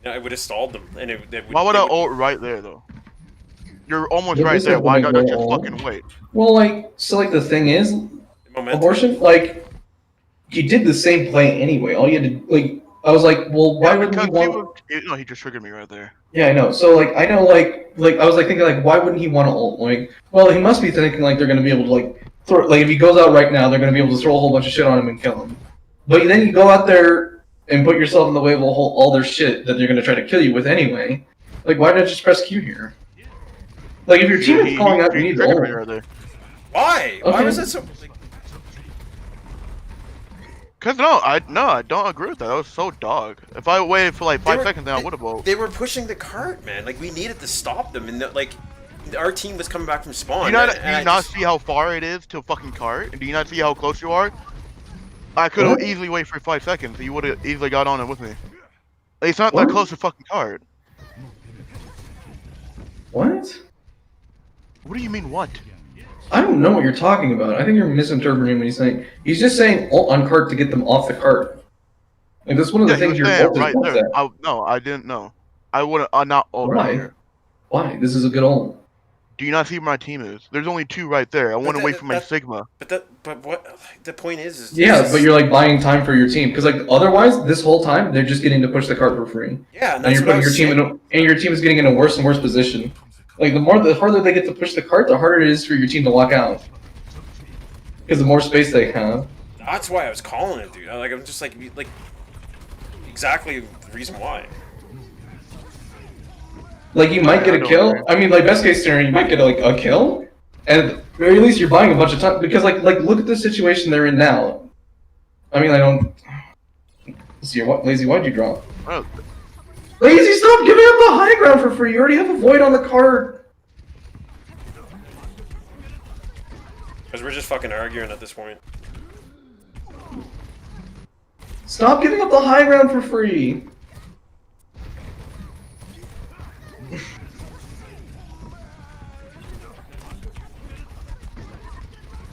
Yeah, I would have stalled them, and why would I ult right there though? You're almost right there. Why not just fucking wait? Well, like, so like the thing is, abortion. Like, you did the same play anyway. All you had to like. I was like, well, why wouldn't he want? No, he just triggered me right there. Yeah, I know. So like, I know, like I was like thinking like, why wouldn't he want to ult? Like, well, he must be thinking like they're gonna be able to like throw. Like, if he goes out right now, they're gonna be able to throw a whole bunch of shit on him and kill him. But then you go out there and put yourself in the way of all their shit that they're gonna try to kill you with anyway. Like, why not just press Q here? Like, if your team is calling out, you need to ult. Right why? Okay. Why was that so? Cause I don't agree with that. That was so dog. If I waited for like 5 seconds, then I would have voted. They were pushing the cart, man. Like, we needed to stop them, and like, our team was coming back from spawn. Do you not see how far it is to a fucking cart? Do you not see how close you are? I could have easily waited for 5 seconds. You would have easily got on it with me. It's not that close to fucking cart. What? What do you mean, what? I don't know what you're talking about. I think you're misinterpreting what he's saying. He's just saying ult on cart to get them off the cart. Like, that's one of the things your ult right is there. No, I didn't know. I would have not ult right here. Why? This is a good ult. Do you not see where my team is? There's only 2 right there. I want to wait for my Sigma. But what the point is yeah, but you're like buying time for your team because like otherwise this whole time they're just getting to push the cart for free. Yeah, and you're putting your team and your team is getting in a worse and worse position. Like the harder they get to push the cart, the harder it is for your team to walk out. Because the more space they have. That's why I was calling it, dude. I'm just like exactly the reason why. Like you might get a kill. I mean, like best case scenario, you might get like a kill, and at the very least you're buying a bunch of time because like look at the situation they're in now. I mean, I don't. See, what Lazy? Why'd you drop? Oh. Lazy, stop giving up the high ground for free. You already have a void on the card. Because we're just fucking arguing at this point. Stop giving up the high ground for free.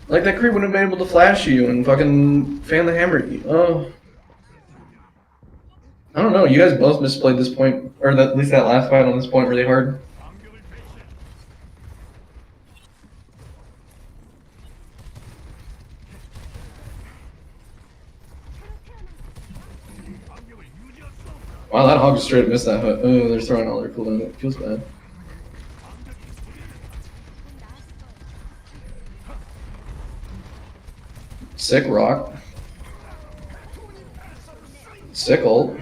Like that creep wouldn't have been able to flash you and fucking fan the hammer at you. Oh. I don't know, you guys both misplayed this point, or at least that last fight on this point really hard. Wow, that hog just straight up missed that hook. Oh, they're throwing all their cooldown. It feels bad. Sick rock. Sick ult.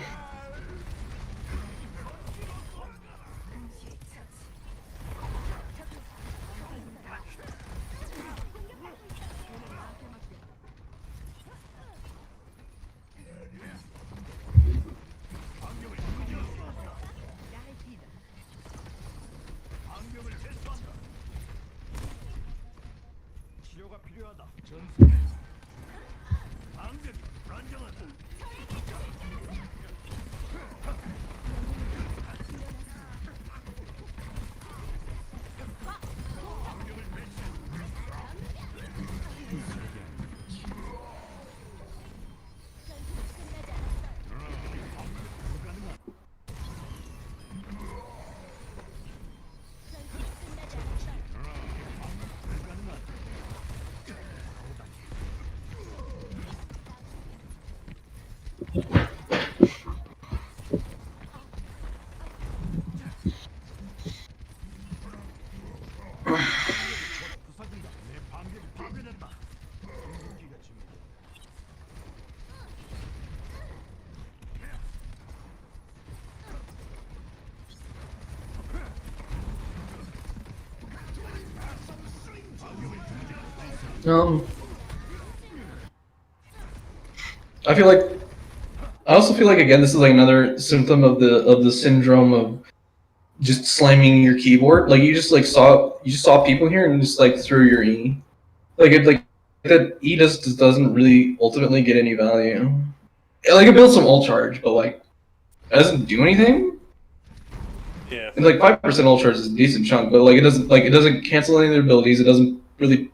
I also feel like again this is like another symptom of the syndrome of just slamming your keyboard. Like you just saw people here and just like threw your E. Like that E just doesn't really ultimately get any value. Like it builds some ult charge, but like it doesn't do anything. Yeah. And like 5% ult charge is a decent chunk, but like it doesn't cancel any of their abilities. It doesn't really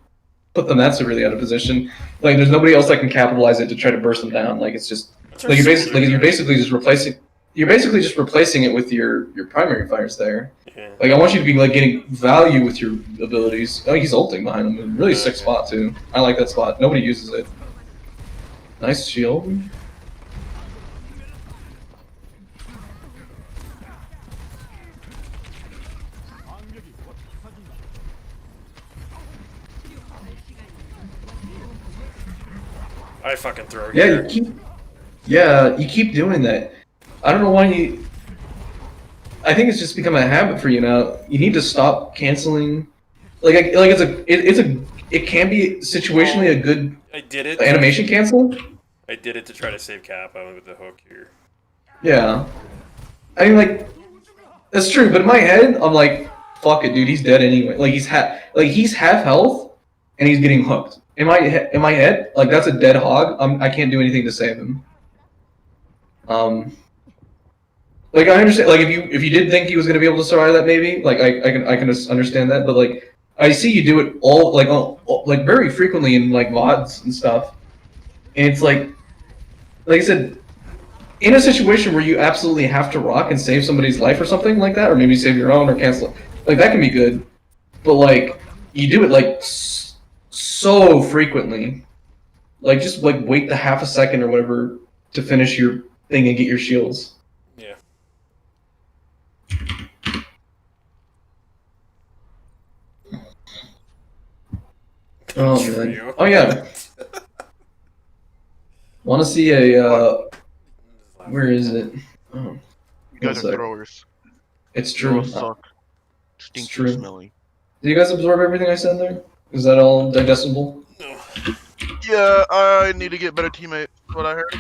put them that severely out of position. Like there's nobody else that can capitalize it to try to burst them down. Like it's just like you're basically just replacing it with your primary fires there. Yeah. Like I want you to be like getting value with your abilities. Oh, he's ulting behind him. Really sick spot too. I like that spot. Nobody uses it. Nice shield. I fucking throw it. You keep doing that. I don't know why you. I think it's just become a habit for you now. You need to stop canceling. It can be situationally a good. I did it. Animation cancel. I did it to try to save Cap. I went with the hook here. Yeah, I mean like, that's true. But in my head, I'm like, fuck it, dude. He's dead anyway. Like he's half health, and he's getting hooked. Am I hit? Like that's a dead hog. I can't do anything to save him. Like I understand. Like if you did think he was gonna be able to survive that, maybe like I can understand that. But like I see you do it all like very frequently in like VODs and stuff, and it's like I said. In a situation where you absolutely have to rock and save somebody's life or something like that, or maybe save your own or cancel it, like that can be good. But like you do it like so frequently, like just like wait the half a second or whatever to finish your thing and get your shields. Yeah. Oh man. Oh yeah. Want to see a? Where is it? Oh, you guys are throwers. It's true. Suck. It's true. Smelly. Did you guys absorb everything I said there? Is that all digestible? No. Yeah, I need to get better teammate. What I heard.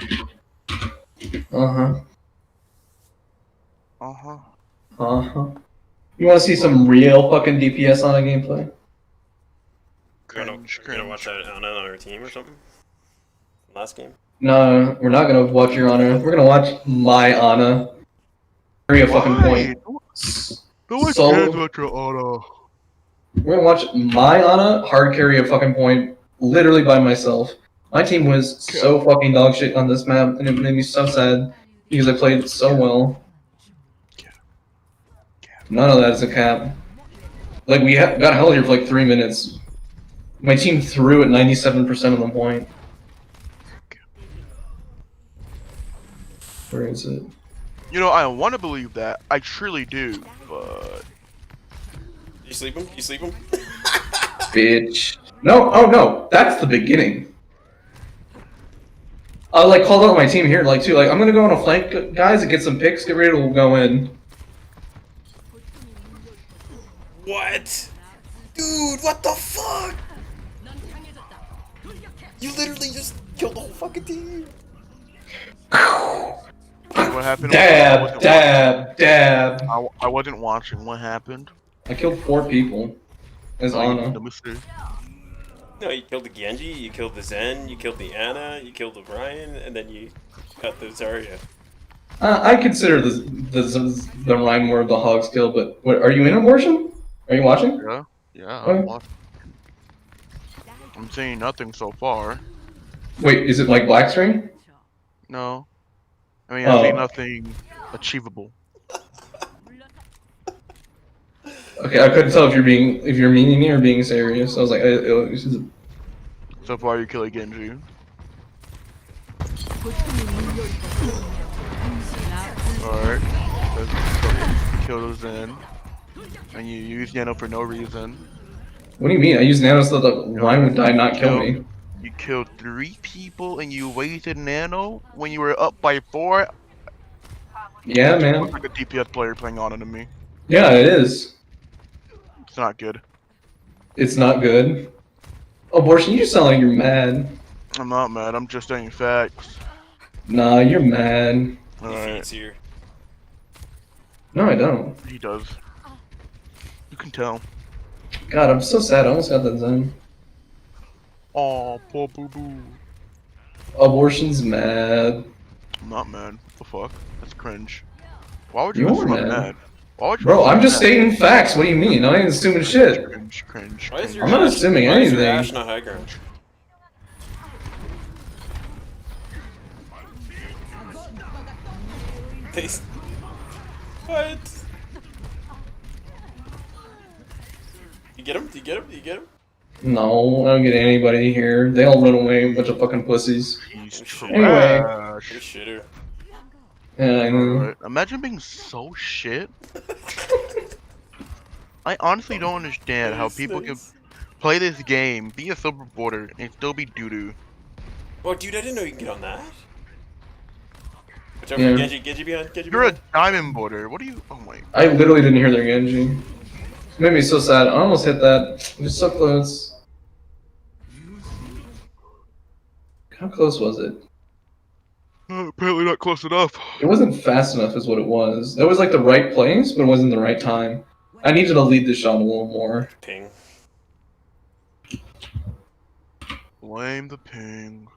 You want to see some real fucking DPS on a gameplay? You're gonna watch that on our team or something? Last game? No, we're not gonna watch your Ana. We're gonna watch my Ana. Carry a fucking point. No one cares about your Ana. We're gonna watch my Ana hard carry a fucking point, literally by myself. My team was so fucking dog shit on this map, and it made me so sad because I played so well. None of that is a cap. Like we got held here for like 3 minutes. My team threw at 97% of the point. Where is it? You know, I want to believe that. I truly do, but... You sleep him? You sleep him? Bitch. No, oh no, that's the beginning. I like called out my team here, like too, like I'm gonna go on a flank, guys, and get some picks, get ready to go in. What? Dude, what the fuck? You literally just killed the whole fucking team. What happened? Dab, dab, dab. I wasn't watching. What happened? I killed 4 people. As Ana. No, you killed the Genji, you killed the Zen, you killed the Ana, you killed the Brian, and then you got the Zarya. I consider the Ryan more of the hog skill, but what, are you in abortion? Are you watching? Yeah, Okay. I'm watching. I'm seeing nothing so far. Wait, is it like black screen? No. I mean, I see nothing achievable. Okay, I couldn't tell if you're meaning me or being serious. I was like, So far, you kill a Genji. Alright. Kill the Zen. And you use Nano for no reason. What do you mean? I used Nano so that Ryan would die, not kill me. You killed 3 people and you wasted Nano when you were up by 4? Yeah, man. Like a DPS player playing Ana to me. Yeah, it is. It's not good. It's not good. Abortion, you just sound like you're mad. I'm not mad, I'm just saying facts. Nah, you're mad. Alright. Here. No, I don't. He does. You can tell. God, I'm so sad. I almost got that Zen. Aw, poor boo boo. Abortion's mad. I'm not mad. What the fuck? That's cringe. Why would you You're mad? mad. Why would you Bro, I'm just stating facts. What do you mean? I ain't assuming shit. Cringe. I'm not assuming Why is your anything. Ash not high ground? What? You get him? Do you get him? Do you get him? No, I don't get anybody here. They all run away, a bunch of fucking pussies. Anyway. You're a shitter. Yeah, I know. Right. Imagine being so shit. I honestly don't understand how people can play this game, be a silver border, and still be doo-doo. Oh, dude, I didn't know you can get on that. Watch out Yeah. for Genji behind, Genji You're a behind. diamond border. What are you? Oh my. I literally didn't hear their Genji. It made me so sad. I almost hit that. It was so close. How close was it? Apparently not close enough. It wasn't fast enough is what it was. That was like the right place, but it wasn't the right time. I need you to lead this shot a little more. Ping. Blame the ping.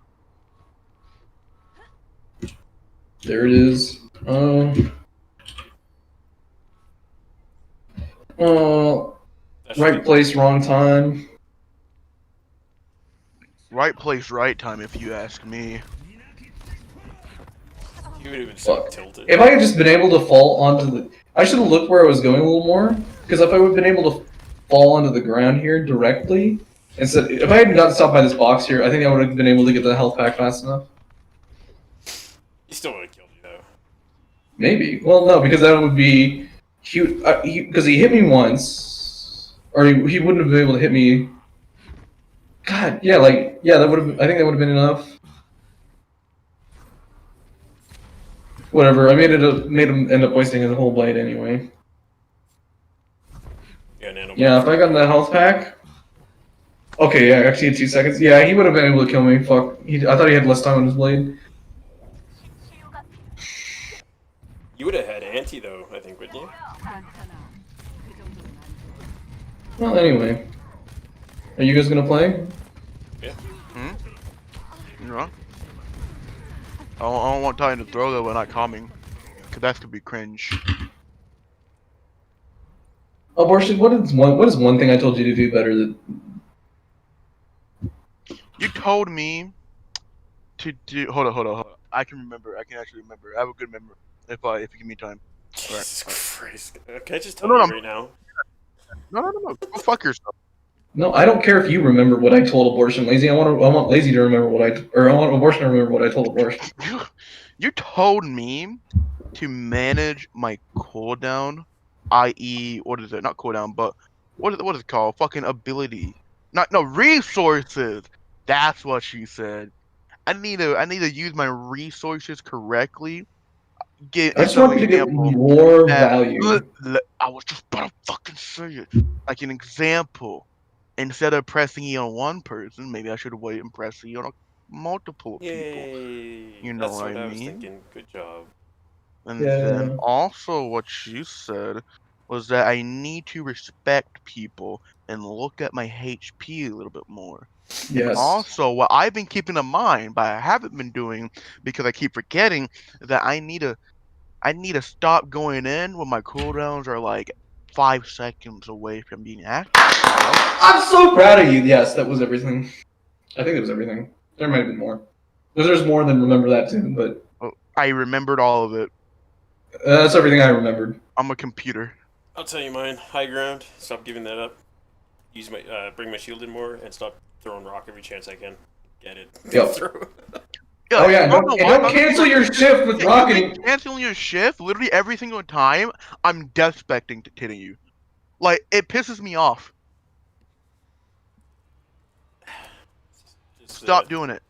There it is. Right place, wrong time. Right place, right time, if you ask me. You would have been so tilted. If I had just been able to fall onto the... I should have looked where I was going a little more, because if I would have been able to fall onto the ground here directly, instead, if I hadn't gotten stopped by this box here, I think I would have been able to get the health pack fast enough. He still would have killed you, though. Maybe. Well, no, because that would be... Because he hit me once, or he wouldn't have been able to hit me... God, yeah, like, yeah, that would have... I think that would have been enough. Whatever, I made him end up wasting his whole blade anyway. Yeah, if I got that health pack... Okay, yeah, actually had 2 seconds. Yeah, he would have been able to kill me. Fuck. I thought he had less time on his blade. You would have had anti, though, I think, wouldn't you? Well, anyway. Are you guys gonna play? Yeah. Yeah. I don't want Titan to throw though when not coming, cause that could be cringe. Abortion. What is one thing I told you to do better than? You told me to do. Hold on. I can remember. I can actually remember. I have a good memory. If you give me time. Jesus Christ. Can I just tell you right now? No. Go fuck yourself. No, I don't care if you remember what I told Abortion. Lazy. I want Lazy to remember what I want Abortion to remember what I told Abortion. You told me to manage my cooldown, i.e., what is it? Not cooldown, but what is it called? Fucking ability. Resources. That's what she said. I need to use my resources correctly. I just want you to get more value. I was just about to fucking say it. Like an example. Instead of pressing E on one person, maybe I should wait and press E on multiple people. You know That's what I mean? was thinking. Good job. And then also what you said was that I need to respect people and look at my HP a little bit more. Yes. And also, what I've been keeping in mind, but I haven't been doing because I keep forgetting, that I need to stop going in when my cooldowns are like 5 seconds away from being active. I'm so proud of you. Yes, that was everything. I think it was everything. There might have been more. There's more than remember that too, but I remembered all of it. That's everything I remembered. I'm a computer. I'll tell you mine. High ground. Stop giving that up. Use my bring my shield in more and stop throwing rock every chance I can. Get it? Yep. Oh yeah, don't cancel your shift with rocketing. Canceling your shift literally every single time. I'm death specting to hitting you. Like it pisses me off. Stop doing it.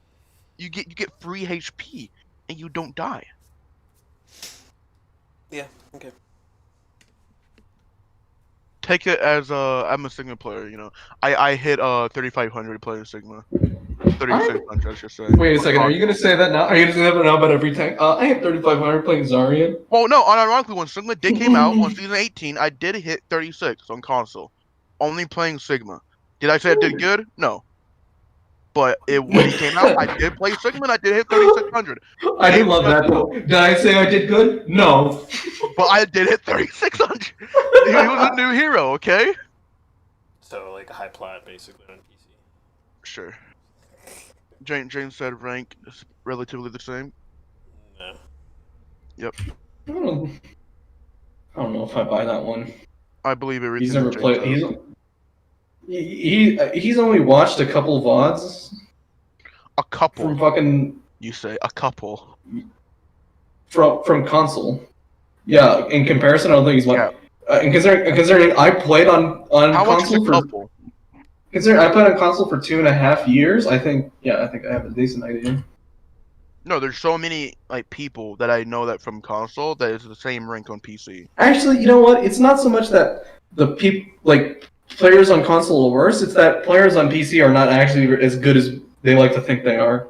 You get free HP and you don't die. Yeah. Okay. Take it as I'm a Sigma player. You know, I hit 3,500 playing Sigma. 3,600, I should say. Wait a second, are you gonna say that now? Are you gonna say that now about every tank? I hit 3,500 playing Zaryan. Oh no, unironically, when Sigma did came out on season 18, I did hit 36 on console. Only playing Sigma. Did I say I did good? No. But when it came out, I did play Sigma and I did hit 3,600. I did love that though. Did I say I did good? No. But I did hit 3,600. He was a new hero, okay? So like a high plat basically on PC. Sure. James said rank is relatively the same. No. Yep. I don't know if I buy that one. I believe everything. He's never played. He's only watched a couple VODs. A couple. From fucking. You say a couple. From console. Yeah. In comparison, I don't think he's watched. Yeah. And considering I played on console for. Couple? Considering I played on console for 2.5 years, I think I have a decent idea. No, there's so many like people that I know that from console that is the same rank on PC. Actually, you know what? It's not so much that the players on console are worse. It's that players on PC are not actually as good as they like to think they are.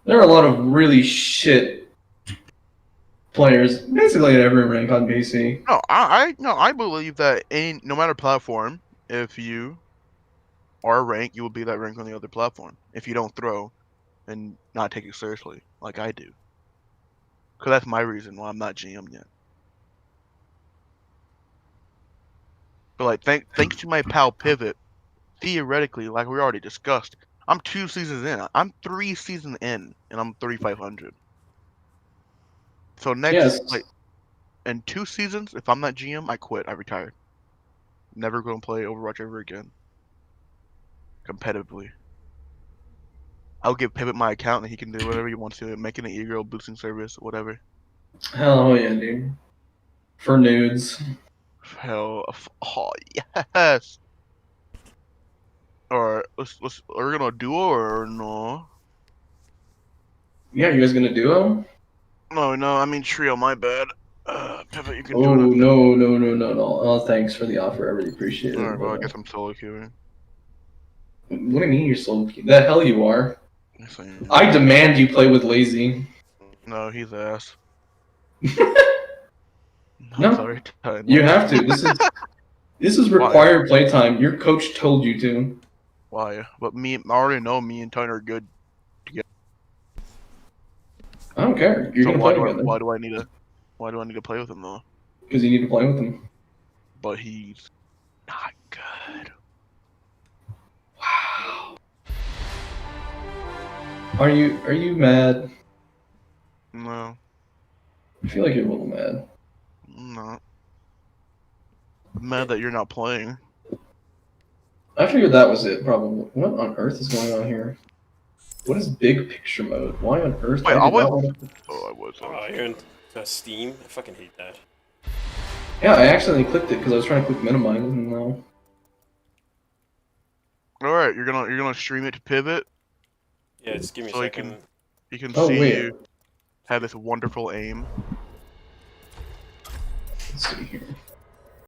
There are a lot of really shit players, basically at every rank on PC. No, I believe that no matter platform, if you are rank, you will be that rank on the other platform. If you don't throw and not take it seriously, like I do. Because that's my reason why I'm not GM yet. But like, thanks to my pal Pivot, theoretically, like we already discussed, I'm 2 seasons in. I'm 3 seasons in, and I'm 3,500. So Yes. in 2 seasons, if I'm not GM, I quit. I retire. Never gonna play Overwatch ever again. Competitively. I'll give Pivot my account and he can do whatever he wants to, making an e-girl, boosting service, whatever. Hell yeah, dude. For nudes. Hell, oh yes. Or are we gonna duo or no? Yeah, you guys gonna duo? No, I mean trio. My bad. Pivot, you can Oh join us. no. Oh, thanks for the offer. I really appreciate it. Alright, well I guess I'm solo queuing. What do you mean you're solo queuing? The hell you are. Yes, I am. I demand you play with Lazy. No, he's ass. No, sorry, you have to. This is required playtime. Your coach told you to. Why? But I already know me and Tyner are good together. I don't care. You're gonna play together. Why do I need to play with him though? Because you need to play with him. But he's not good. Wow. Are you mad? No. I feel like you're a little mad. I'm not. I'm mad that you're not playing. I figured that was it, probably. What on earth is going on here? What is big picture mode? Why on earth? Wait, I was. Oh, you're in Steam? I fucking hate that. Yeah, I accidentally clicked it because I was trying to click minimize and no. Alright, you're gonna stream it to Pivot? Yeah, just give me a so second. He can Oh, see wait. you have this wonderful aim. Let's see here.